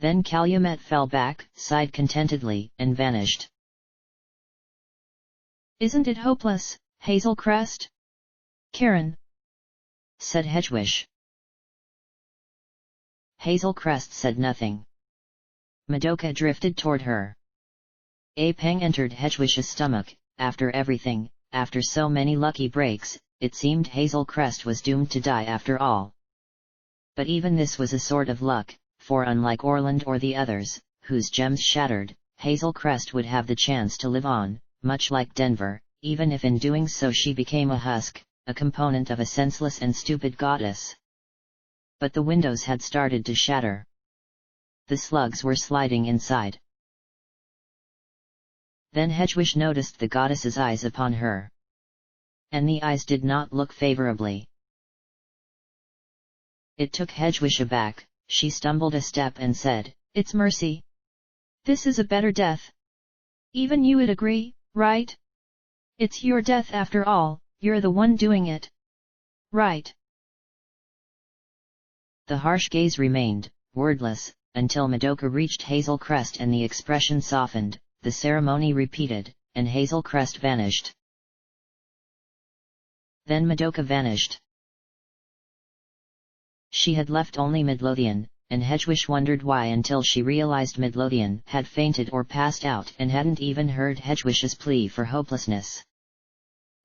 Then Calumet fell back, sighed contentedly, and vanished. Isn't it hopeless, Hazel Crest? Karen, said Hedgewish. Hazel Crest said nothing. Madoka drifted toward her. A pang entered Hedgewish's stomach. After everything, after so many lucky breaks, it seemed Hazel Crest was doomed to die after all. But even this was a sort of luck, for unlike Orland or the others, whose gems shattered, Hazel Crest would have the chance to live on, much like Denver, even if in doing so she became a husk, a component of a senseless and stupid goddess. But the windows had started to shatter. The slugs were sliding inside. Then Hedgewish noticed the goddess's eyes upon her. And the eyes did not look favorably. It took Hedgewish aback. She stumbled a step and said, "It's mercy. This is a better death. Even you would agree, right? It's your death after all, you're the one doing it. Right?" The harsh gaze remained, wordless, until Madoka reached Hazel Crest and the expression softened, the ceremony repeated, and Hazel Crest vanished. Then Madoka vanished. She had left only Midlothian, and Hedgewish wondered why until she realized Midlothian had fainted or passed out and hadn't even heard Hedgewish's plea for hopelessness.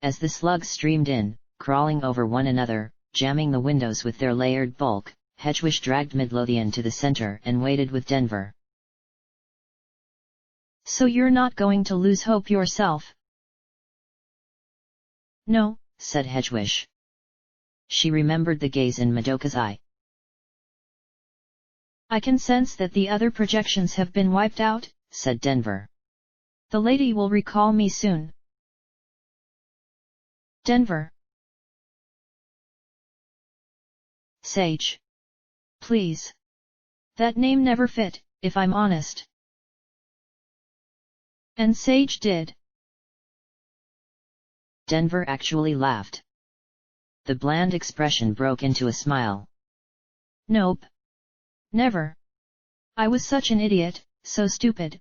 As the slugs streamed in, crawling over one another, jamming the windows with their layered bulk, Hedgewish dragged Midlothian to the center and waited with Denver. "So you're not going to lose hope yourself?" "No," said Hedgewish. She remembered the gaze in Madoka's eye. "I can sense that the other projections have been wiped out," said Denver. "The lady will recall me soon." "Denver." "Sage." "Please. That name never fit, if I'm honest. And Sage did. Denver actually laughed. The bland expression broke into a smile. Nope. Never. I was such an idiot, so stupid.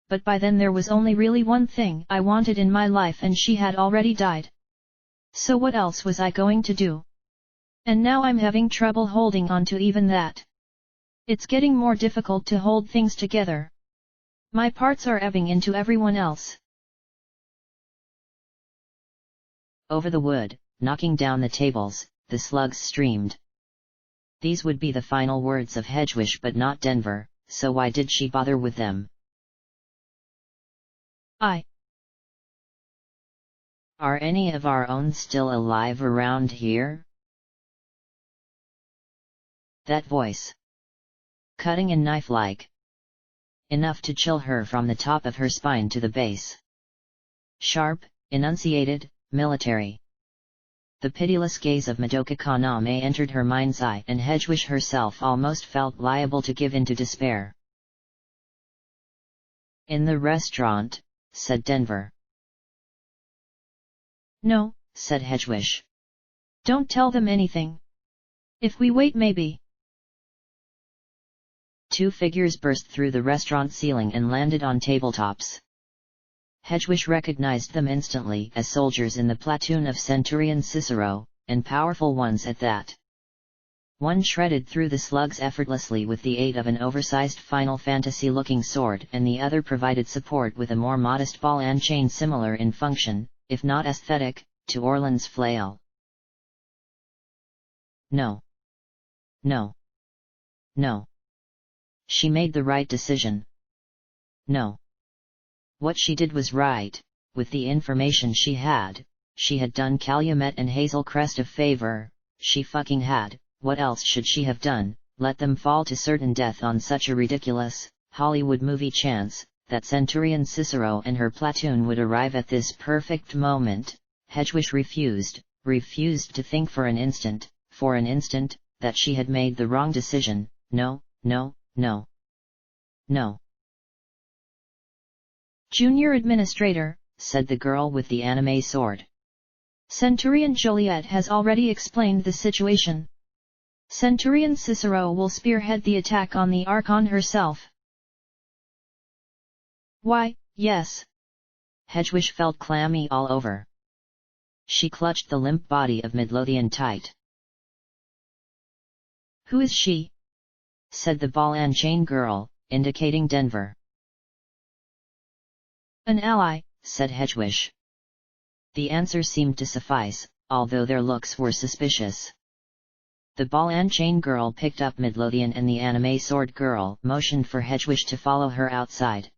But by then there was only really one thing I wanted in my life and she had already died. So what else was I going to do? And now I'm having trouble holding on to even that. It's getting more difficult to hold things together. My parts are ebbing into everyone else. Over the wood, knocking down the tables, the slugs streamed. These would be the final words of Hedgewish but not Denver, so why did she bother with them? Are any of our own still alive around here? That voice. Cutting and knife-like. Enough to chill her from the top of her spine to the base. Sharp, enunciated, military. The pitiless gaze of Madoka Kaname entered her mind's eye and Hedgewish herself almost felt liable to give in to despair. In the restaurant, said Denver. No, said Hedgewish. Don't tell them anything. If we wait maybe. Two figures burst through the restaurant ceiling and landed on tabletops. Hedgewish recognized them instantly as soldiers in the platoon of Centurion Cicero, and powerful ones at that. One shredded through the slugs effortlessly with the aid of an oversized Final Fantasy-looking sword and the other provided support with a more modest ball and chain similar in function, if not aesthetic, to Orlan's flail. No. No. No. She made the right decision. No. What she did was right. With the information she had done Calumet and Hazel Crest a favor, she fucking had. What else should she have done? Let them fall to certain death on such a ridiculous, Hollywood movie chance, that Centurion Cicero and her platoon would arrive at this perfect moment? Hedgewish refused to think for an instant, that she had made the wrong decision. No, no, no. No. Junior Administrator, said the girl with the anime sword. Centurion Joliet has already explained the situation. Centurion Cicero will spearhead the attack on the Archon herself. Why, yes. Hedgewish felt clammy all over. She clutched the limp body of Midlothian tight. Who is she? Said the ball and chain girl, indicating Denver. An ally, said Hedgewish. The answer seemed to suffice, although their looks were suspicious. The ball and chain girl picked up Midlothian and the anime sword girl motioned for Hedgewish to follow her outside.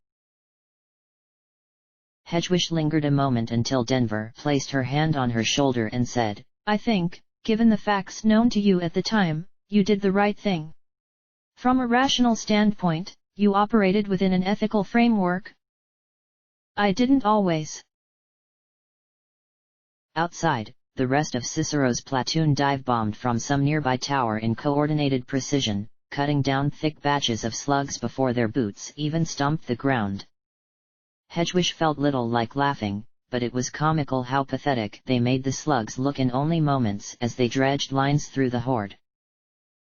Hedgewish lingered a moment until Denver placed her hand on her shoulder and said, I think, given the facts known to you at the time, you did the right thing. From a rational standpoint, you operated within an ethical framework. I didn't always. Outside, the rest of Cicero's platoon dive-bombed from some nearby tower in coordinated precision, cutting down thick batches of slugs before their boots even stomped the ground. Hedgewish felt little like laughing, but it was comical how pathetic they made the slugs look in only moments as they dredged lines through the horde.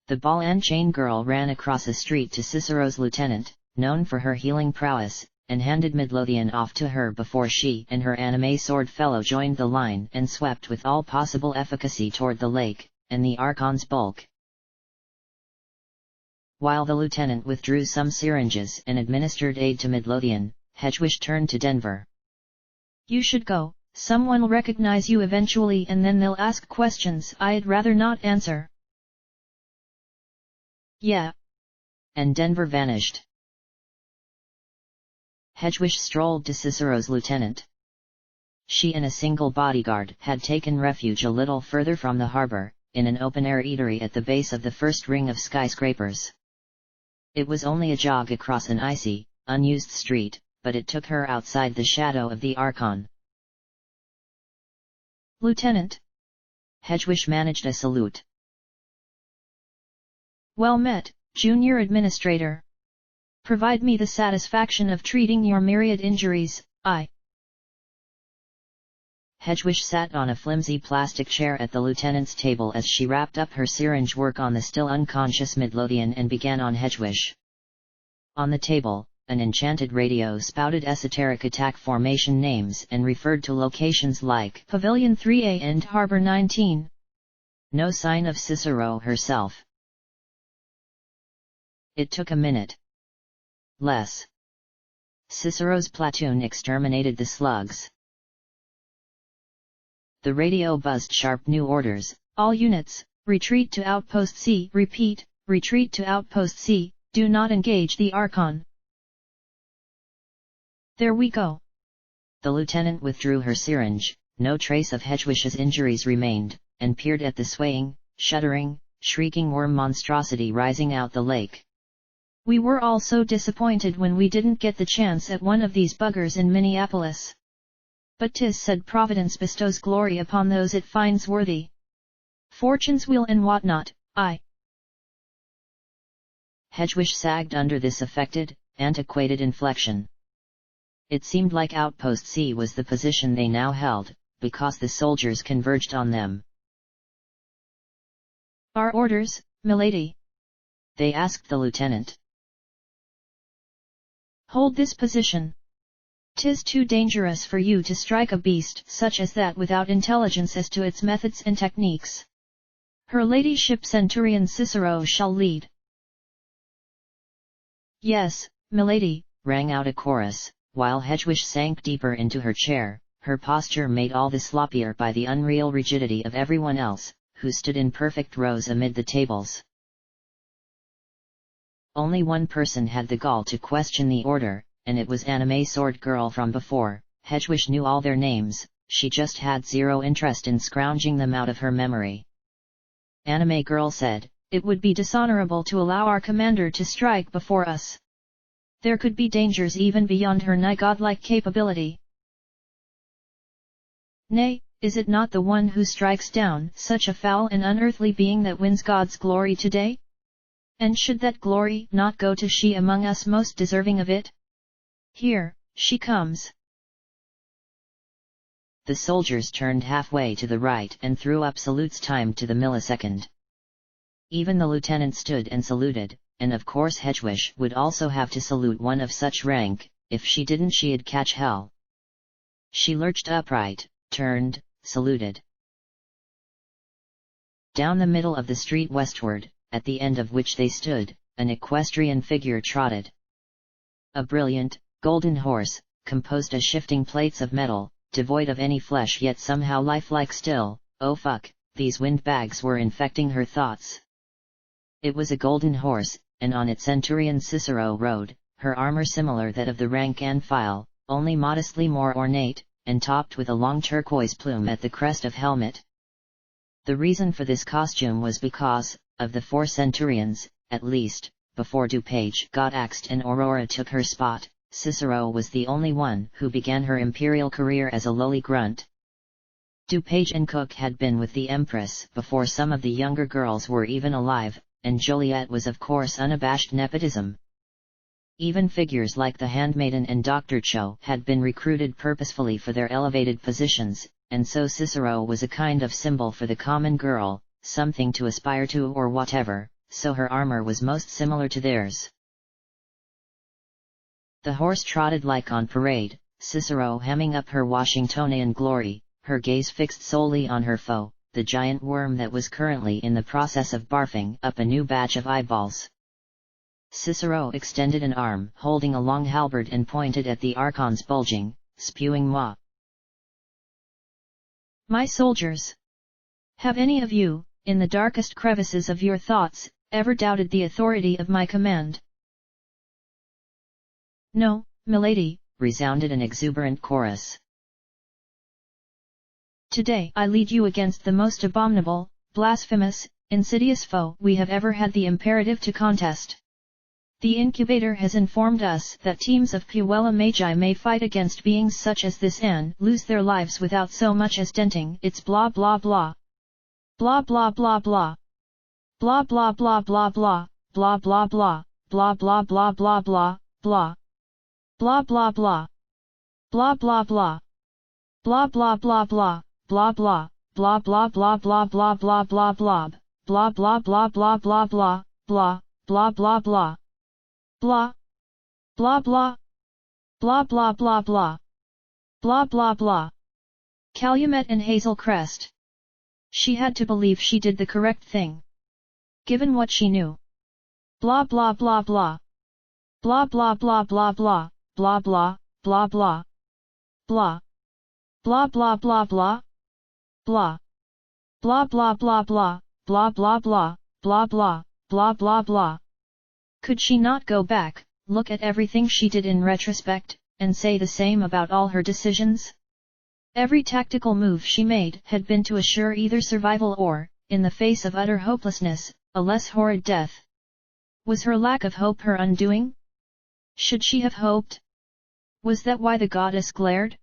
The ball and chain girl ran across a street to Cicero's lieutenant, known for her healing prowess, and handed Midlothian off to her before she and her anime sword fellow joined the line and swept with all possible efficacy toward the lake, and the Archon's bulk. While the lieutenant withdrew some syringes and administered aid to Midlothian, Hedgewish turned to Denver. You should go, someone will recognize you eventually and then they'll ask questions I'd rather not answer. Yeah. And Denver vanished. Hedgewish strolled to Cicero's lieutenant. She and a single bodyguard had taken refuge a little further from the harbor, in an open-air eatery at the base of the first ring of skyscrapers. It was only a jog across an icy, unused street, but it took her outside the shadow of the Archon. Lieutenant. Hedgewish managed a salute. Well met, Junior Administrator. Provide me the satisfaction of treating your myriad injuries, I. Hedwig sat on a flimsy plastic chair at the lieutenant's table as she wrapped up her syringe work on the still unconscious Midlothian and began on Hedwig. On the table, an enchanted radio spouted esoteric attack formation names and referred to locations like Pavilion 3A and Harbor 19. No sign of Cicero herself. It took a minute. Less. Cicero's platoon exterminated the slugs. The radio buzzed sharp new orders. All units, retreat to Outpost C. Repeat, retreat to Outpost C, do not engage the Archon. There we go. The lieutenant withdrew her syringe, no trace of Hedwig's injuries remained, and peered at the swaying, shuddering, shrieking worm monstrosity rising out the lake. We were all so disappointed when we didn't get the chance at one of these buggers in Minneapolis. But 'tis said Providence bestows glory upon those it finds worthy. Fortune's wheel and whatnot, I. Hedwig sagged under this affected, antiquated inflection. It seemed like Outpost C was the position they now held, because the soldiers converged on them. Our orders, milady? They asked the lieutenant. Hold this position. 'Tis too dangerous for you to strike a beast such as that without intelligence as to its methods and techniques. Her ladyship Centurion Cicero shall lead. Yes, milady, rang out a chorus, while Hedwig sank deeper into her chair, her posture made all the sloppier by the unreal rigidity of everyone else, who stood in perfect rows amid the tables. Only one person had the gall to question the order, and it was Anime Sword Girl from before. Hedwig knew all their names, she just had zero interest in scrounging them out of her memory. Anime Girl said, "It would be dishonorable to allow our commander to strike before us. There could be dangers even beyond her nigh godlike capability. Nay, is it not the one who strikes down such a foul and unearthly being that wins God's glory today? And should that glory not go to she among us most deserving of it? Here, she comes." The soldiers turned halfway to the right and threw up salutes timed to the millisecond. Even the lieutenant stood and saluted, and of course Hedwig would also have to salute one of such rank. If she didn't, she'd catch hell. She lurched upright, turned, saluted. Down the middle of the street westward, at the end of which they stood, an equestrian figure trotted. A brilliant, golden horse, composed of shifting plates of metal, devoid of any flesh yet somehow lifelike still. Oh fuck, these windbags were infecting her thoughts. It was a golden horse, and on it Centurion Cicero rode, her armor similar that of the rank and file, only modestly more ornate, and topped with a long turquoise plume at the crest of helmet. The reason for this costume was because, of the 4 centurions, at least, before DuPage got axed and Aurora took her spot, Cicero was the only one who began her imperial career as a lowly grunt. DuPage and Cook had been with the Empress before some of the younger girls were even alive, and Joliet was of course unabashed nepotism. Even figures like the handmaiden and Dr. Cho had been recruited purposefully for their elevated positions, and so Cicero was a kind of symbol for the common girl, something to aspire to or whatever, so her armor was most similar to theirs. The horse trotted like on parade, Cicero hamming up her Washingtonian glory, her gaze fixed solely on her foe, the giant worm that was currently in the process of barfing up a new batch of eyeballs. Cicero extended an arm holding a long halberd and pointed at the Archon's bulging, spewing maw. "My soldiers! Have any of you, in the darkest crevices of your thoughts, ever doubted the authority of my command?" "No, milady," resounded an exuberant chorus. "Today I lead you against the most abominable, blasphemous, insidious foe we have ever had the imperative to contest. The incubator has informed us that teams of Puella Magi may fight against beings such as this and lose their lives without so much as denting its blah blah blah. Blah blah blah blah. Blah blah blah blah blah, blah blah blah, blah blah blah blah blah, blah. Blah blah blah. Blah blah blah. Blah blah blah blah, blah blah, blah blah blah blah blah blah blah blah, blah blah blah blah blah blah, blah, blah blah blah. Blah. Blah blah. Blah blah blah blah. Blah blah blah. Calumet and Hazel Crest. She had to believe she did the correct thing, given what she knew. Blah blah blah blah. Blah blah blah blah blah, blah blah, blah blah. Blah. Blah blah blah blah. Blah. Blah blah blah blah, blah blah blah, blah blah, blah blah blah. Could she not go back, look at everything she did in retrospect, and say the same about all her decisions? Every tactical move she made had been to assure either survival or, in the face of utter hopelessness, a less horrid death. Was her lack of hope her undoing? Should she have hoped? Was that why the goddess glared?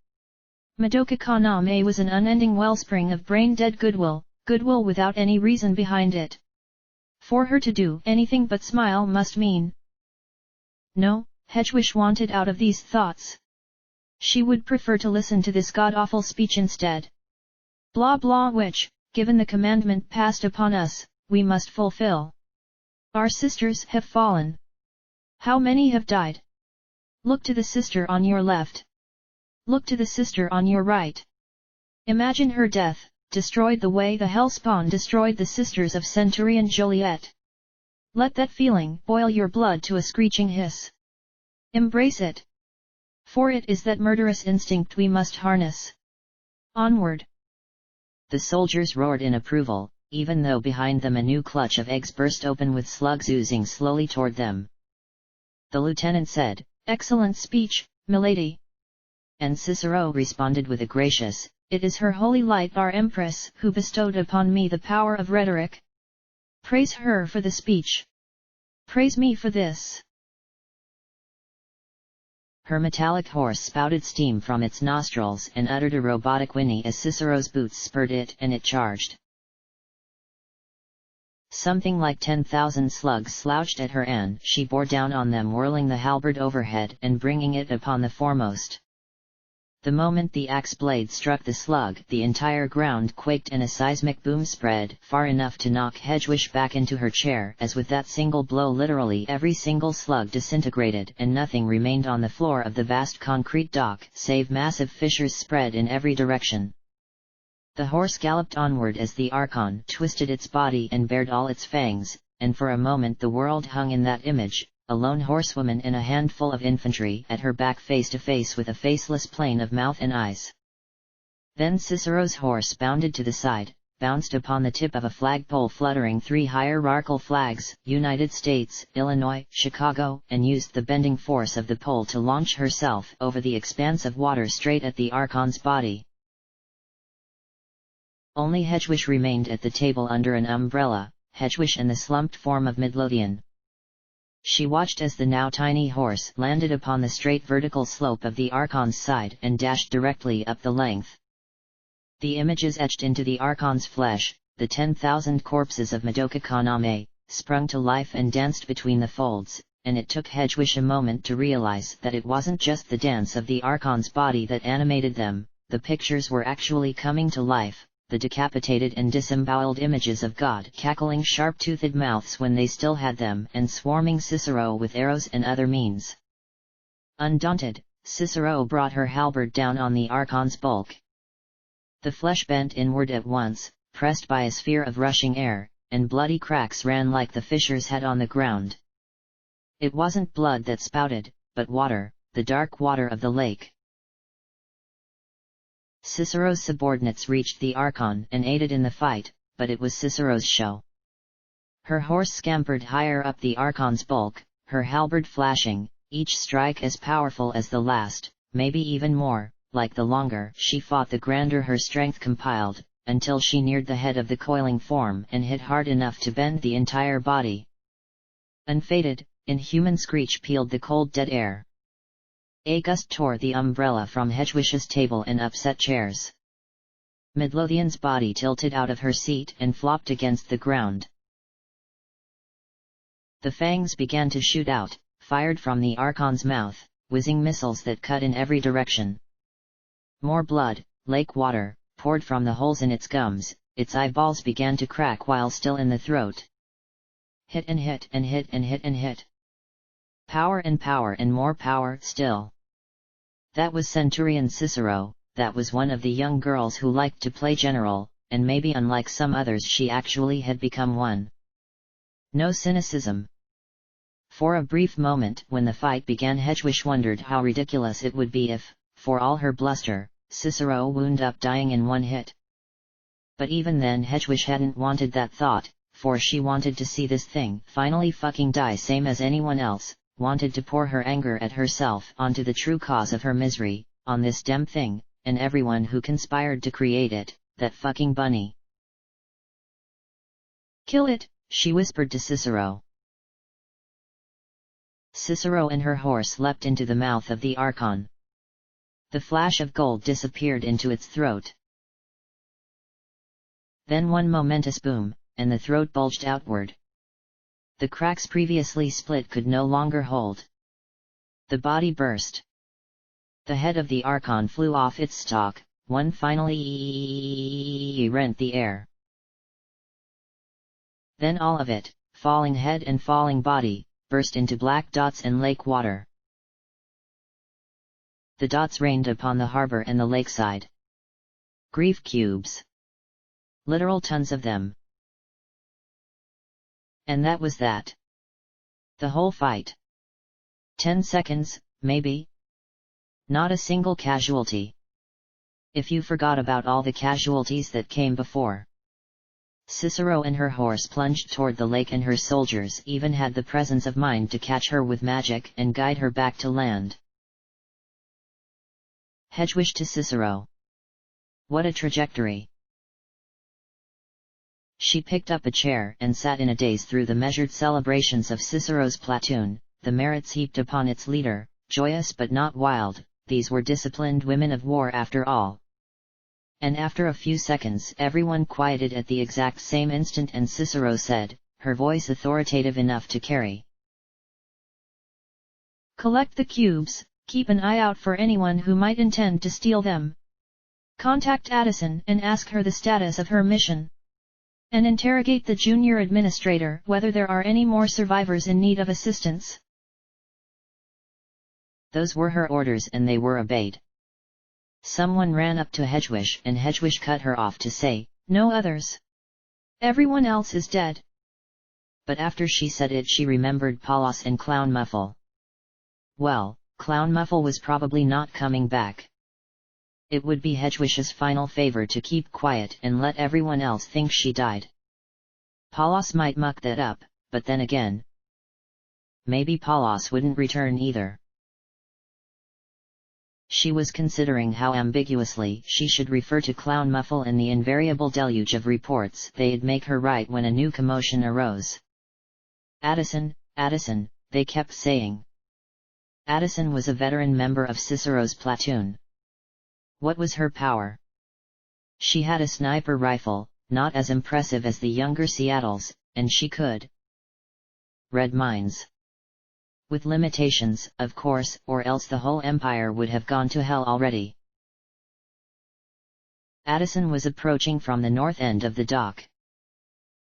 Madoka Kaname was an unending wellspring of brain-dead goodwill, goodwill without any reason behind it. For her to do anything but smile must mean... No, Hedgewish wanted out of these thoughts. She would prefer to listen to this god-awful speech instead. Blah blah which, given the commandment passed upon us, we must fulfill. Our sisters have fallen. How many have died? Look to the sister on your left. Look to the sister on your right. Imagine her death, destroyed the way the Hellspawn destroyed the sisters of Centurion Joliet. Let that feeling boil your blood to a screeching hiss. Embrace it. For it is that murderous instinct we must harness. Onward. The soldiers roared in approval, even though behind them a new clutch of eggs burst open with slugs oozing slowly toward them. The lieutenant said, "Excellent speech, milady." And Cicero responded with a gracious, "It is her holy light our Empress who bestowed upon me the power of rhetoric. Praise her for the speech. Praise me for this." Her metallic horse spouted steam from its nostrils and uttered a robotic whinny as Cicero's boots spurred it and it charged. Something like 10,000 slugs slouched at her and she bore down on them, whirling the halberd overhead and bringing it upon the foremost. The moment the axe blade struck the slug, the entire ground quaked and a seismic boom spread far enough to knock Hedgewish back into her chair, as with that single blow literally every single slug disintegrated and nothing remained on the floor of the vast concrete dock, save massive fissures spread in every direction. The horse galloped onward as the Archon twisted its body and bared all its fangs, and for a moment the world hung in that image, a lone horsewoman and a handful of infantry at her back face to face with a faceless plain of mouth and eyes. Then Cicero's horse bounded to the side, bounced upon the tip of a flagpole fluttering 3 hierarchical flags, United States, Illinois, Chicago, and used the bending force of the pole to launch herself over the expanse of water straight at the Archon's body. Only Hedgewish remained at the table under an umbrella, Hedgewish and the slumped form of Midlothian. She watched as the now tiny horse landed upon the straight vertical slope of the Archon's side and dashed directly up the length. The images etched into the Archon's flesh, the 10,000 corpses of Madoka Kaname, sprung to life and danced between the folds, and it took Hedgewish a moment to realize that it wasn't just the dance of the Archon's body that animated them, the pictures were actually coming to life. The decapitated and disemboweled images of God cackling sharp-toothed mouths when they still had them and swarming Cicero with arrows and other means. Undaunted, Cicero brought her halberd down on the Archon's bulk. The flesh bent inward at once, pressed by a sphere of rushing air, and bloody cracks ran like the fissures had on the ground. It wasn't blood that spouted, but water, the dark water of the lake. Cicero's subordinates reached the Archon and aided in the fight, but it was Cicero's show. Her horse scampered higher up the Archon's bulk, her halberd flashing, each strike as powerful as the last, maybe even more. Like the longer she fought the grander her strength compiled, until she neared the head of the coiling form and hit hard enough to bend the entire body. Unfaded, inhuman screech peeled the cold dead air. A gust tore the umbrella from Hedgewish's table and upset chairs. Midlothian's body tilted out of her seat and flopped against the ground. The fangs began to shoot out, fired from the Archon's mouth, whizzing missiles that cut in every direction. More blood, lake water, poured from the holes in its gums, its eyeballs began to crack while still in the throat. Hit and hit and hit and hit and hit. Power and more power still. That was Centurion Cicero, that was one of the young girls who liked to play general, and maybe unlike some others she actually had become one. No cynicism. For a brief moment when the fight began, Hedwig wondered how ridiculous it would be if, for all her bluster, Cicero wound up dying in one hit. But even then Hedwig hadn't wanted that thought, for she wanted to see this thing finally fucking die same as anyone else, wanted to pour her anger at herself onto the true cause of her misery, on this damn thing, and everyone who conspired to create it, that fucking bunny. Kill it, she whispered to Cicero. Cicero and her horse leapt into the mouth of the Archon. The flash of gold disappeared into its throat. Then one momentous boom, and the throat bulged outward. The cracks previously split could no longer hold. The body burst. The head of the Archon flew off its stalk, one finally rent the air. Then all of it, falling head and falling body, burst into black dots and lake water. The dots rained upon the harbor and the lakeside. Grief cubes. Literal tons of them. And that was that. The whole fight. 10 seconds, maybe? Not a single casualty. If you forgot about all the casualties that came before. Cicero and her horse plunged toward the lake, and her soldiers even had the presence of mind to catch her with magic and guide her back to land. Hedwig to Cicero. What a trajectory! She picked up a chair and sat in a daze through the measured celebrations of Cicero's platoon, the merits heaped upon its leader, joyous but not wild. These were disciplined women of war after all. And after a few seconds everyone quieted at the exact same instant, and Cicero said, her voice authoritative enough to carry. Collect the cubes, keep an eye out for anyone who might intend to steal them. Contact Addison and ask her the status of her mission. And interrogate the junior administrator whether there are any more survivors in need of assistance. Those were her orders, and they were obeyed. Someone ran up to Hedwig, and Hedwig cut her off to say, no others. Everyone else is dead. But after she said it she remembered Paulus and Clown Muffle. Well, Clown Muffle was probably not coming back. It would be Hedwig's final favor to keep quiet and let everyone else think she died. Paulus might muck that up, but then again, maybe Paulus wouldn't return either. She was considering how ambiguously she should refer to Clown Muffle and the invariable deluge of reports they'd make her write when a new commotion arose. Addison, Addison, they kept saying. Addison was a veteran member of Cicero's platoon. What was her power? She had a sniper rifle, not as impressive as the younger Seattle's, and she could read minds. With limitations, of course, or else the whole empire would have gone to hell already. Addison was approaching from the north end of the dock.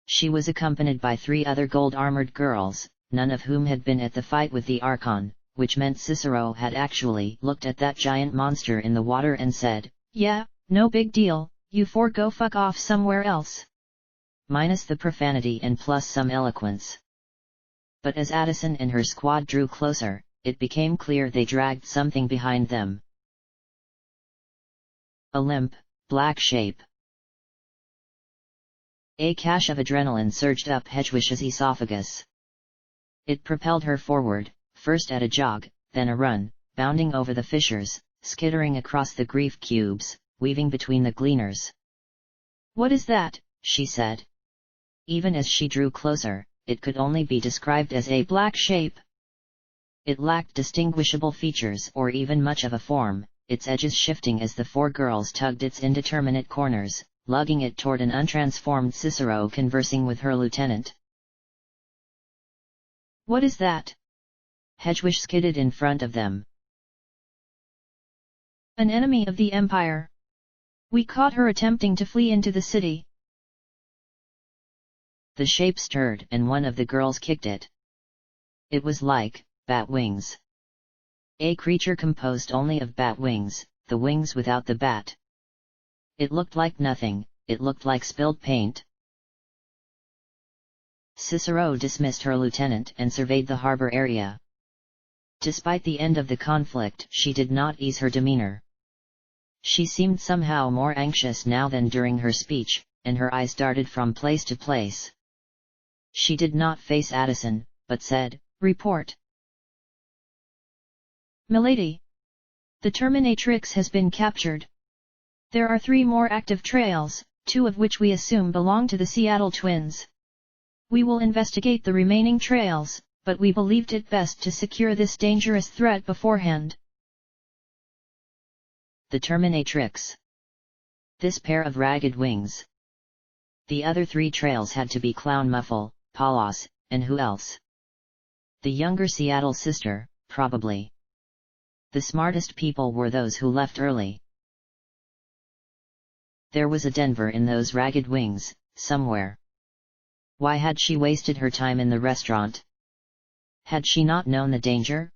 She was accompanied by 3 other gold-armored girls, none of whom had been at the fight with the Archon, which meant Cicero had actually looked at that giant monster in the water and said, yeah, no big deal, you 4 go fuck off somewhere else. Minus the profanity and plus some eloquence. But as Addison and her squad drew closer, it became clear they dragged something behind them. A limp, black shape. A cache of adrenaline surged up Hedwig's esophagus. It propelled her forward, first at a jog, then a run, bounding over the fissures, skittering across the grief cubes, weaving between the gleaners. What is that? She said. Even as she drew closer, it could only be described as a black shape. It lacked distinguishable features or even much of a form, its edges shifting as the 4 girls tugged its indeterminate corners, lugging it toward an untransformed Cicero conversing with her lieutenant. What is that? Hedwig skidded in front of them. An enemy of the Empire. We caught her attempting to flee into the city. The shape stirred and one of the girls kicked it. It was like bat wings. A creature composed only of bat wings, the wings without the bat. It looked like nothing, it looked like spilled paint. Cicero dismissed her lieutenant and surveyed the harbor area. Despite the end of the conflict, she did not ease her demeanor. She seemed somehow more anxious now than during her speech, and her eyes darted from place to place. She did not face Addison, but said, "Report." Milady. The Terminatrix has been captured. There are 3 more active trails, 2 of which we assume belong to the Seattle twins. We will investigate the remaining trails, but we believed it best to secure this dangerous threat beforehand. The Terminatrix. This pair of ragged wings. The other 3 trails had to be Clown Muffle, Palos, and who else? The younger Seattle sister, probably. The smartest people were those who left early. There was a Denver in those ragged wings, somewhere. Why had she wasted her time in the restaurant? Had she not known the danger?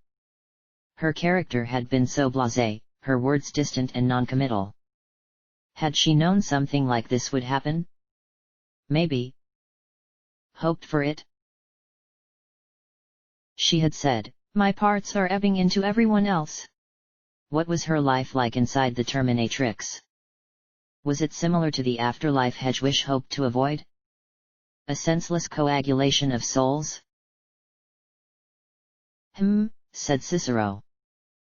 Her character had been so blasé, her words distant and noncommittal. Had she known something like this would happen? Maybe. Hoped for it? She had said, "My parts are ebbing into everyone else." What was her life like inside the Terminatrix? Was it similar to the afterlife Hedwig hoped to avoid? A senseless coagulation of souls? Said Cicero.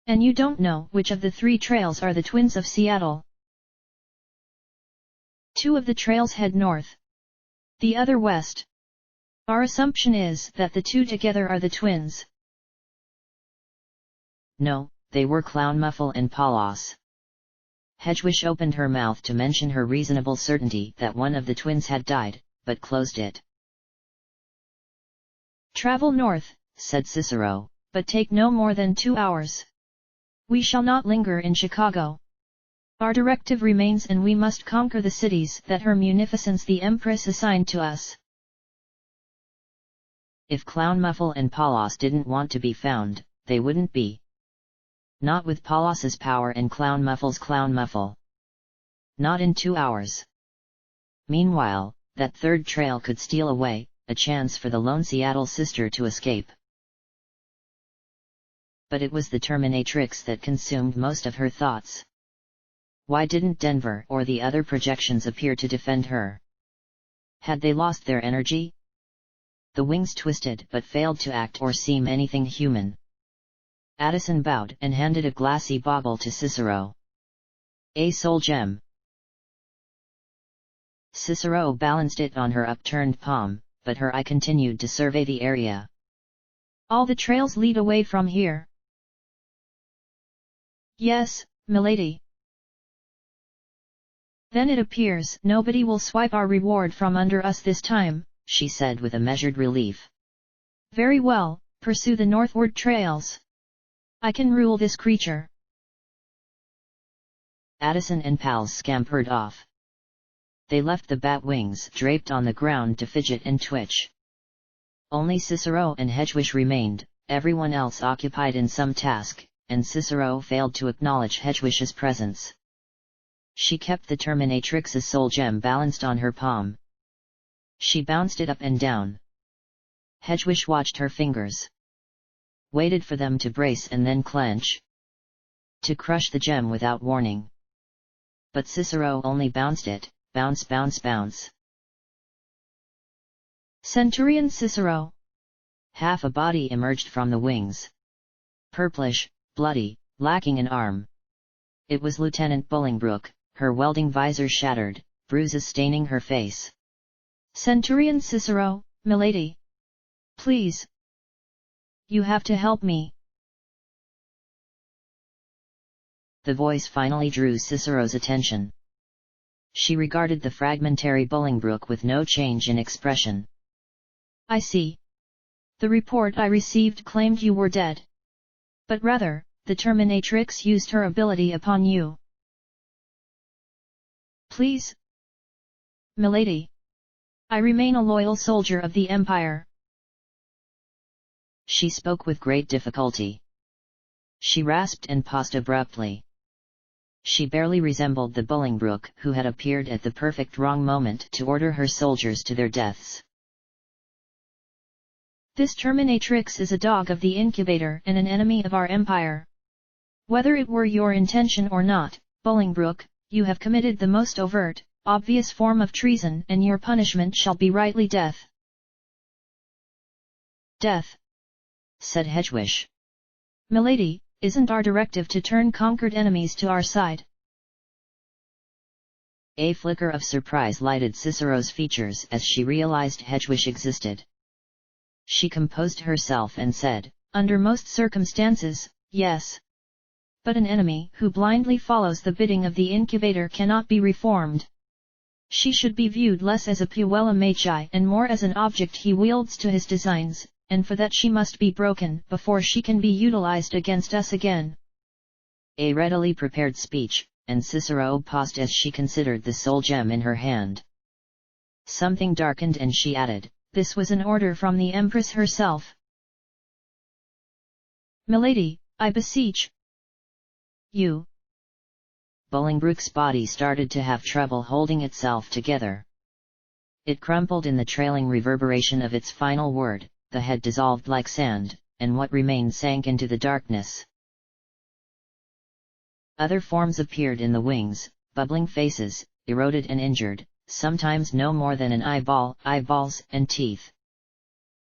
And you don't know which of the 3 trails are the twins of Seattle? 2 of the trails head north. The other west. Our assumption is that the 2 together are the twins. No, they were Clown Muffle and Palos. Hedwig opened her mouth to mention her reasonable certainty that one of the twins had died, but closed it. Travel north, said Cicero, but take no more than 2 hours. We shall not linger in Chicago. Our directive remains, and we must conquer the cities that Her Munificence the Empress assigned to us. If Clown Muffle and Palos didn't want to be found, they wouldn't be. Not with Palos's power and Clown Muffle's Clown Muffle. Not in 2 hours. Meanwhile, that 3rd trail could steal away, a chance for the lone Seattle sister to escape. But it was the Terminatrix that consumed most of her thoughts. Why didn't Denver or the other projections appear to defend her? Had they lost their energy? The wings twisted but failed to act or seem anything human. Addison bowed and handed a glassy bauble to Cicero. A soul gem. Cicero balanced it on her upturned palm, but her eye continued to survey the area. All the trails lead away from here. Yes, milady. Then it appears nobody will swipe our reward from under us this time, she said with a measured relief. Very well, pursue the northward trails. I can rule this creature. Addison and pals scampered off. They left the bat wings draped on the ground to fidget and twitch. Only Cicero and Hedwig remained, everyone else occupied in some task, and Cicero failed to acknowledge Hedwig's presence. She kept the Terminatrix's soul gem balanced on her palm. She bounced it up and down. Hedwig watched her fingers. Waited for them to brace and then clench. To crush the gem without warning. But Cicero only bounced it, bounce bounce bounce. Centurion Cicero. Half a body emerged from the wings. Purplish, bloody, lacking an arm. It was Lieutenant Bolingbroke, her welding visor shattered, bruises staining her face. Centurion Cicero, milady. Please. You have to help me. The voice finally drew Cicero's attention. She regarded the fragmentary Bolingbroke with no change in expression. I see. The report I received claimed you were dead. But rather, the Terminatrix used her ability upon you. Please? Milady. I remain a loyal soldier of the Empire. She spoke with great difficulty. She rasped and paused abruptly. She barely resembled the Bolingbroke who had appeared at the perfect wrong moment to order her soldiers to their deaths. This Terminatrix is a dog of the incubator and an enemy of our Empire. Whether it were your intention or not, Bolingbroke, you have committed the most overt, obvious form of treason and your punishment shall be rightly death. Death, said Hedgewish. Milady, isn't our directive to turn conquered enemies to our side? A flicker of surprise lighted Cicero's features as she realized Hedgewish existed. She composed herself and said, under most circumstances, yes. But an enemy who blindly follows the bidding of the incubator cannot be reformed. She should be viewed less as a puella magi and more as an object he wields to his designs, and for that she must be broken before she can be utilized against us again. A readily prepared speech, and Cicero paused as she considered the soul gem in her hand. Something darkened and she added, this was an order from the Empress herself. Milady, I beseech you. Bolingbroke's body started to have trouble holding itself together. It crumpled in the trailing reverberation of its final word, the head dissolved like sand, and what remained sank into the darkness. Other forms appeared in the wings, bubbling faces, eroded and injured, sometimes no more than an eyeball, eyeballs and teeth.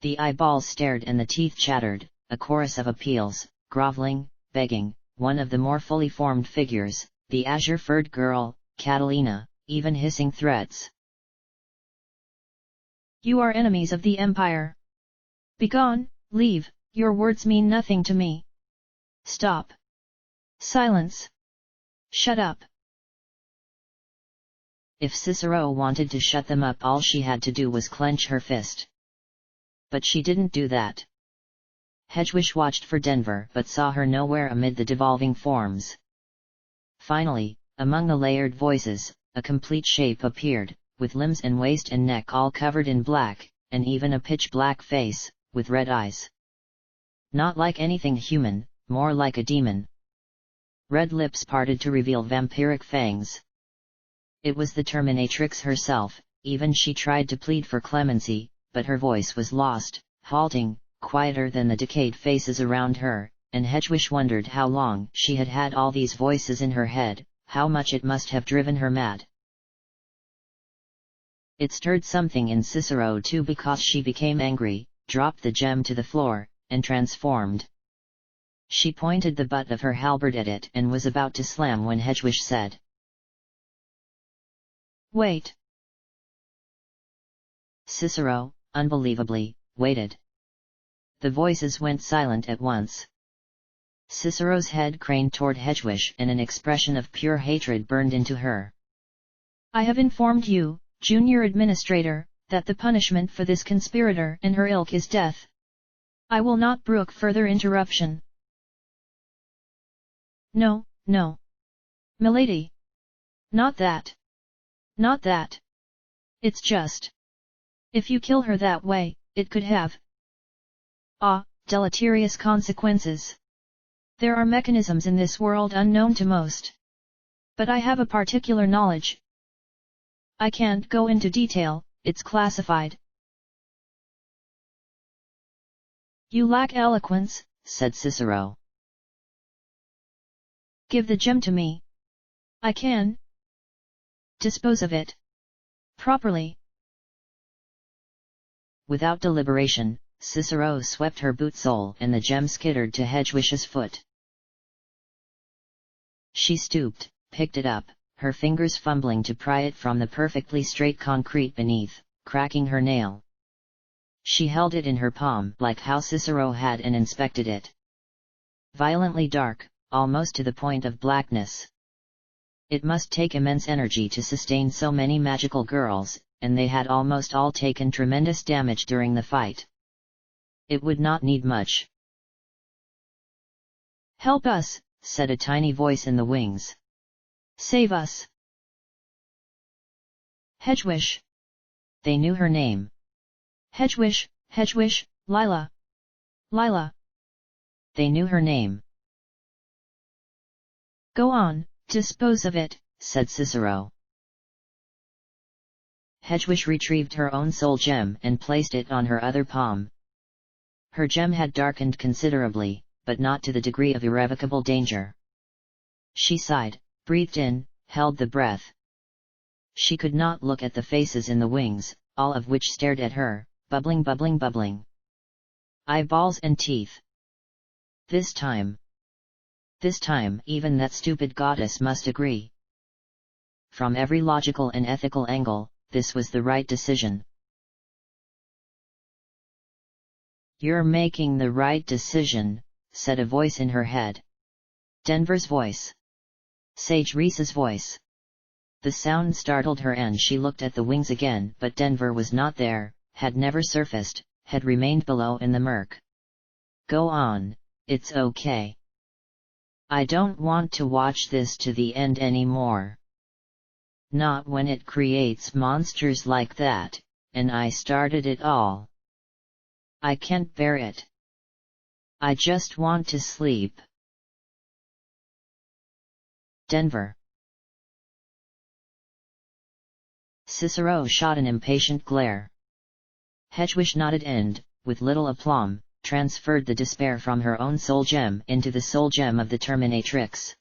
The eyeballs stared and the teeth chattered, a chorus of appeals, groveling, begging, one of the more fully formed figures, the azure-furred girl, Catalina, even hissing threats. You are enemies of the Empire. Begone, leave, your words mean nothing to me. Stop. Silence. Shut up. If Cicero wanted to shut them up, all she had to do was clench her fist. But she didn't do that. Hedgewish watched for Denver but saw her nowhere amid the devolving forms. Finally, among the layered voices, a complete shape appeared, with limbs and waist and neck all covered in black, and even a pitch-black face, with red eyes. Not like anything human, more like a demon. Red lips parted to reveal vampiric fangs. It was the Terminatrix herself. Even she tried to plead for clemency, but her voice was lost, halting, quieter than the decayed faces around her, and Hedgewish wondered how long she had had all these voices in her head, how much it must have driven her mad. It stirred something in Cicero too, because she became angry, dropped the gem to the floor, and transformed. She pointed the butt of her halberd at it and was about to slam when Hedgewish said, "Wait." Cicero, unbelievably, waited. The voices went silent at once. Cicero's head craned toward Hedgewish and an expression of pure hatred burned into her. "I have informed you, Junior Administrator, that the punishment for this conspirator and her ilk is death. I will not brook further interruption." "No, no. Milady. Not that. Not that. It's just. If you kill her that way, it could have deleterious consequences. There are mechanisms in this world unknown to most. But I have a particular knowledge. I can't go into detail, it's classified." "You lack eloquence," said Cicero. "Give the gem to me. I can dispose of it properly." Without deliberation, Cicero swept her boot sole and the gem skittered to Hedgewish's foot. She stooped, picked it up, her fingers fumbling to pry it from the perfectly straight concrete beneath, cracking her nail. She held it in her palm like how Cicero had and inspected it. Violently dark, almost to the point of blackness. It must take immense energy to sustain so many magical girls, and they had almost all taken tremendous damage during the fight. it would not need much. Help us, said a tiny voice in the wings. Save us. Hedgewish. They knew her name. Hedgewish, Hedgewish, Lila. Lila. They knew her name. Go on, dispose of it, said Cicero. Hedgewish retrieved her own soul gem and placed it on her other palm. Her gem had darkened considerably, but not to the degree of irrevocable danger. She sighed, breathed in, held the breath. She could not look at the faces in the wings, all of which stared at her, bubbling, bubbling, bubbling. Eyeballs and teeth. This time, even that stupid goddess must agree. From every logical and ethical angle, this was the right decision. You're making the right decision, said a voice in her head. Denver's voice. Sage Reese's voice. The sound startled her and she looked at the wings again, but Denver was not there, had never surfaced, had remained below in the murk. Go on, it's okay. I don't want to watch this to the end anymore. Not when it creates monsters like that, and I started it all. I can't bear it. I just want to sleep. Denver. Cicero shot an impatient glare. Hedgewish nodded and, with little aplomb, transferred the despair from her own soul gem into the soul gem of the Terminatrix.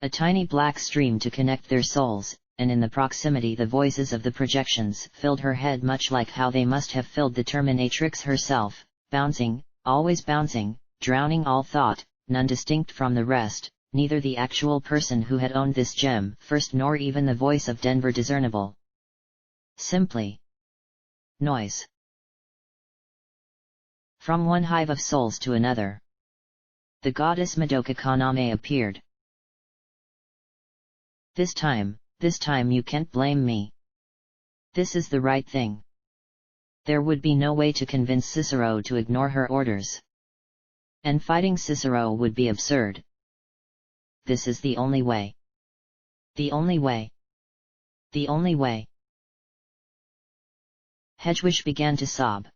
A tiny black stream to connect their souls, and in the proximity the voices of the projections filled her head much like how they must have filled the Terminatrix herself, bouncing, always bouncing, drowning all thought, none distinct from the rest, neither the actual person who had owned this gem first nor even the voice of Denver discernible. Simply noise. From one hive of souls to another. The goddess Madoka Kaname appeared. This time you can't blame me. This is the right thing. There would be no way to convince Cicero to ignore her orders. And fighting Cicero would be absurd. This is the only way. The only way. The only way. Hedgewish began to sob.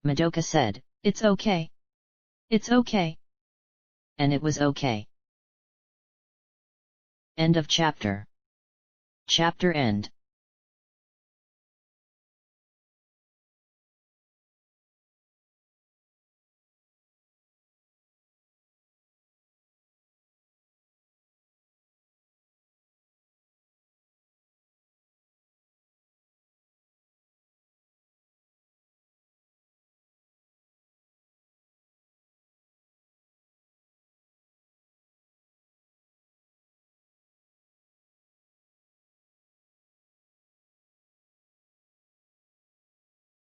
Madoka said, It's okay. It's okay. And it was okay. End of chapter. Chapter end.